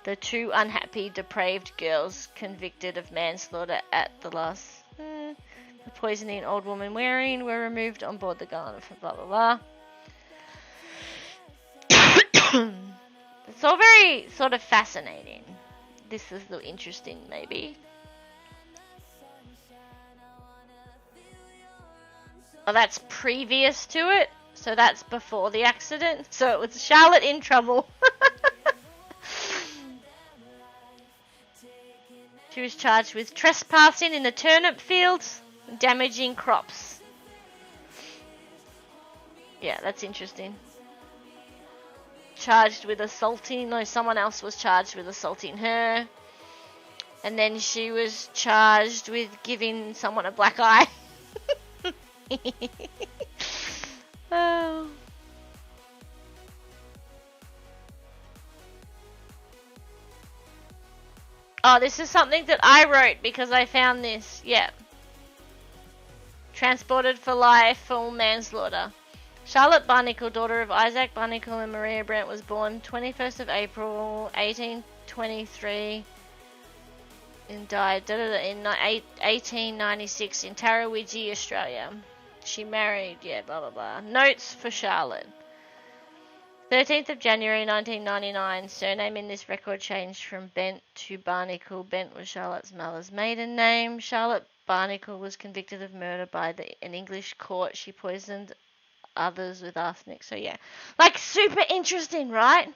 the 2 unhappy, depraved girls convicted of manslaughter at the last... the poisoning old woman Waring were removed on board the Garland, blah blah blah. It's all very sort of fascinating. This is the interesting, maybe. Oh, that's previous to it. So that's before the accident. So it was Charlotte in trouble. She was charged with trespassing in the turnip fields, damaging crops. Yeah, that's interesting. Charged with assaulting. No, someone else was charged with assaulting her. And then she was charged with giving someone a black eye. Oh. Oh, this is something that I wrote because I found this. Yeah. Transported for life for manslaughter. Charlotte Barnacle, daughter of Isaac Barnacle and Maria Brent, was born 21st of April 1823 and died in 1896 in Tarrawidgee, Australia. She married, blah blah blah. Notes for Charlotte. 13th of January 1999. Surname in this record changed from Bent to Barnacle. Bent was Charlotte's mother's maiden name. Charlotte Barnacle was convicted of murder by an English court. She poisoned others with arsenic. So yeah, like super interesting, right?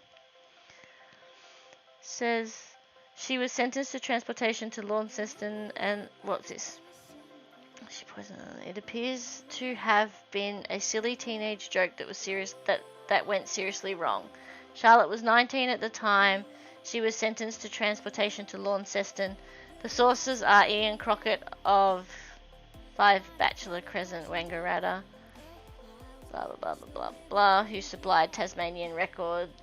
Says she was sentenced to transportation to Launceston, and what's this? She poisoned. It appears to have been a silly teenage joke that was serious. That went seriously wrong. Charlotte was 19 at the time. She was sentenced to transportation to Launceston. The sources are Ian Crockett of 5 Bachelor Crescent, Wangaratta, blah blah blah blah blah blah, who supplied Tasmanian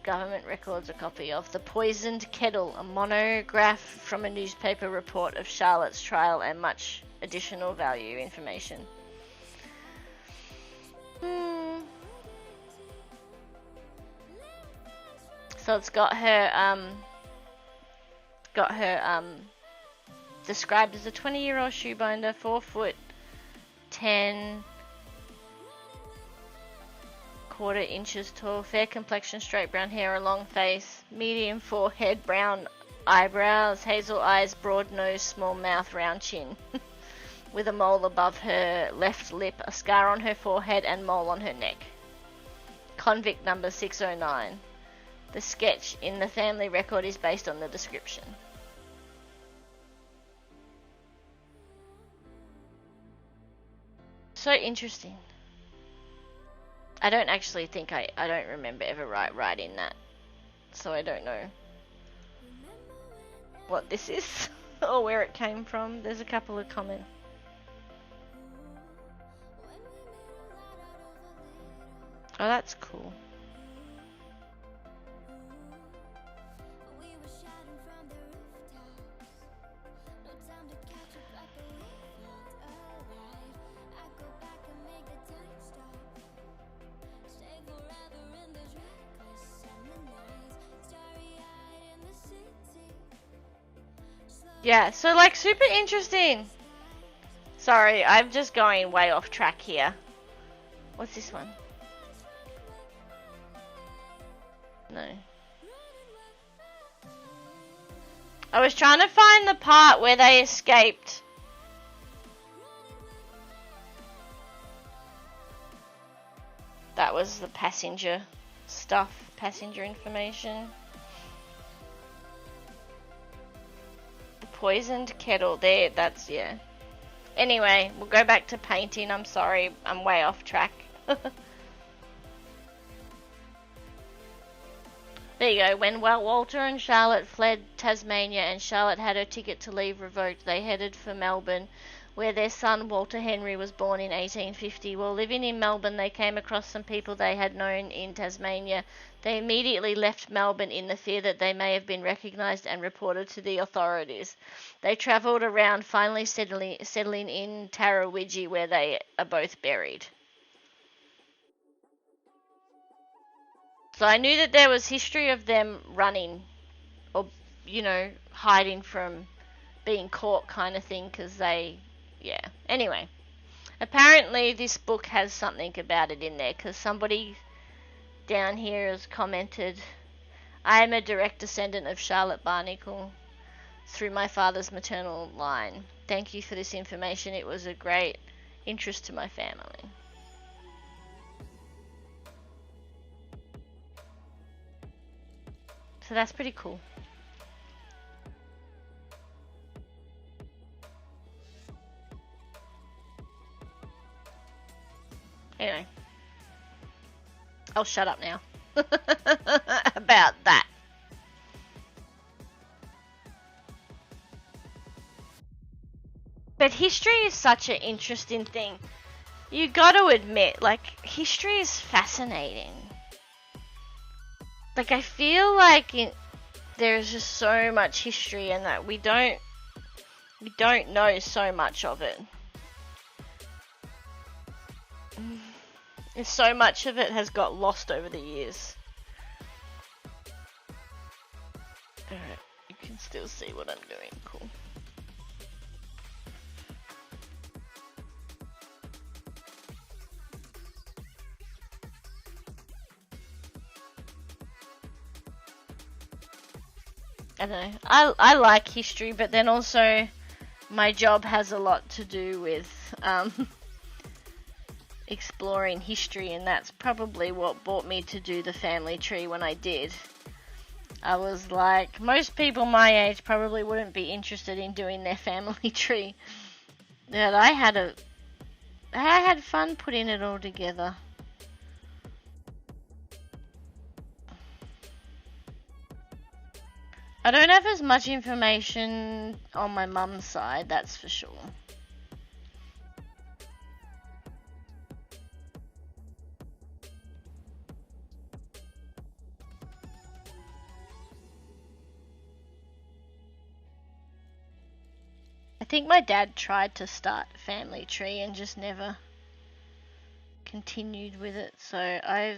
government records a copy of The Poisoned Kettle, a monograph from a newspaper report of Charlotte's trial, and much additional value information. So it's got her described as a 20-year-old shoebinder, 4 foot 10 quarter inches tall, fair complexion, straight brown hair, a long face, medium forehead, brown eyebrows, hazel eyes, broad nose, small mouth, round chin, with a mole above her left lip, a scar on her forehead, and mole on her neck. Convict number 609. The sketch in the family record is based on the description. So interesting. I don't actually think I don't remember ever writing that. So I don't know what this is or where it came from. There's a couple of comments. Oh, that's cool. We were shouting from the rooftops. No time to catch up, but we felt alive. I go back and make the time stop. Stay forever in those reckless summer nights. Starry-eyed in the city. Yeah, so like super interesting. Sorry, I'm just going way off track here. What's this one? No. I was trying to find the part where they escaped. That was the passenger stuff, passenger information. The poisoned kettle there, that's, yeah. Anyway, we'll go back to painting. I'm sorry, I'm way off track. There you go. When Walter and Charlotte fled Tasmania and Charlotte had her ticket to leave revoked, they headed for Melbourne, where their son Walter Henry was born in 1850. While living in Melbourne, they came across some people they had known in Tasmania. They immediately left Melbourne in the fear that they may have been recognised and reported to the authorities. They travelled around, finally settling in Tarrawidgee, where they are both buried. So I knew that there was history of them running or, you know, hiding from being caught kind of thing, because they, yeah. Anyway, apparently this book has something about it in there, because somebody down here has commented, I am a direct descendant of Charlotte Barnacle through my father's maternal line. Thank you for this information. It was a great interest to my family. So that's pretty cool. Anyway, I'll shut up now about that. But history is such an interesting thing. You got to admit, like, history is fascinating. Like, I feel like there's just so much history and that we don't know so much of it. And so much of it has got lost over the years. Alright, you can still see what I'm doing. Cool. I don't know. I like history, but then also my job has a lot to do with exploring history, and that's probably what brought me to do the family tree when I did. I was like, most people my age probably wouldn't be interested in doing their family tree. But I had fun putting it all together. I don't have as much information on my mum's side, that's for sure. I think my dad tried to start a family tree and just never continued with it, so I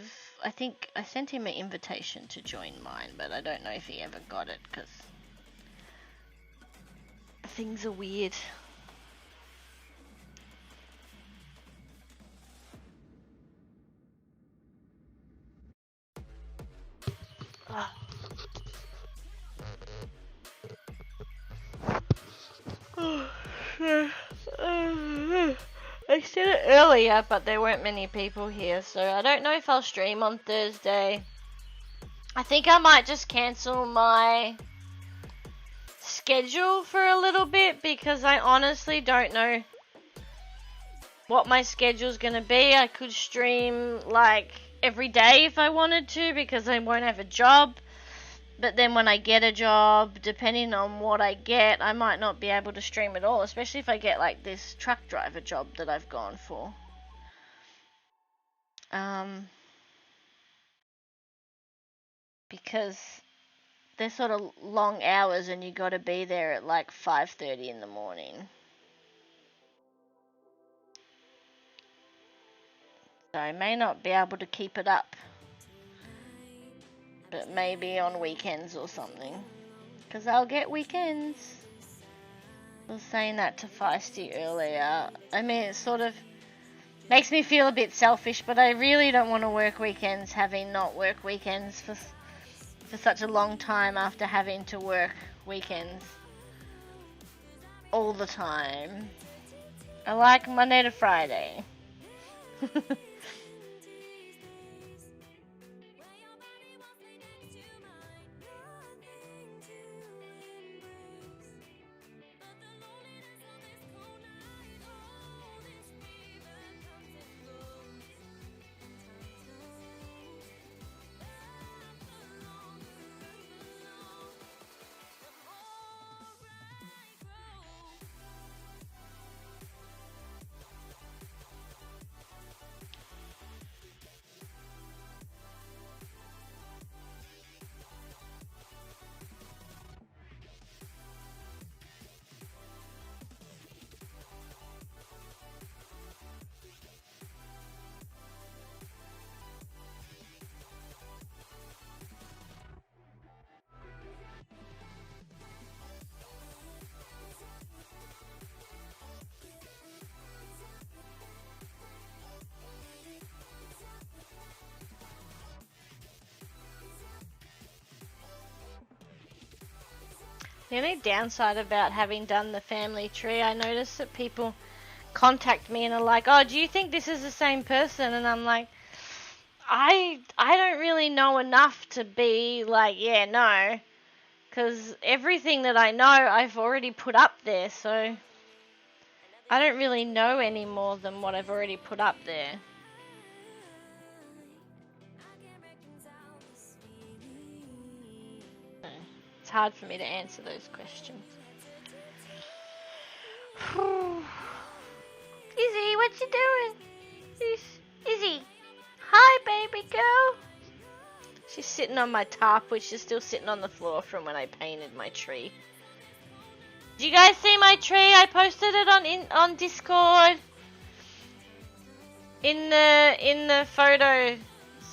think I sent him an invitation to join mine, but I don't know if he ever got it, because things are weird. I said it earlier, but there weren't many people here, so I don't know if I'll stream on Thursday. I think I might just cancel my schedule for a little bit, because I honestly don't know what my schedule's gonna be. I could stream like every day if I wanted to, because I won't have a job. But then when I get a job, depending on what I get, I might not be able to stream at all, especially if I get like this truck driver job that I've gone for. because they're sort of long hours and you got to be there at like 5:30 in the morning. So I may not be able to keep it up, but maybe on weekends or something, because I'll get weekends. I was saying that to Feisty earlier. I mean, it sort of makes me feel a bit selfish, but I really don't want to work weekends, having not worked weekends for such a long time after having to work weekends all the time. I like Monday to Friday. The only downside about having done the family tree, I noticed that people contact me and are like, oh, do you think this is the same person? And I'm like, I don't really know enough to be like, yeah, no. Because everything that I know, I've already put up there. So I don't really know any more than what I've already put up there. It's hard for me to answer those questions. Izzy, what you doing? Izzy, hi, baby girl. She's sitting on my tarp, which is still sitting on the floor from when I painted my tree. Did you guys see my tree? I posted it on Discord in the photo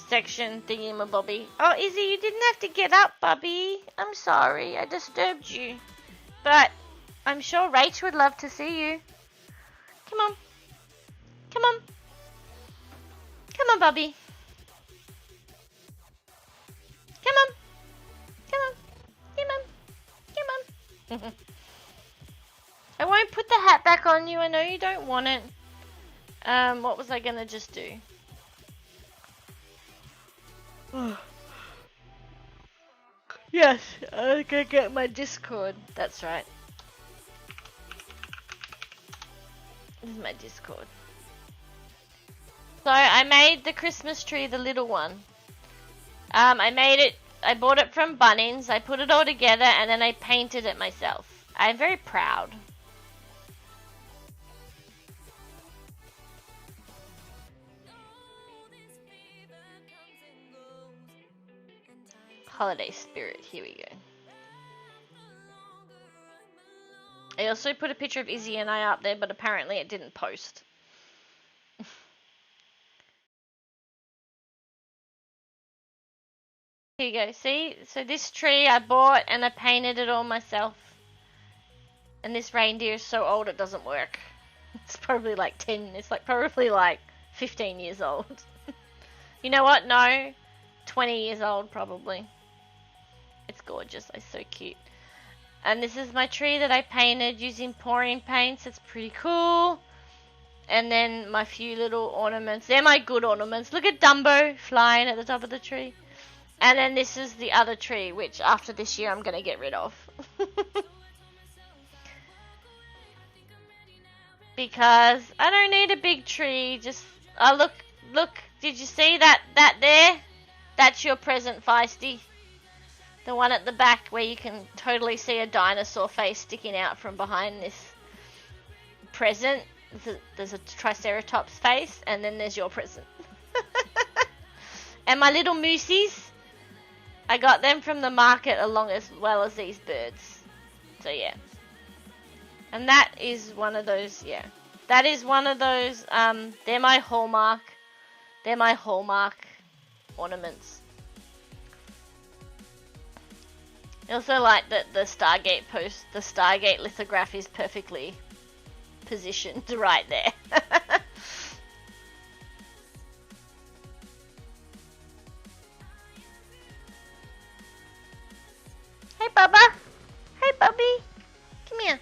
section thingy-mabobby. Oh, Izzy, you didn't have to get up, bubby. I'm sorry, I disturbed you. But I'm sure Rach would love to see you. Come on. Come on. Come on, bubby. Come on. Come on. Come on. Come on. I won't put the hat back on you. I know you don't want it. What was I gonna just do? Yes, I'm gonna get my Discord. That's right. This is my Discord. So I made the Christmas tree, the little one. I bought it from Bunnings. I put it all together and then I painted it myself. I'm very proud. Holiday spirit, here we go. I also put a picture of Izzy and I up there, but apparently it didn't post. Here you go, see? So this tree I bought and I painted it all myself. And this reindeer is so old it doesn't work. It's probably like 15 years old. You know what? No. 20 years old probably. It's gorgeous. It's so cute. And this is my tree that I painted using pouring paints. It's pretty cool. And then my few little ornaments. They're my good ornaments. Look at Dumbo flying at the top of the tree. And then this is the other tree, which after this year I'm going to get rid of. Because I don't need a big tree. Just, look, did you see that there? That's your present, Feisty. The one at the back where you can totally see a dinosaur face sticking out from behind this present. There's a Triceratops face, and then there's your present. And my little moosies. I got them from the market along as well as these birds. So yeah. And that is one of those, yeah. That is one of those, they're my hallmark. They're my hallmark ornaments. I also like that the Stargate lithograph is perfectly positioned right there. Hey, Bubba. Hey, Bubby. Come here.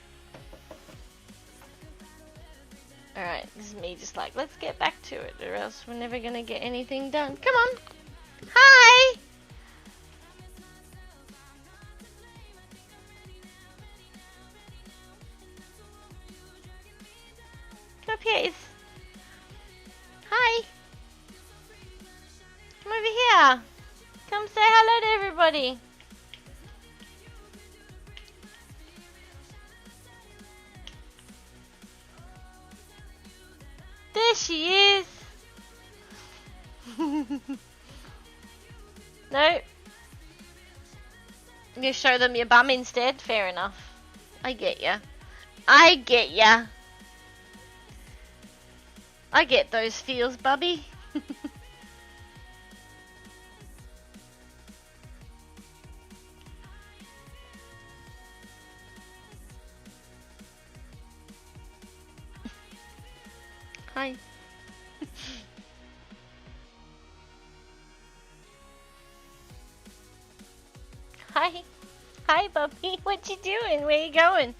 Alright, this is me just like, let's get back to it, or else we're never gonna get anything done. Come on. Hi. Come up here. Hi. Come over here. Come say hello to everybody. There she is. No. You show them your bum instead? Fair enough. I get ya. I get ya. I get those feels, Bubby. Hi. Hi. Hi, Bubby. What you doing? Where you going?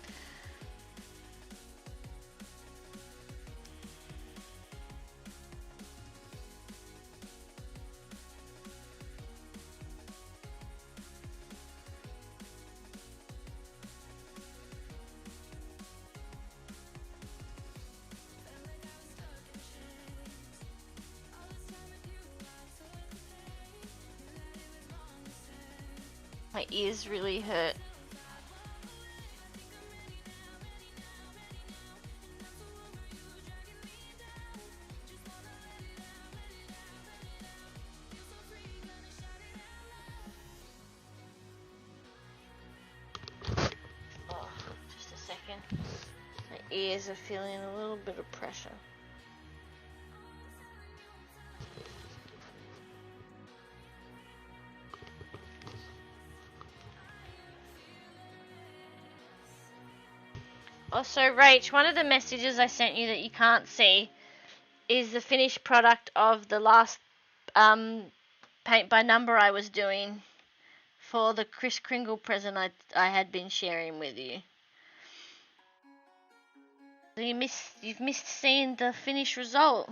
My ears really hurt. Oh, just a second. My ears are feeling a little bit of pressure. Also, Rach, one of the messages I sent you that you can't see is the finished product of the last paint by number I was doing for the Kris Kringle present I had been sharing with you. So you've missed seeing the finished result.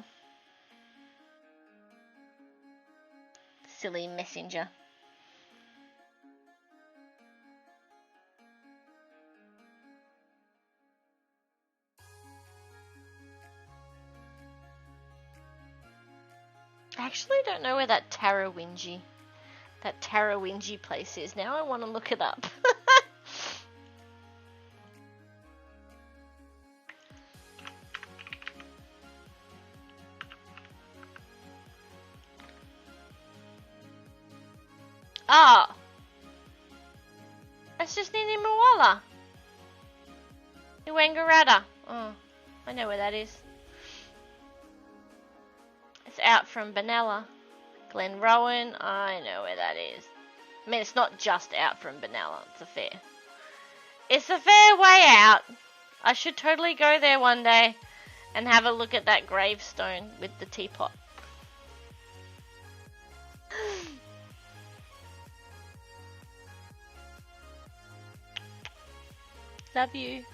Silly messenger. I actually don't know where that Tarawinji place is. Now I want to look it up. Ah, that's just near Moala. Wangaratta. Oh, I know where that is. It's out from Benalla. Glen Rowan, I know where that is. I mean, it's not just out from Benalla. It's a fair way out. I should totally go there one day and have a look at that gravestone with the teapot. Love you.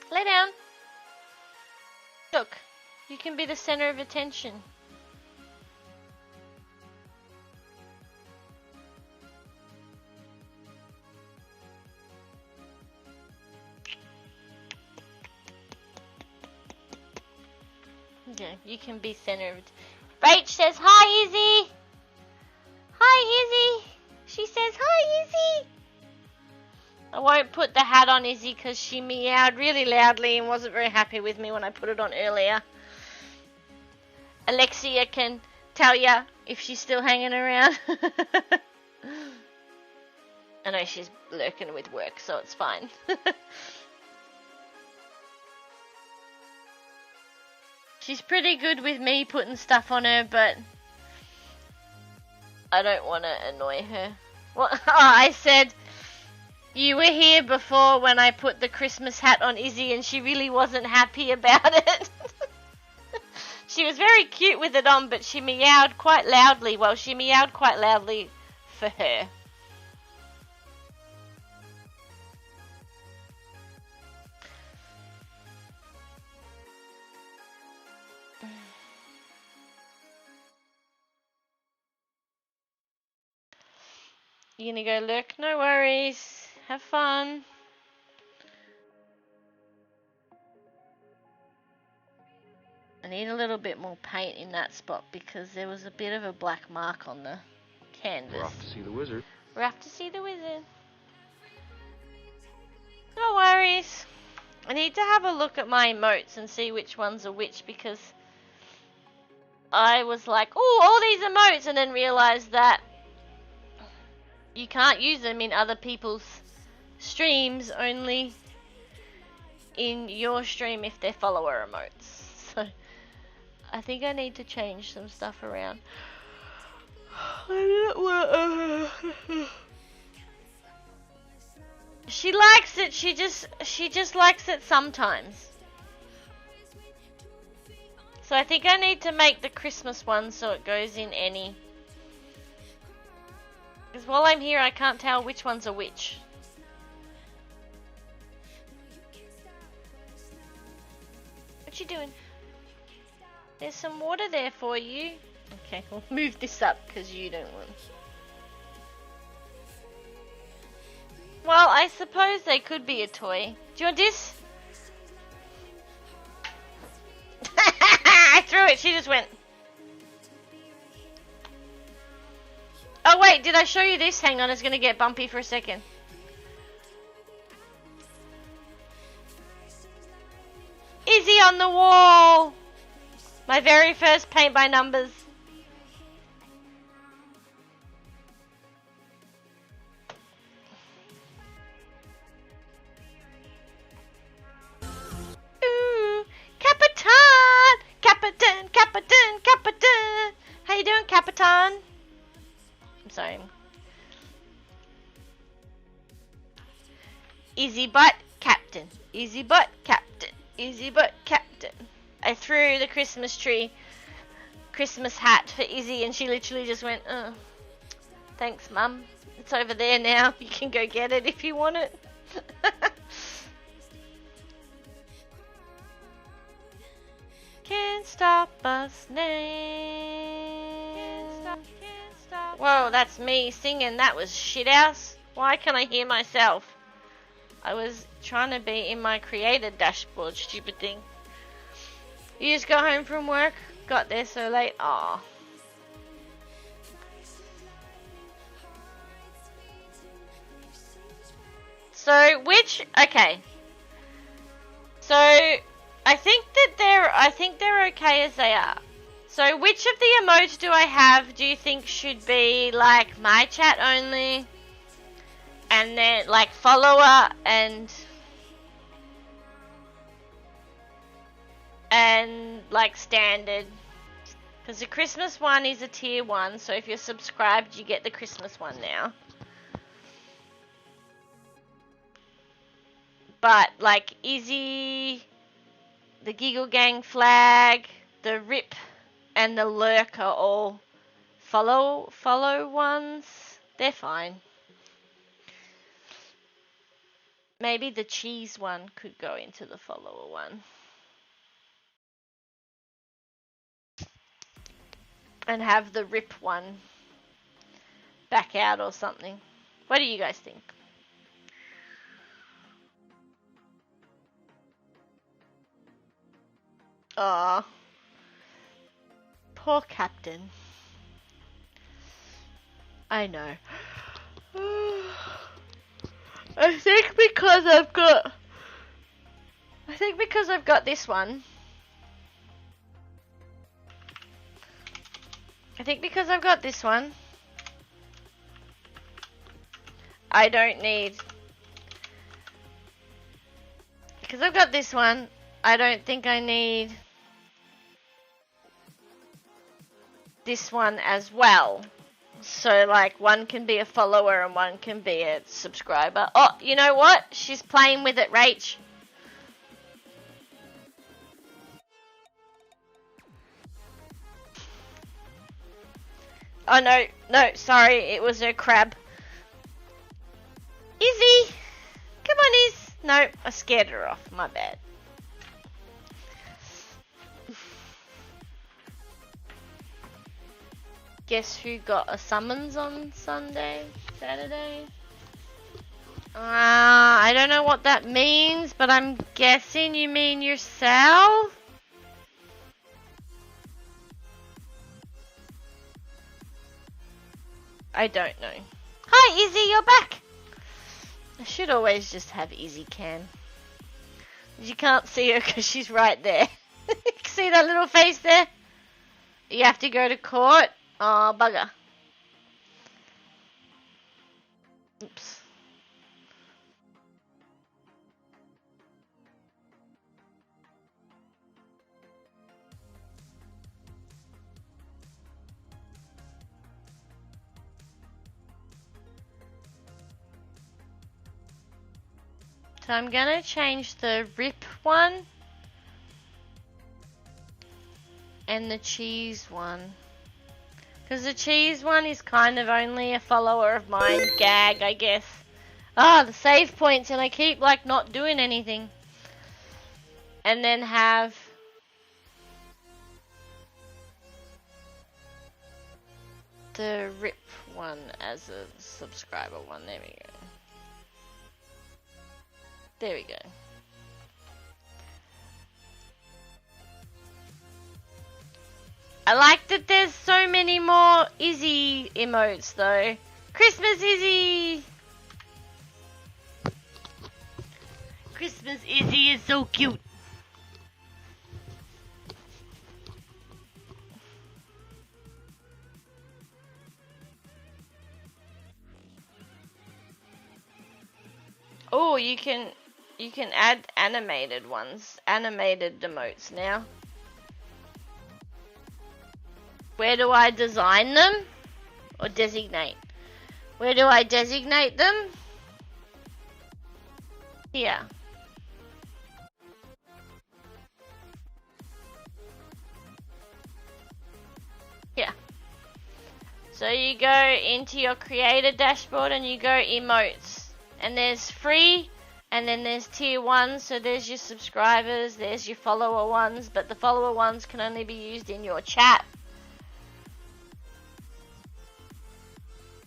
Lay down. Look, you can be the center of attention. Yeah, you can be center of Rach says, hi, Izzy. Hi, Izzy. She says, hi, Izzy. I won't put the hat on Izzy because she meowed really loudly and wasn't very happy with me when I put it on earlier. Alexia can tell ya if she's still hanging around. I know she's lurking with work, so it's fine. She's pretty good with me putting stuff on her, but I don't want to annoy her. Well, I said, you were here before when I put the Christmas hat on Izzy and she really wasn't happy about it. She was very cute with it on, but she meowed quite loudly. Well, she meowed quite loudly for her. You gonna go look? No worries. Have fun. I need a little bit more paint in that spot because there was a bit of a black mark on the canvas. We're off to see the wizard. We're off to see the wizard. No worries. I need to have a look at my emotes and see which ones are which because I was like, oh, all these emotes, and then realized that you can't use them in other people's streams, only in your stream if they're follower emotes. So I think I need to change some stuff around. She likes it, she just likes it sometimes. So I think I need to make the Christmas one so it goes in any. Because while I'm here I can't tell which ones are which. What you doing? There's some water there for you. Okay, we'll move this up because you don't want. Well, I suppose they could be a toy. Do you want this? I threw it, she just went. Oh wait, did I show you this? Hang on, it's gonna get bumpy for a second. Izzy on the wall! My very first paint by numbers. Ooh, Capitan! Capitan, Capitan, Capitan! How you doing, Capitan? I'm sorry. Easy butt, Captain. Easy butt, Captain. Easy butt, Captain. I threw the Christmas hat for Izzy and she literally just went, oh, thanks, Mum. It's over there now. You can go get it if you want it. Can't stop us now. Can't stop. Whoa, that's me singing. That was shit house. Why can I hear myself? I was trying to be in my creator dashboard, stupid thing. You just got home from work? Got there so late? Aw. So, okay. So, I think they're okay as they are. So, which of the emotes do I have do you think should be, like, my chat only? And then, like, follower and like, standard. Because the Christmas one is a tier 1, so if you're subscribed, you get the Christmas one now. But, like, Izzy, the Giggle Gang flag, the Rip, and the Lurk are all follow ones. They're fine. Maybe the cheese one could go into the follower one. And have the Rip one back out or something. What do you guys think? Aw. Poor Captain. I know. I think because I've got this one. I think because I've got this one, I don't need. Because I've got this one, I don't think I need this one as well. So, like, one can be a follower and one can be a subscriber. Oh, you know what? She's playing with it, Rach. Oh, no, sorry, it was her crab. Izzy! Come on, Iz! No, I scared her off, my bad. Guess who got a summons on Saturday? I don't know what that means, but I'm guessing you mean yourself? I don't know. Hi, Izzy, you're back! I should always just have Izzy Can. You can't see her because she's right there. See that little face there? You have to go to court? Oh, bugger. Oops. So I'm gonna change the rip one and the cheese one. Because the cheese one is kind of only a follower of mine. Gag, I guess. Ah, the save points, and I keep, like, not doing anything. And then have the rip one as a subscriber one. There we go. There we go. I like that there's so many more Izzy emotes though. Christmas Izzy! Christmas Izzy is so cute. Oh, you can add animated ones, animated emotes now. Where do I design them? Or designate? Where do I designate them? Here. Here. So you go into your creator dashboard and you go emotes. And there's free, and then there's tier 1, so there's your subscribers, there's your follower ones, but the follower ones can only be used in your chat.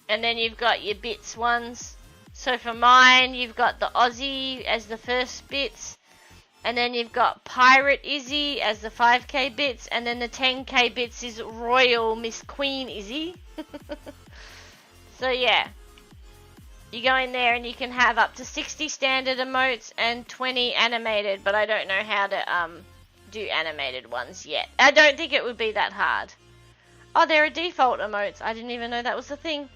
And then you've got your bits ones. So for mine, you've got the Aussie as the first bits, and then you've got Pirate Izzy as the 5k bits, and then the 10k bits is Royal Miss Queen Izzy. So yeah. You go in there and you can have up to 60 standard emotes and 20 animated, but I don't know how to do animated ones yet. I don't think it would be that hard. Oh, there are default emotes. I didn't even know that was a thing.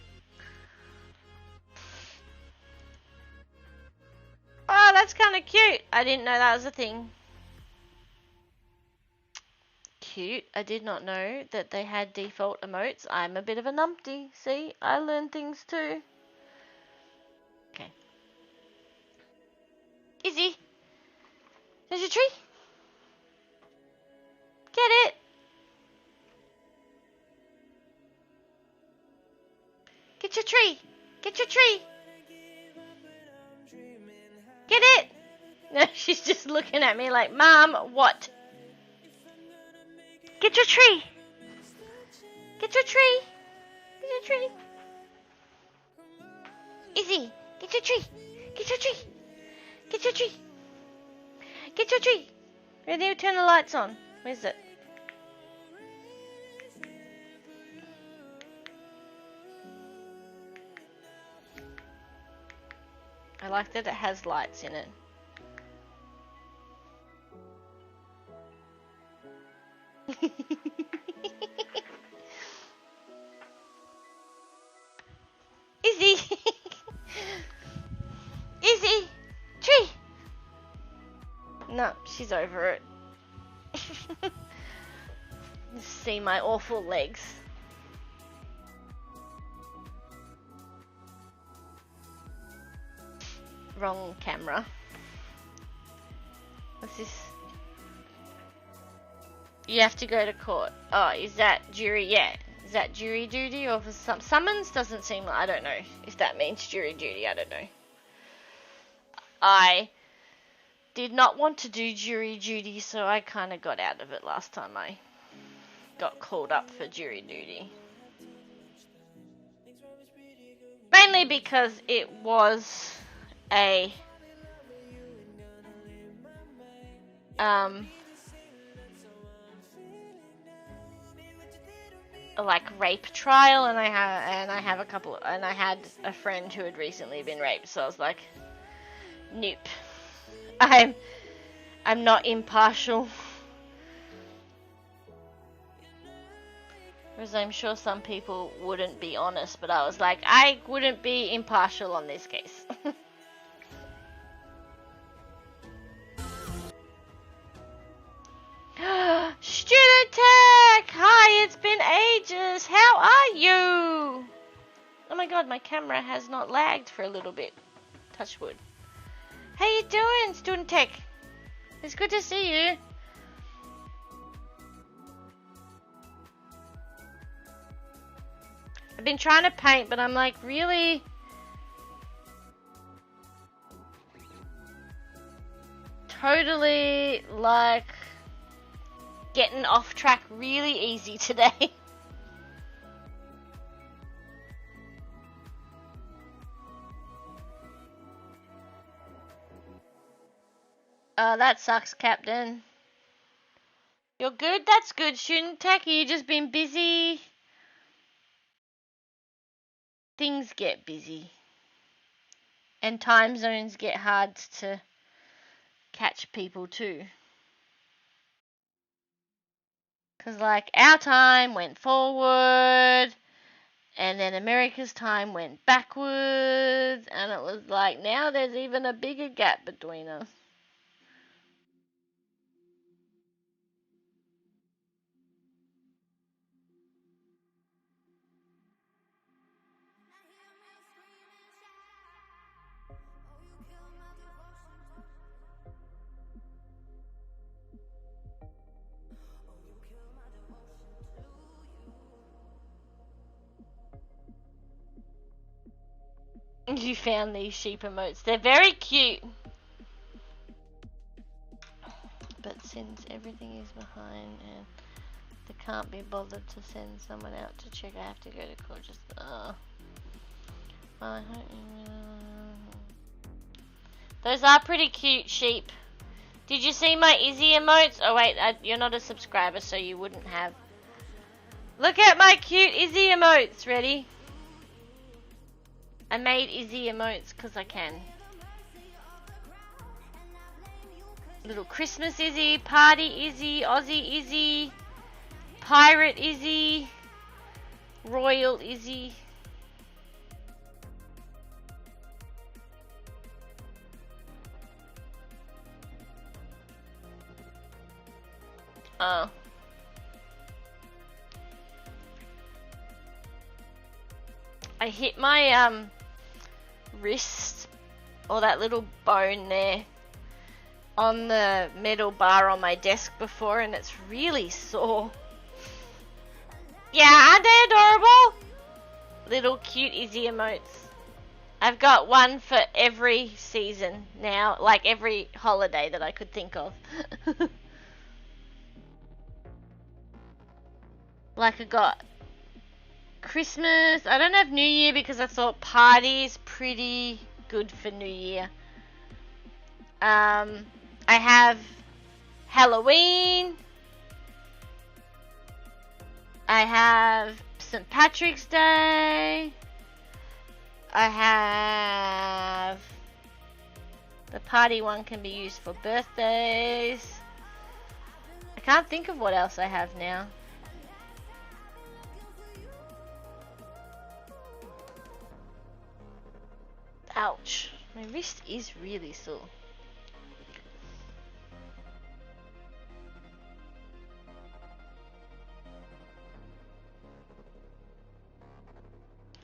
Oh, that's kind of cute. I didn't know that was a thing. Cute. I did not know that they had default emotes. I'm a bit of a numpty. See, I learn things too. Okay. Izzy, there's your tree. Get it. Get your tree. Get your tree. Get it. No, she's just looking at me like, Mom, what? Get your tree. Get your tree. Get your tree. Izzy, get your tree. Get your tree. Get your tree. Get your tree. Ready to turn the lights on. Where's it? I like that it has lights in it. Izzy! Izzy! Tree! No, she's over it. See my awful legs. Wrong camera. What's this? You have to go to court. Oh, is that jury? Yeah. Is that jury duty or for some summons? Doesn't seem like, I don't know if that means jury duty. I don't know. I did not want to do jury duty, so I kind of got out of it last time I got called up for jury duty. Mainly because it was a like rape trial, and I had a friend who had recently been raped, so I was like, nope. I'm not impartial. Whereas I'm sure some people wouldn't be honest, but I was like, I wouldn't be impartial on this case. Student Tech! Hi, it's been ages. How are you? Oh my god, my camera has not lagged for a little bit. Touch wood. How you doing, Student Tech? It's good to see you. I've been trying to paint, but I'm like, really? Totally, like, getting off track really easy today. Oh, that sucks, Captain. You're good? That's good, Student Tech. You just been busy. Things get busy. And time zones get hard to catch people too. Because, like, our time went forward, and then America's time went backwards, and it was like, now there's even a bigger gap between us. You found these sheep emotes. They're very cute. But since everything is behind and they can't be bothered to send someone out to check, I have to go to court. Just, I hope you... Those are pretty cute sheep. Did you see my Izzy emotes? Oh wait, you're not a subscriber, so you wouldn't have. Look at my cute Izzy emotes. Ready? I made Izzy emotes because I can. Little Christmas Izzy, Party Izzy, Aussie Izzy, Pirate Izzy, Royal Izzy. Oh. I hit my wrist, or that little bone there, on the metal bar on my desk before, and it's really sore. Yeah, aren't they adorable? Little cute Izzy emotes. I've got one for every season now, like every holiday that I could think of. Like I got Christmas. I don't have New Year because I thought party's pretty good for New Year. I have Halloween. I have St. Patrick's Day. I have party one can be used for birthdays. I can't think of what else I have now. Ouch. My wrist is really sore.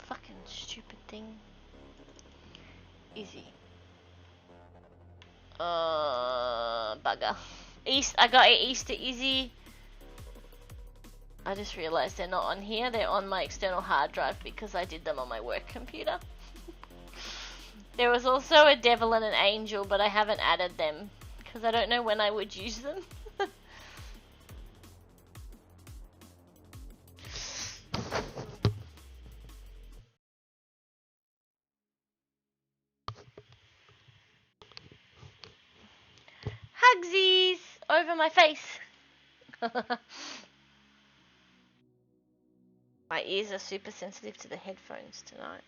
Fucking stupid thing. Easy. Bugger. I got an Easter Easy. I just realized they're not on here. They're on my external hard drive because I did them on my work computer. There was also a Devil and an Angel, but I haven't added them because I don't know when I would use them. Hugsies over my face. My ears are super sensitive to the headphones tonight.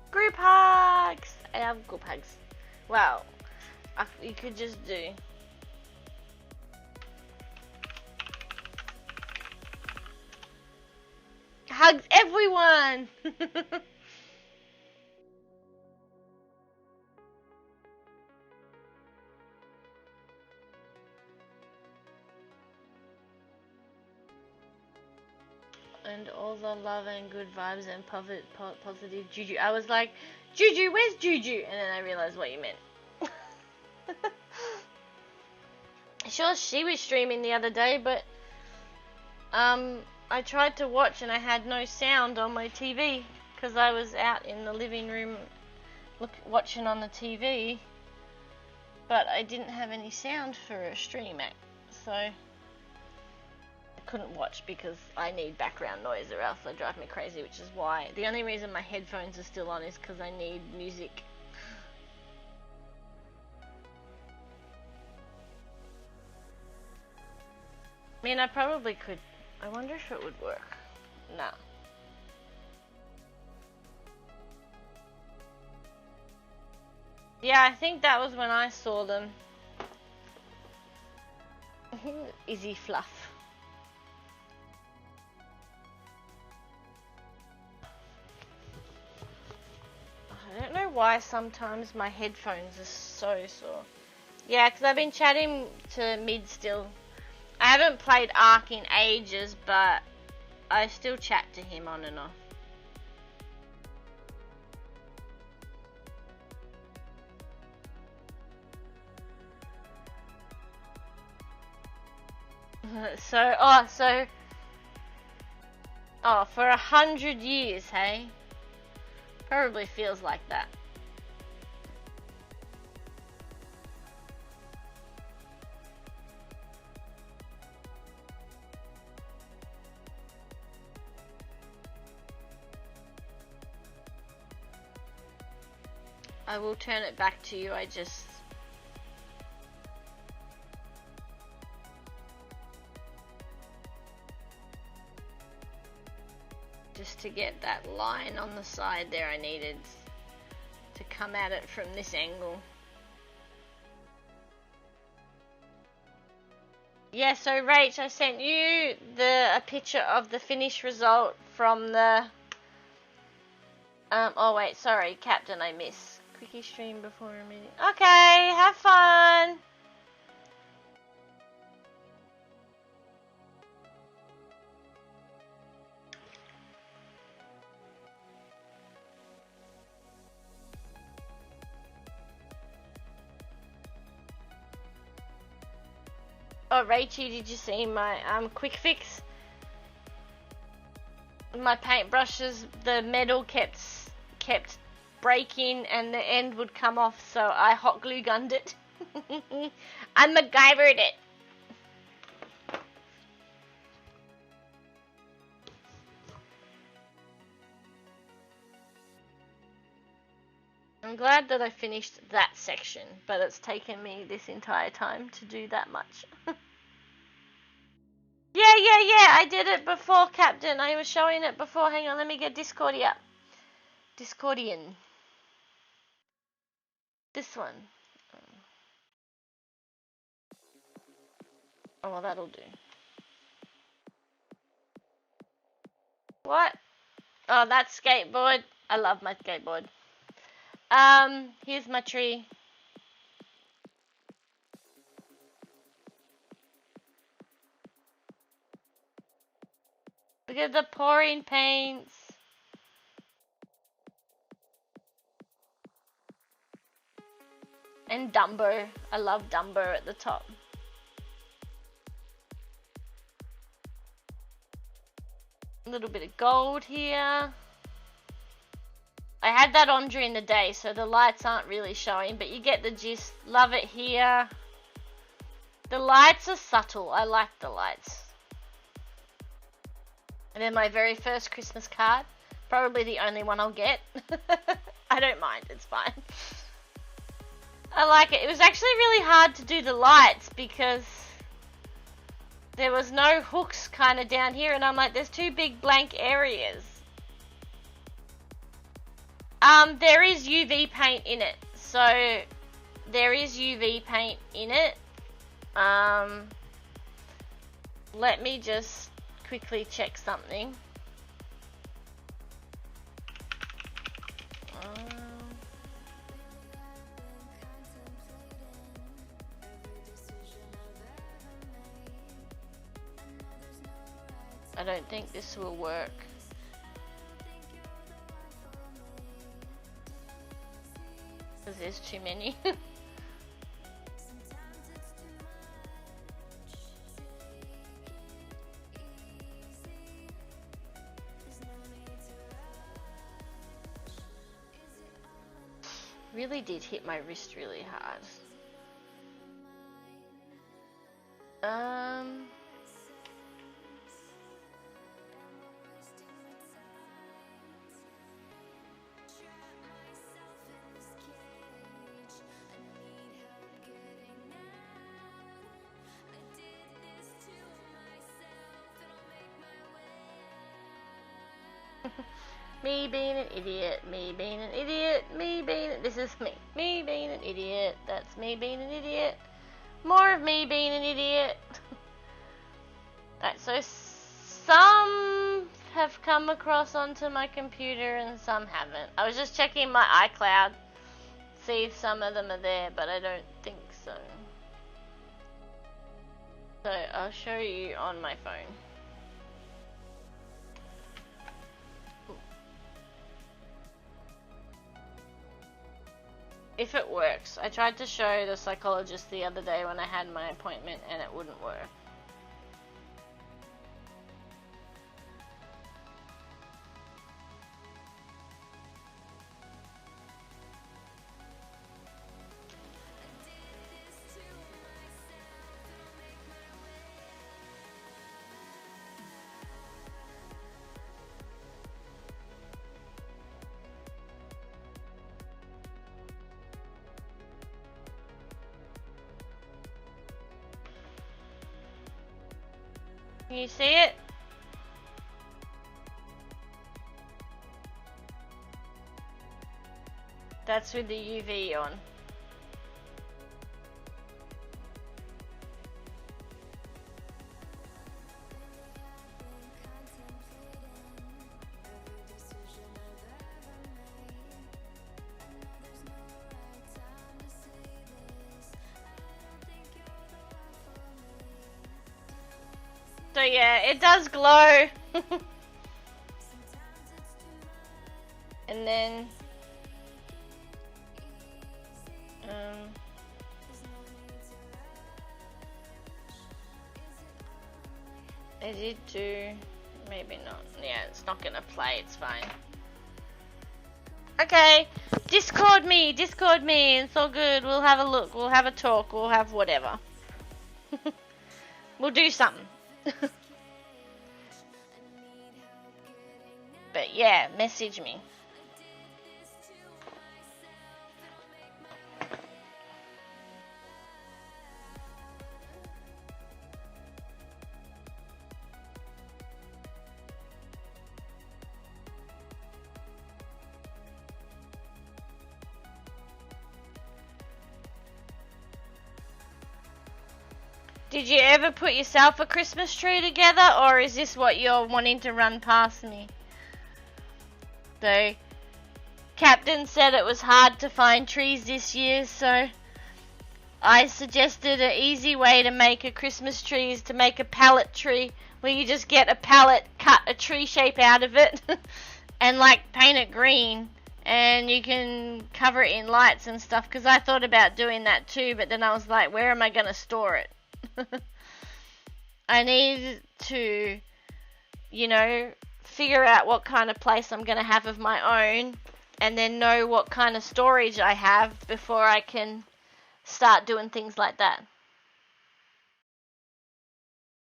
Group hugs! I have group hugs. Wow. You could just do. Hugs everyone! And all the love and good vibes and positive juju. I was like, Juju, where's Juju? And then I realized what you meant. Sure, she was streaming the other day, but I tried to watch and I had no sound on my TV because I was out in the living room watching on the TV, but I didn't have any sound for a stream at, so I couldn't watch because I need background noise or else they drive me crazy, which is why the only reason my headphones are still on is because I need music. I mean, I probably could. I wonder if it would work. Nah. Yeah, I think that was when I saw them. Easy fluff. I don't know why sometimes my headphones are so sore. Yeah, because I've been chatting to Mid still. I haven't played Ark in ages, but I still chat to him on and off. For 100 years, hey? Probably feels like that. I will turn it back to you, just to get that line on the side there, I needed to come at it from this angle. Yeah, so Rach, I sent you a picture of the finished result from the oh wait, sorry, Captain, I missed. Quickie stream before a meeting. Okay, have fun. Oh, Rachie, did you see my quick fix? My paintbrushes, the metal kept break in and the end would come off, so I hot glue gunned it. I MacGyvered it. I'm glad that I finished that section, but it's taken me this entire time to do that much. Yeah, I did it before, Captain. I was showing it before. Hang on, let me get Discordia. Discordian. This one. Oh, well, that'll do. What? Oh, that's skateboard. I love my skateboard. Here's my tree. Look at the pouring paints. And Dumbo. I love Dumbo at the top. A little bit of gold here. I had that on during the day, so the lights aren't really showing, but you get the gist. Love it here. The lights are subtle. I like the lights. And then my very first Christmas card. Probably the only one I'll get. I don't mind. It's fine. I like it. It was actually really hard to do the lights because there was no hooks kind of down here, and I'm like, there's two big blank areas. There is UV paint in it. So there is UV paint in it. Let me just quickly check something. I don't think this will work. Because there's too many. Really did hit my wrist really hard. Me being an idiot, me being an idiot, me being... This is me. Me being an idiot. That's me being an idiot. More of me being an idiot. Right, so some have come across onto my computer and some haven't. I was just checking my iCloud. See if some of them are there, but I don't think so. So I'll show you on my phone. If it works. I tried to show the psychologist the other day when I had my appointment and it wouldn't work. Can you see it? That's with the UV on. So yeah, it does glow. And then I did do, maybe not. Yeah, it's not gonna play, it's fine. Okay, okay. Discord me. It's all good. We'll have a look. We'll have a talk. We'll have whatever. We'll do something. But yeah, message me. Did you ever put yourself a Christmas tree together, or is this what you're wanting to run past me? So, Captain said it was hard to find trees this year, so I suggested an easy way to make a Christmas tree is to make a pallet tree, where you just get a pallet, cut a tree shape out of it, and like paint it green, and you can cover it in lights and stuff, because I thought about doing that too, but then I was like, where am I going to store it? I need to, you know, figure out what kind of place I'm going to have of my own, and then know what kind of storage I have before I can start doing things like that.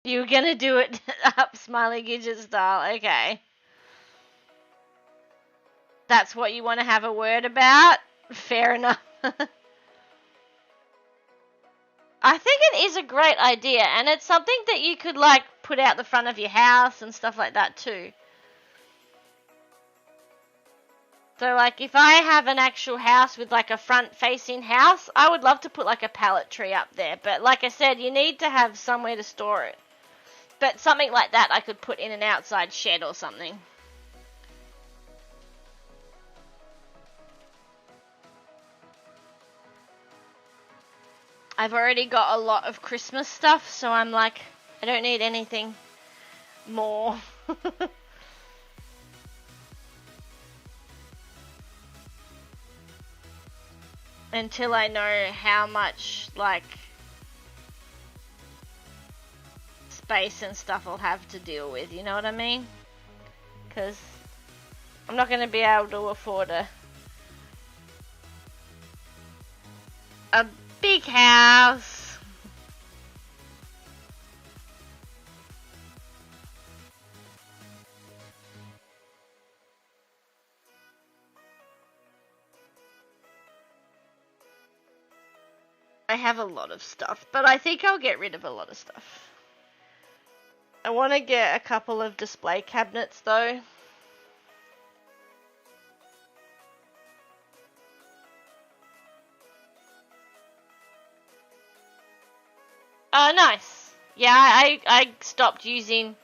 You're going to do it up Smiley Gidget style, okay. That's what you want to have a word about? Fair enough. I think it is a great idea, and it's something that you could, like, put out the front of your house and stuff like that, too. So, like, if I have an actual house with, like, a front-facing house, I would love to put, like, a pallet tree up there. But, like I said, you need to have somewhere to store it. But something like that I could put in an outside shed or something. I've already got a lot of Christmas stuff, so I'm like, I don't need anything more. Until I know how much, like, space and stuff I'll have to deal with, you know what I mean? Because I'm not going to be able to afford a big house. I have a lot of stuff, but I think I'll get rid of a lot of stuff. I want to get a couple of display cabinets though. Oh, nice. Yeah, I stopped using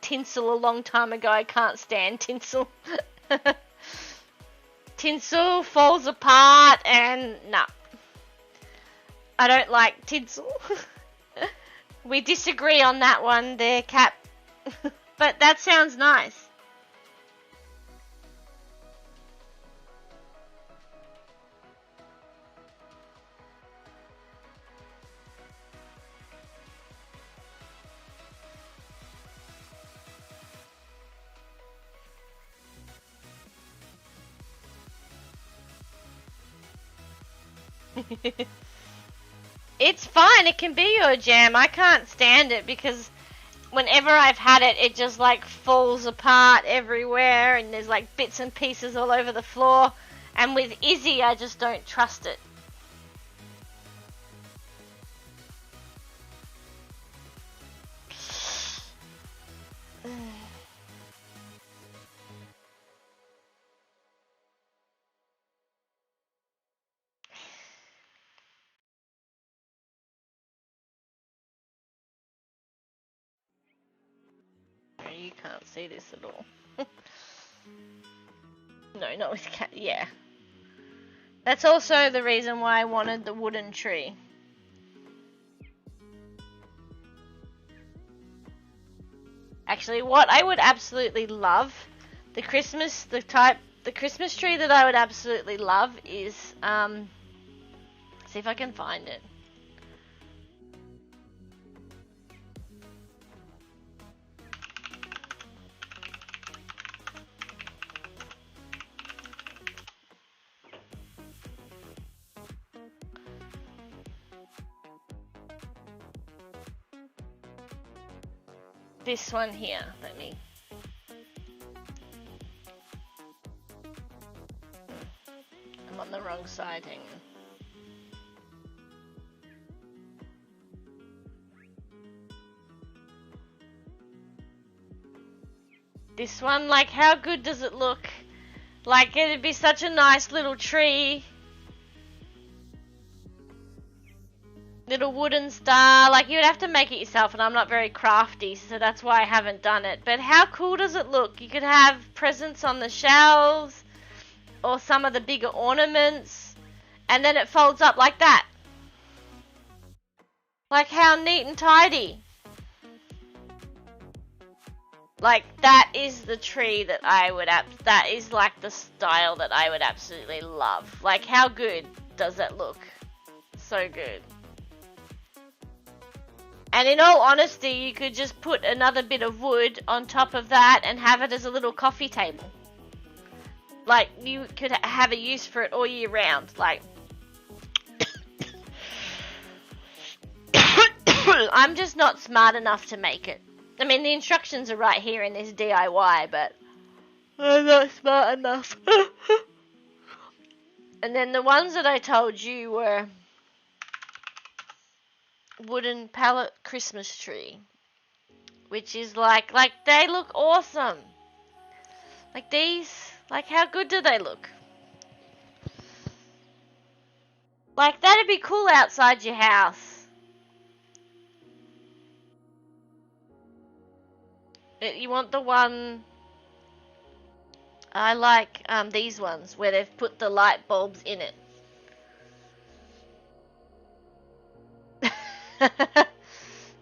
tinsel a long time ago. I can't stand tinsel. Tinsel falls apart and nah. I don't like tinsel. We disagree on that one there, Cap. But that sounds nice. It's fine, it can be your jam. I can't stand it because whenever I've had it, it just like falls apart everywhere and there's like bits and pieces all over the floor. And with Izzy, I just don't trust it. You can't see this at all. No, not with cat. Yeah. That's also the reason why I wanted the wooden tree. Actually, what I would absolutely love, the Christmas tree that I would absolutely love is, see if I can find it. this one here. I'm on the wrong side, hang on. This one, like, how good does it look? Like, it'd be such a nice little tree. Little wooden star. Like, you'd have to make it yourself, and I'm not very crafty, so that's why I haven't done it. But how cool does it look? You could have presents on the shelves, or some of the bigger ornaments, and then it folds up like that. Like, how neat and tidy. Like, that is the tree that I would that is like the style that I would absolutely love. Like, how good does that look? So good. And in all honesty, you could just put another bit of wood on top of that and have it as a little coffee table. Like, you could have a use for it all year round. Like, I'm just not smart enough to make it. I mean, the instructions are right here in this DIY, but I'm not smart enough. And then the ones that I told you were wooden pallet Christmas tree, which is like they look awesome. Like these, like how good do they look? Like that'd be cool outside your house. You want the one, I like these ones where they've put the light bulbs in it.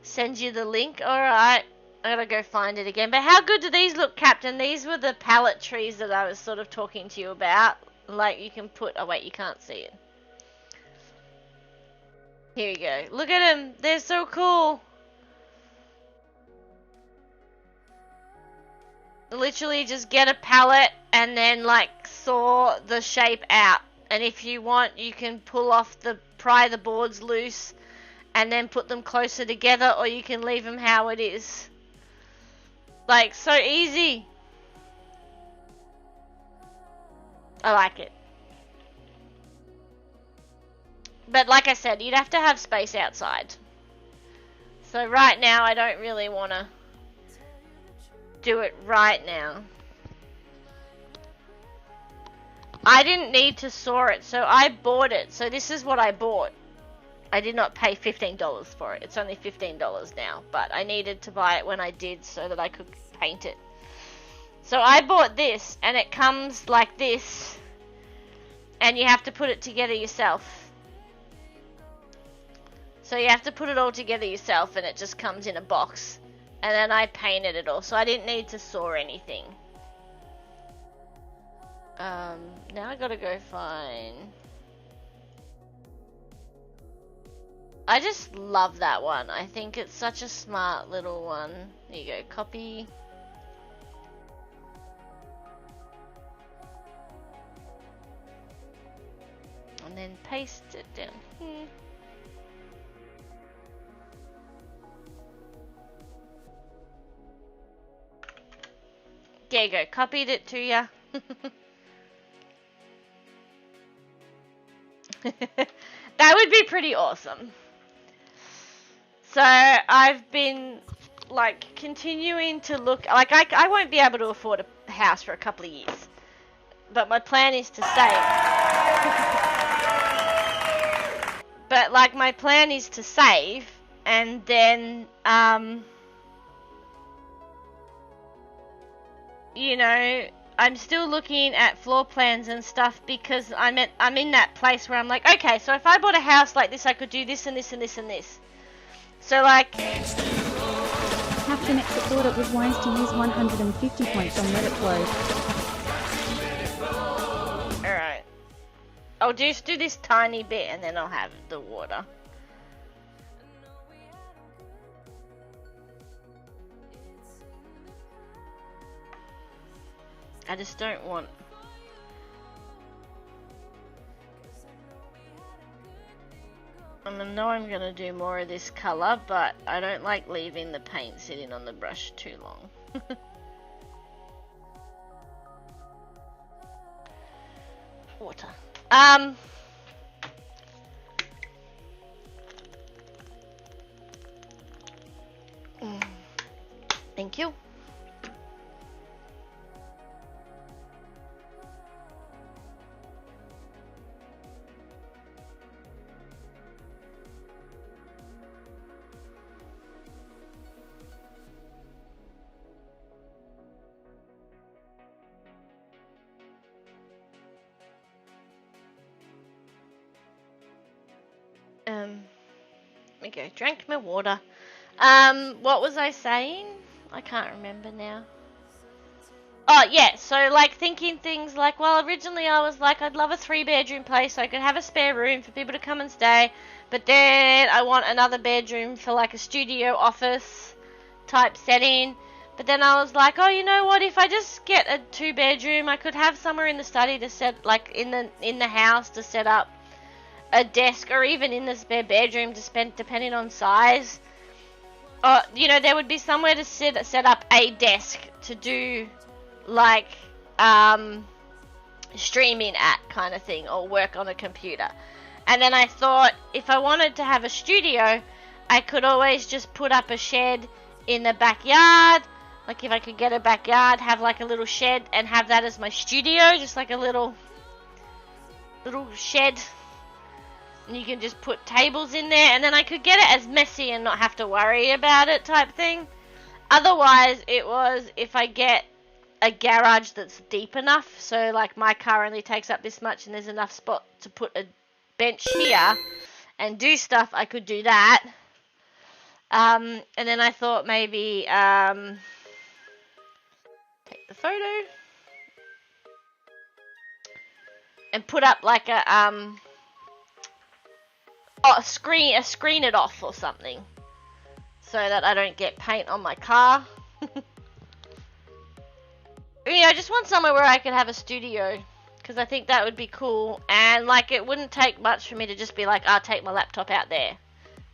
Send you the link. Alright, I gotta go find it again. But how good do these look, Captain? These were the pallet trees that I was sort of talking to you about. Like you can put, oh wait, you can't see it. Here you go. Look at them. They're so cool. Literally just get a pallet and then like saw the shape out. And if you want, you can pry the boards loose and then put them closer together, or you can leave them how it is. Like, so easy. I like it. But like I said, you'd have to have space outside. So right now, I don't really want to do it right now. I didn't need to saw it, so I bought it. So this is what I bought. I did not pay $15 for it. It's only $15 now, but I needed to buy it when I did so that I could paint it. So I bought this, and it comes like this, and you have to put it together yourself. So you have to put it all together yourself, and it just comes in a box. And then I painted it all, so I didn't need to saw anything. Now I gotta go find... I just love that one. I think it's such a smart little one. There you go, copy. And then paste it down here. There you go, copied it to ya. That would be pretty awesome. So I've been like continuing to look, like I won't be able to afford a house for a couple of years, but my plan is to save. But like my plan is to save, and then you know, I'm still looking at floor plans and stuff because I'm in that place where I'm like, okay, so if I bought a house like this, I could do this and this and this and this. So like, Captain X thought it was wise to use 150 points on Let It Flow. alright. I'll just do this tiny bit and then I'll have the water. I just don't want... I know I'm going to do more of this colour, but I don't like leaving the paint sitting on the brush too long. Water. Thank you. Okay, drank my water. What was I saying? I can't remember now. Oh, yeah, so, like, thinking things like, well, originally I was like, I'd love a 3-bedroom place so I could have a spare room for people to come and stay, but then I want another bedroom for, like, a studio office type setting. But then I was like, oh, you know what, if I just get a 2-bedroom, I could have somewhere in the study to set, like, in the house to set up a desk, or even in the spare bedroom to spend, depending on size. You know, there would be somewhere to set up a desk to do, like, streaming at kind of thing, or work on a computer. And then I thought, if I wanted to have a studio, I could always just put up a shed in the backyard. Like, if I could get a backyard, have like a little shed and have that as my studio, just like a little shed. And you can just put tables in there, and then I could get it as messy and not have to worry about it type thing. Otherwise, it was, if I get a garage that's deep enough, so like my car only takes up this much and there's enough spot to put a bench here and do stuff, I could do that. And then I thought maybe take the photo and put up like a screen it off or something, so that I don't get paint on my car. I just want somewhere where I could have a studio, because I think that would be cool, and like it wouldn't take much for me to just be like, I'll take my laptop out there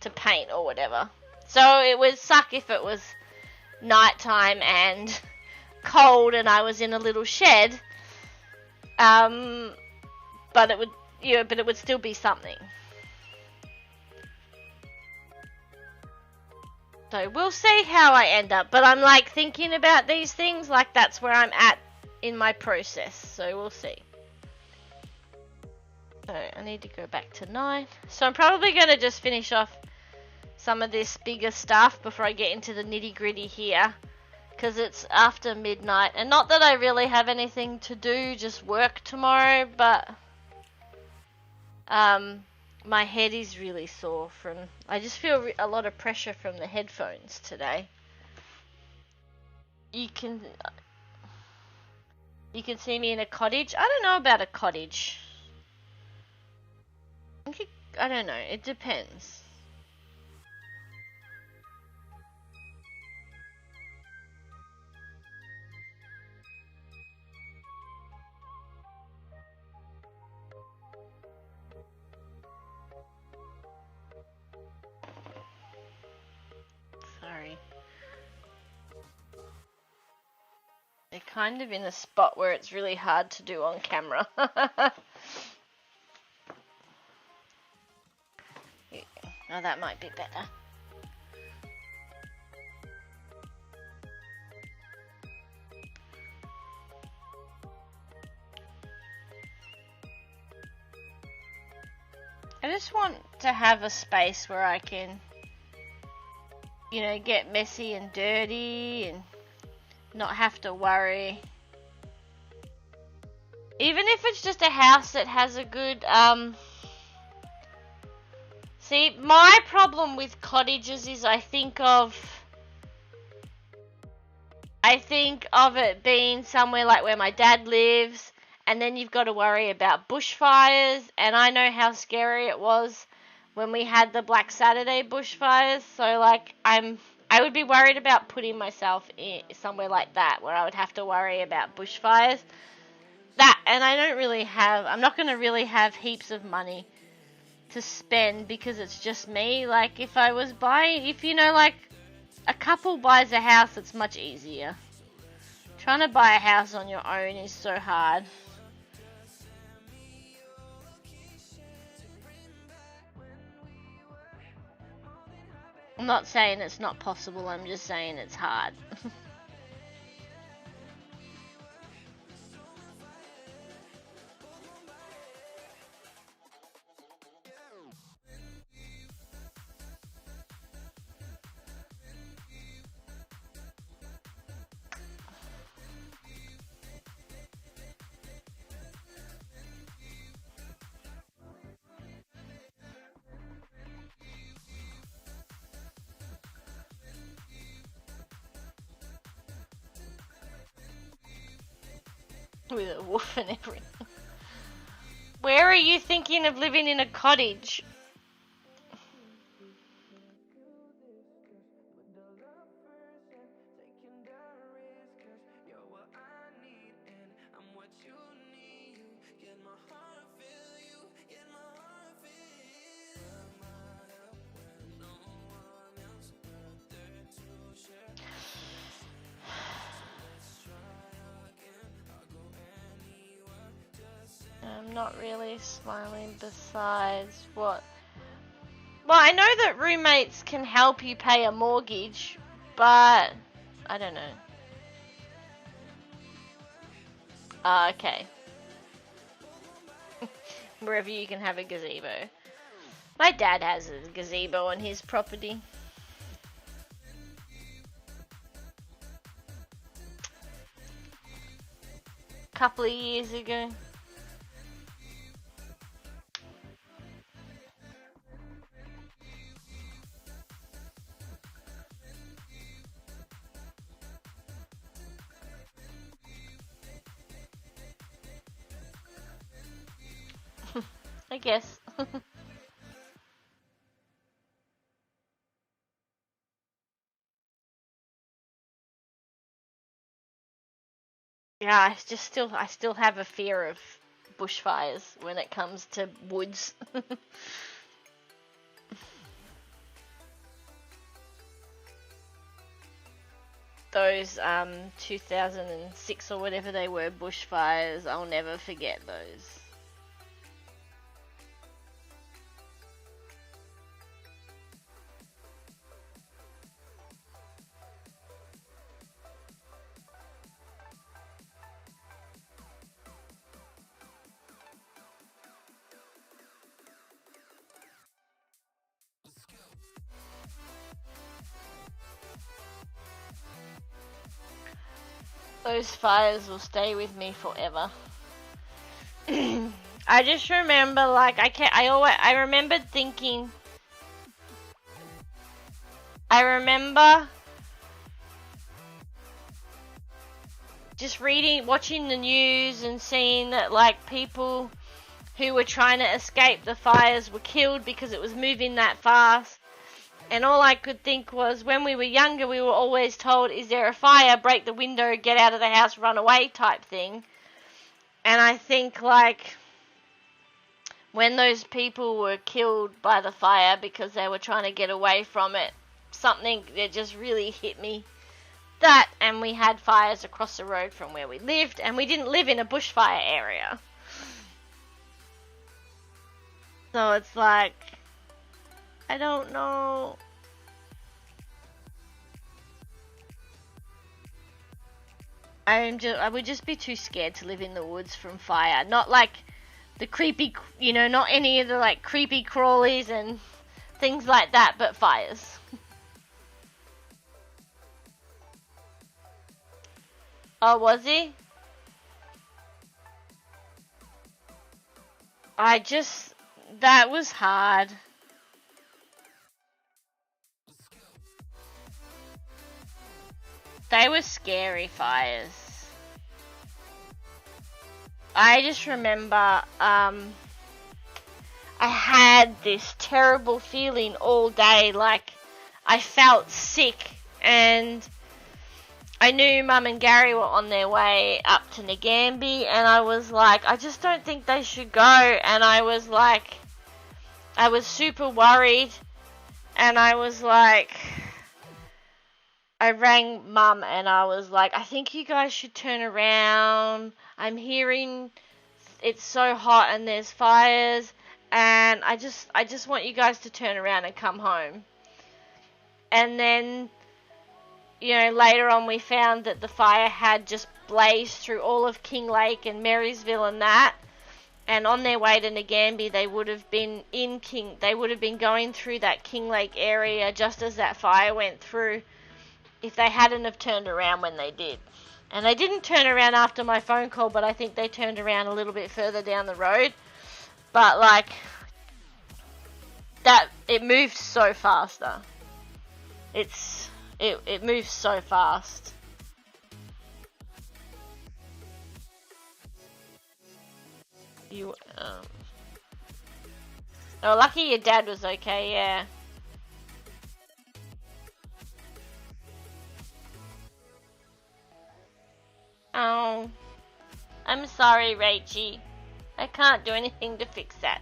to paint or whatever. So it would suck if it was nighttime and cold and I was in a little shed, but it would still be something. So we'll see how I end up. But I'm like thinking about these things, like that's where I'm at in my process. So we'll see. So I need to go back to 9. So I'm probably going to just finish off some of this bigger stuff before I get into the nitty gritty here. Because it's after midnight. And not that I really have anything to do, just work tomorrow. But my head is really sore from, I just feel a lot of pressure from the headphones today. You can see me in a cottage. I don't know about a cottage. I don't know, it depends. Sorry. They're kind of in a spot where it's really hard to do on camera. Oh, that might be better. I just want to have a space where I can, get messy and dirty and not have to worry. Even if it's just a house that has a good, see, my problem with cottages is I think of it being somewhere like where my dad lives, and then you've got to worry about bushfires, and I know how scary it was when we had the Black Saturday bushfires, so like I would be worried about putting myself in somewhere like that where I would have to worry about bushfires. And I'm not going to really have heaps of money to spend because it's just me. Like, if I was buying, if you know, like, a couple buys a house, it's much easier. Trying to buy a house on your own is so hard. I'm not saying it's not possible, I'm just saying it's hard. With a wolf and everything. Where are you thinking of living in a cottage? I'm not really smiling besides what... Well, I know that roommates can help you pay a mortgage, but I don't know. Okay. Wherever you can have a gazebo. My dad has a gazebo on his property. Couple of years ago. I guess. Yeah, I still have a fear of bushfires when it comes to woods. Those 2006 or whatever they were bushfires, I'll never forget those. Those fires will stay with me forever. I just remember, like, I remembered thinking, I remember just watching the news and seeing that, like, people who were trying to escape the fires were killed because it was moving that fast. And all I could think was, when we were younger, we were always told, is there a fire, break the window, get out of the house, run away type thing. And I think, like, when those people were killed by the fire because they were trying to get away from it, something that just really hit me. That, and we had fires across the road from where we lived, and we didn't live in a bushfire area. So it's like, I don't know. I would just be too scared to live in the woods from fire. Not like the creepy, not any of the like creepy crawlies and things like that, but fires. Oh, was he? That was hard. They were scary fires. I just remember, I had this terrible feeling all day, like I felt sick, and I knew Mum and Gary were on their way up to Nagambie, and I was like, I just don't think they should go, and I was like, I was super worried, and I was like, I rang Mum and I was like, I think you guys should turn around. I'm hearing it's so hot and there's fires, and I just want you guys to turn around and come home. And then, later on we found that the fire had just blazed through all of King Lake and Marysville and that. And on their way to Nagambie, they would have been going through that King Lake area just as that fire went through, if they hadn't have turned around when they did. And they didn't turn around after my phone call, but I think they turned around a little bit further down the road. But it moved so faster. It moves so fast. Oh, lucky your dad was okay, yeah. Oh, I'm sorry, Rachie. I can't do anything to fix that.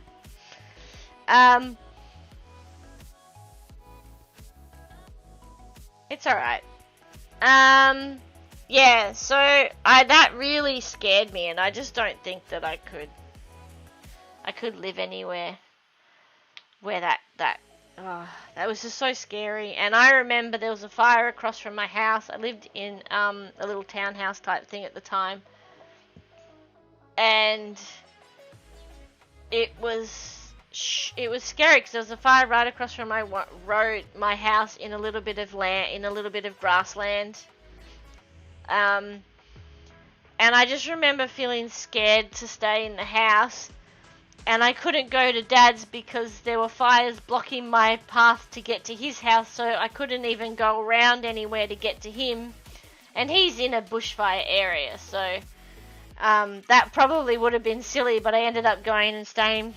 It's alright. Yeah, so that really scared me, and I just don't think that I could live anywhere where that was just so scary. And I remember there was a fire across from my house. I lived in a little townhouse type thing at the time, and it was scary because there was a fire right across from my house in a little bit of grassland. And I just remember feeling scared to stay in the house, and I couldn't go to Dad's because there were fires blocking my path to get to his house, so I couldn't even go around anywhere to get to him, and he's in a bushfire area, so that probably would have been silly, but I ended up going and staying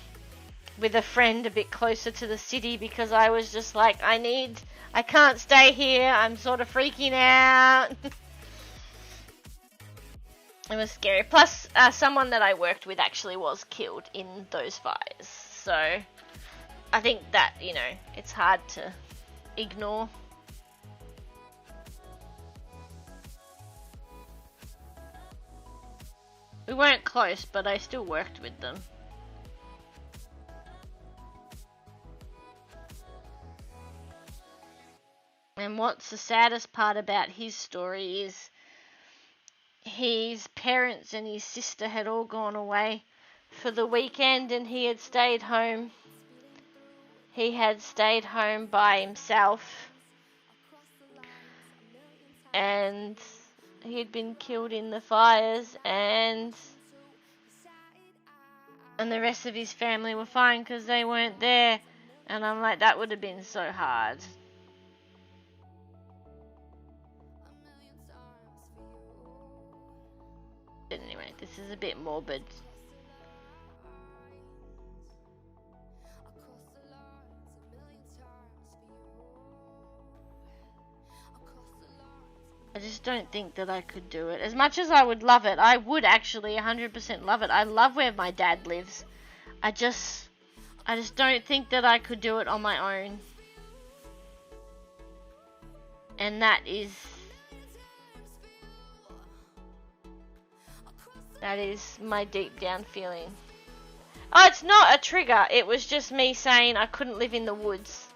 with a friend a bit closer to the city because I was just like, I can't stay here, I'm sort of freaking out. It was scary. Plus, someone that I worked with actually was killed in those fires. So, I think that, it's hard to ignore. We weren't close, but I still worked with them. And what's the saddest part about his story is his parents and his sister had all gone away for the weekend, and he had stayed home. He had stayed home by himself, and he'd been killed in the fires, and the rest of his family were fine because they weren't there. And I'm like, that would have been so hard. But anyway, this is a bit morbid. I just don't think that I could do it. As much as I would love it, I would actually 100% love it. I love where my dad lives. I just don't think that I could do it on my own. And that is my deep down feeling. Oh, it's not a trigger. It was just me saying I couldn't live in the woods.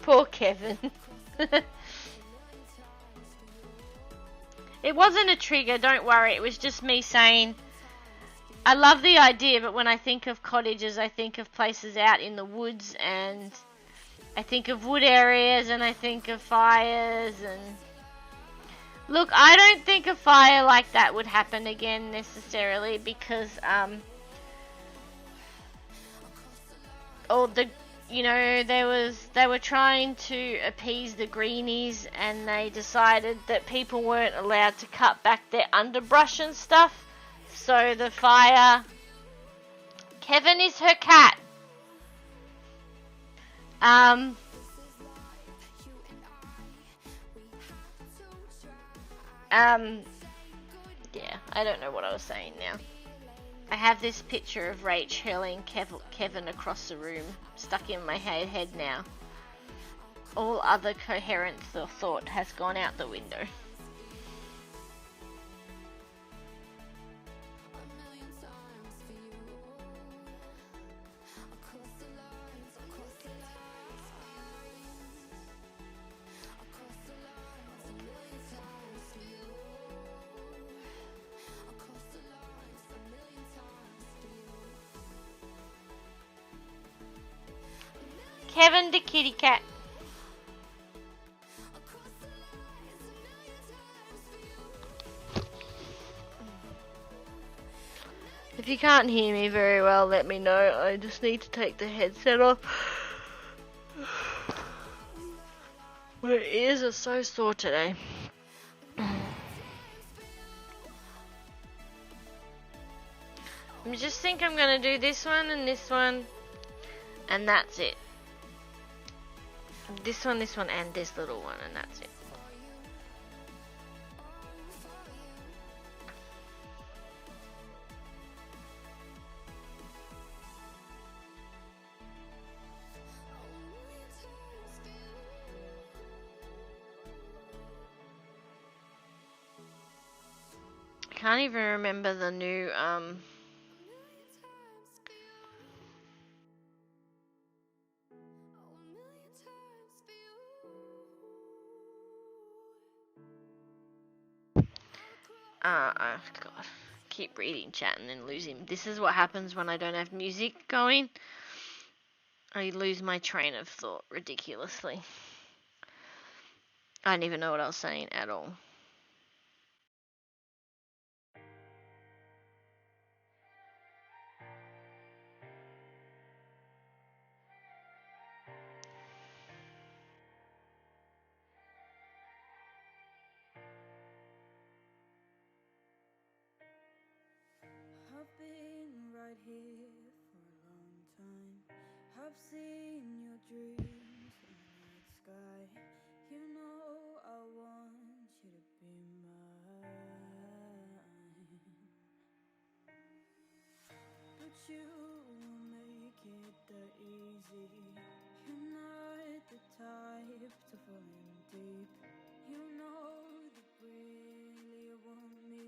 Poor Kevin. It wasn't a trigger, don't worry. It was just me saying I love the idea, but when I think of cottages, I think of places out in the woods, and I think of wood areas, and I think of fires. And look, I don't think a fire like that would happen again necessarily, because they were trying to appease the greenies, and they decided that people weren't allowed to cut back their underbrush and stuff. So the fire... Kevin is her cat. Yeah, I don't know what I was saying now. I have this picture of Rach hurling Kevin across the room stuck in my head now. All other coherent thought has gone out the window. Kevin the kitty cat. If you can't hear me very well, let me know. I just need to take the headset off. My ears are so sore today. I just think I'm gonna do this one, and that's it. This one, and this little one, and that's it. I can't even remember the new God. Keep reading chat and then lose him. This is what happens when I don't have music going. I lose my train of thought ridiculously. I don't even know what I was saying at all. I've been right here for a long time. I've seen your dreams in the night sky. You know I want you to be mine, but you won't make it that easy. You're not the type to fall in deep. You know that really want me.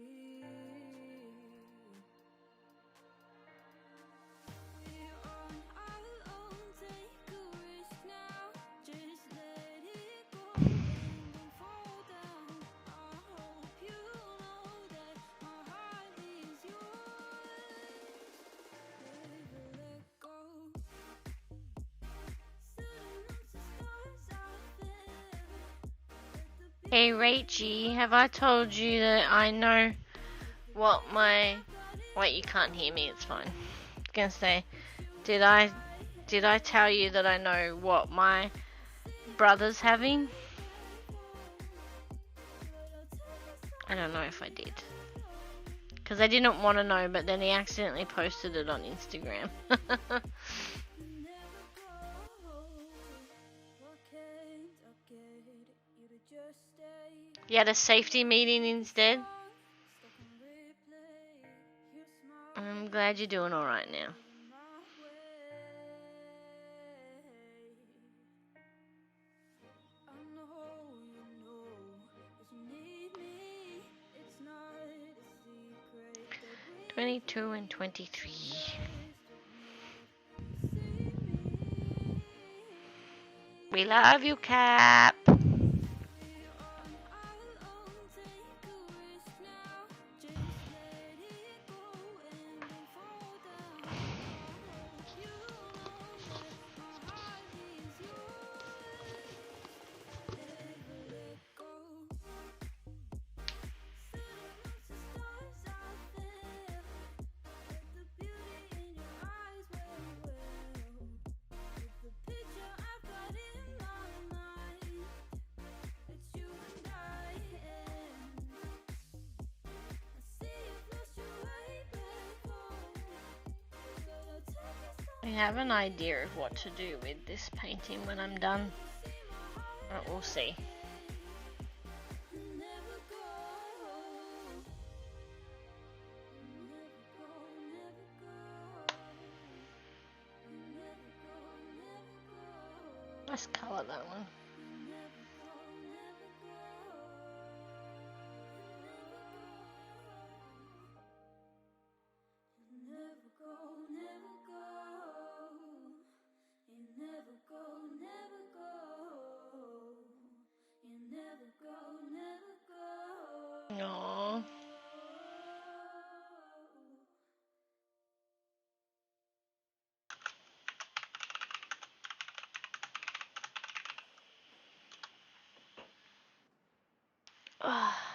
Hey Rachie, have I told you that I know what my... Wait, you can't hear me, it's fine. I was gonna say, did I tell you that I know what my brother's having? I don't know if I did. Because I didn't want to know, but then he accidentally posted it on Instagram. You had a safety meeting instead? I'm glad you're doing alright now. "22 and 23. We love you, Cap. I have an idea of what to do with this painting when I'm done. But we'll see. like that one. Aww.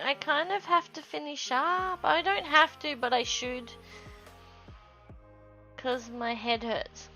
I kind of have to finish up. I don't have to, but I should. 'Cause my head hurts.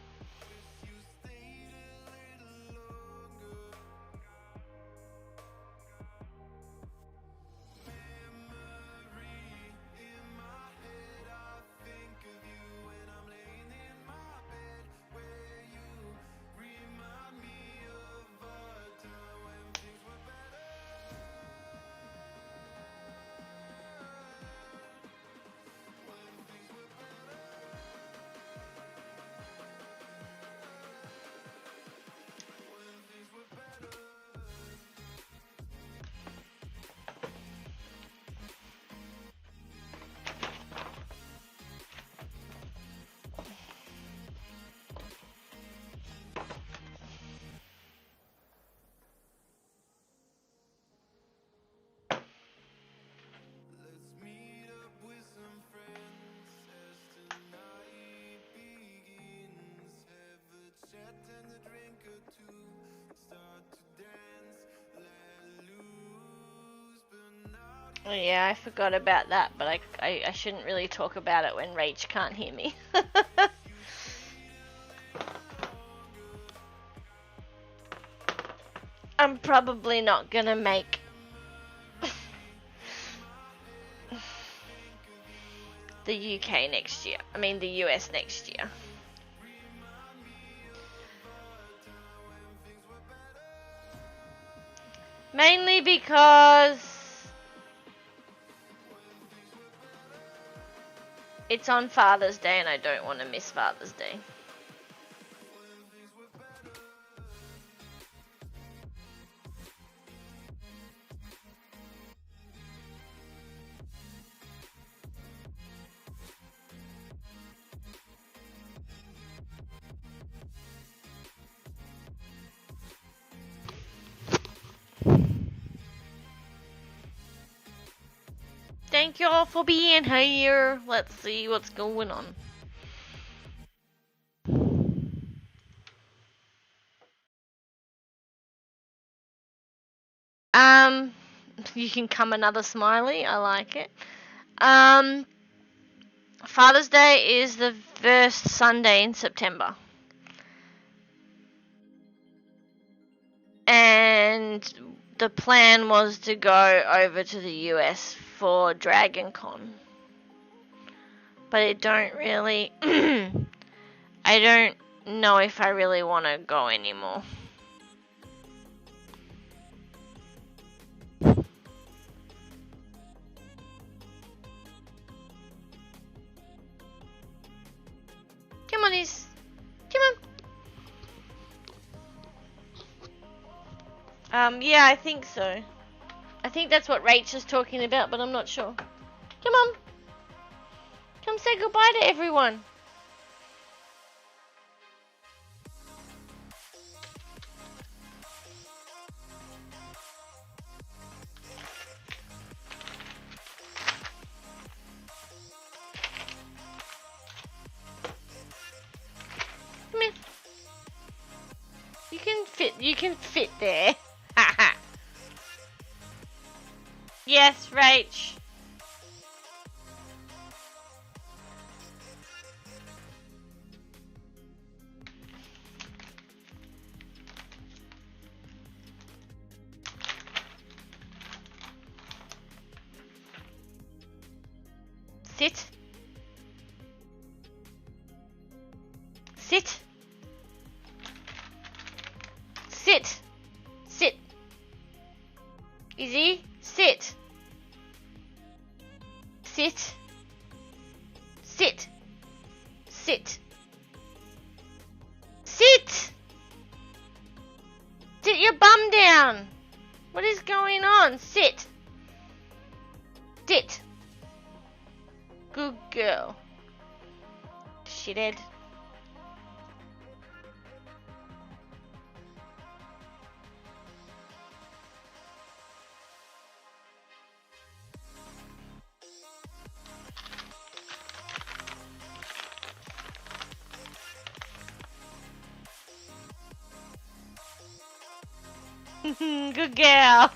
Oh, yeah, I forgot about that, but I shouldn't really talk about it when Rach can't hear me. I'm probably not gonna make the UK next year. I mean the US next year. Mainly because it's on Father's Day and I don't want to miss Father's Day. Thank you all for being here. Let's see what's going on. You can come another smiley. I like it. Father's Day is the first Sunday in September. And the plan was to go over to the US for Dragon Con. But I don't really I don't know if I really want to go anymore. Come on, Is. Come on. Yeah, I think so. I think that's what Rach is talking about, but I'm not sure. Come on. Come say goodbye to everyone. Come here. You can fit there. Yes, Rach. Sit. Sit. Sit. Izzy, sit. Sit. Sit. Sit. Sit! Sit your bum down. What is going on? Sit. Sit. Good girl. Shithead. Good girl.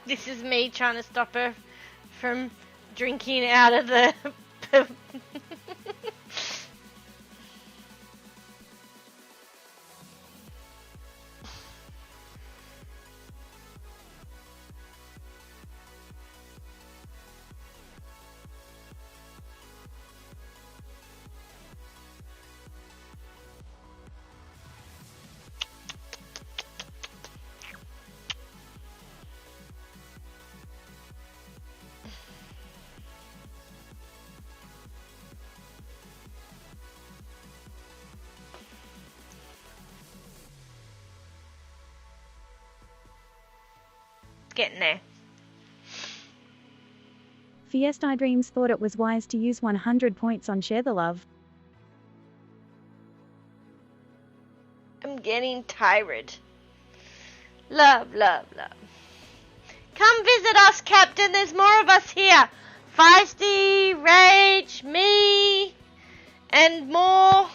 This is me trying to stop her from drinking out of the... Getting there. Fiesta Dreams thought it was wise to use 100 points on Share the Love. I'm getting tired. Love, love, love. Come visit us, Captain. There's more of us here. Feisty, Rage, me, and more.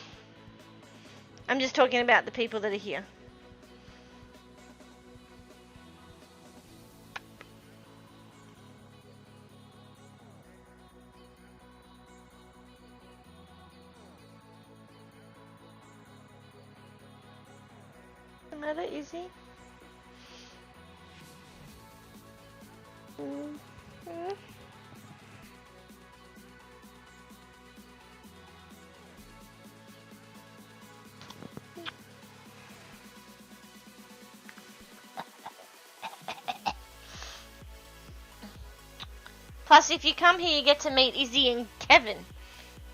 I'm just talking about the people that are here. Another easy. Plus, if you come here, you get to meet Izzy and Kevin,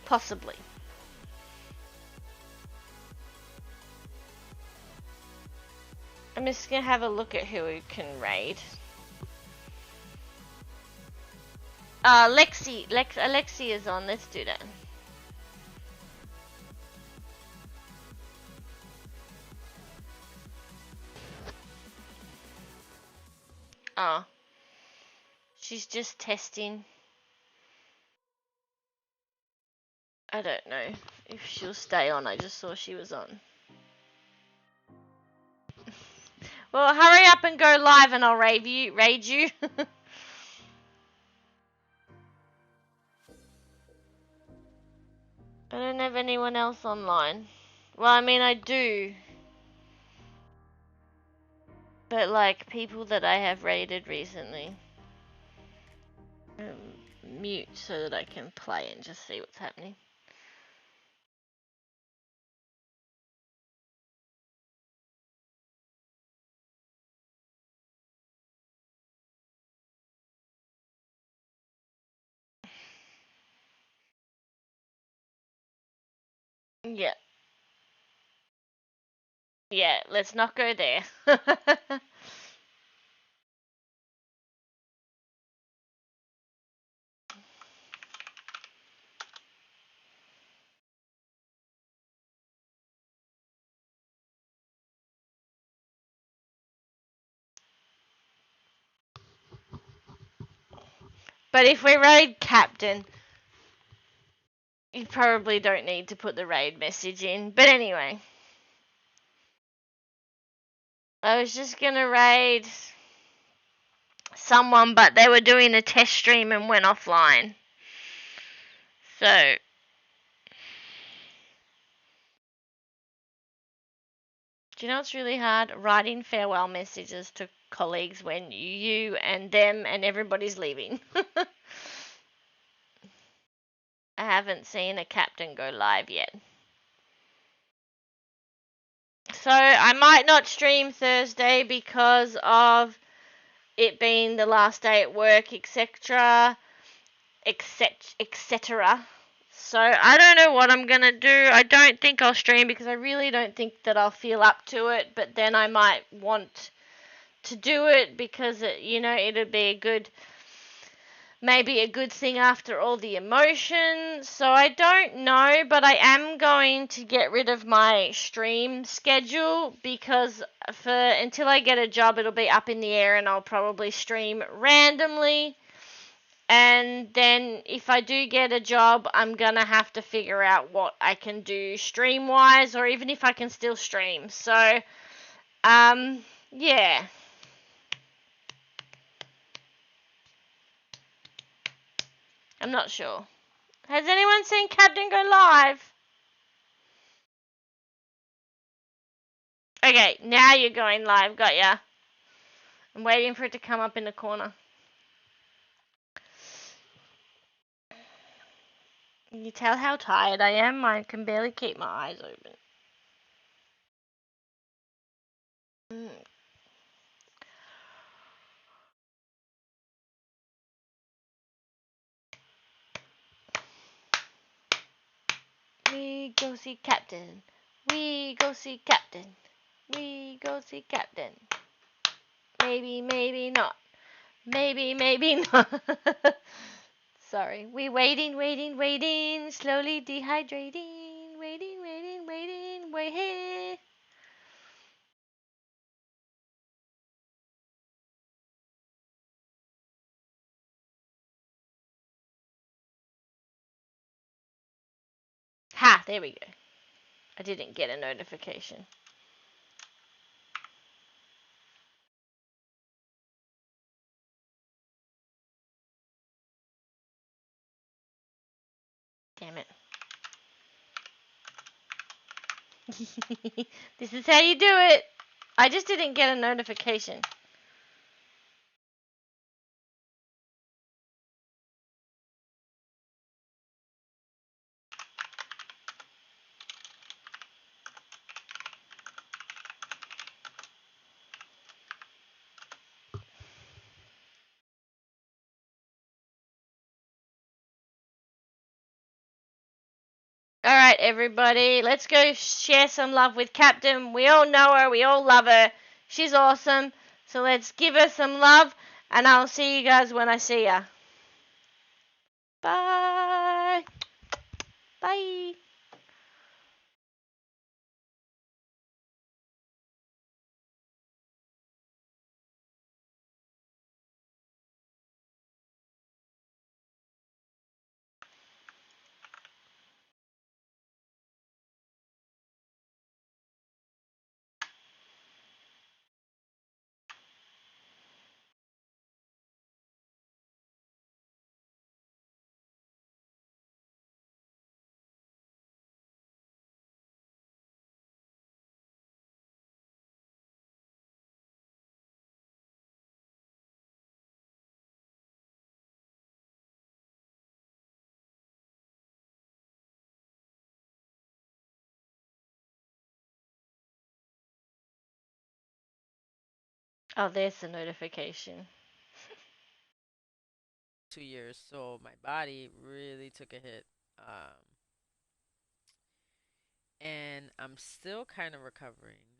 possibly. I'm just gonna have a look at who we can raid. Alexi is on. Let's do that. Oh. She's just testing. I don't know if she'll stay on. I just saw she was on. Well, hurry up and go live and I'll raid you. I don't have anyone else online. Well, I mean, I do. But, like, people that I have raided recently. Mute so that I can play and just see what's happening. Yeah. Yeah, let's not go there. But if we raid Captain, you probably don't need to put the raid message in. But anyway. I was just gonna raid someone, but they were doing a test stream and went offline. So, do you know it's really hard? Writing farewell messages to colleagues when you and them and everybody's leaving. I haven't seen a captain go live yet. So, I might not stream Thursday because of it being the last day at work, etc. etc. So I don't know what I'm gonna do. I don't think I'll stream because I really don't think that I'll feel up to it. But then I might want to do it because it'd be maybe a good thing after all the emotions. So I don't know, but I am going to get rid of my stream schedule because until I get a job, it'll be up in the air, and I'll probably stream randomly. And then if I do get a job, I'm going to have to figure out what I can do stream-wise, or even if I can still stream. So, yeah. I'm not sure. Has anyone seen Captain go live? Okay, now you're going live. Got ya. I'm waiting for it to come up in the corner. Can you tell how tired I am? I can barely keep my eyes open. We go see Captain. We go see Captain. We go see Captain. Maybe, maybe not. Maybe, maybe not. Sorry. We waiting, slowly dehydrating. Waiting, wait. Ha, there we go. I didn't get a notification. Damn it. This is how you do it. I just didn't get a notification. Alright, everybody. Let's go share some love with Captain. We all know her. We all love her. She's awesome. So let's give her some love. And I'll see you guys when I see ya. Bye. Bye. Oh, there's the notification. 2 years, so my body really took a hit. And I'm still kind of recovering.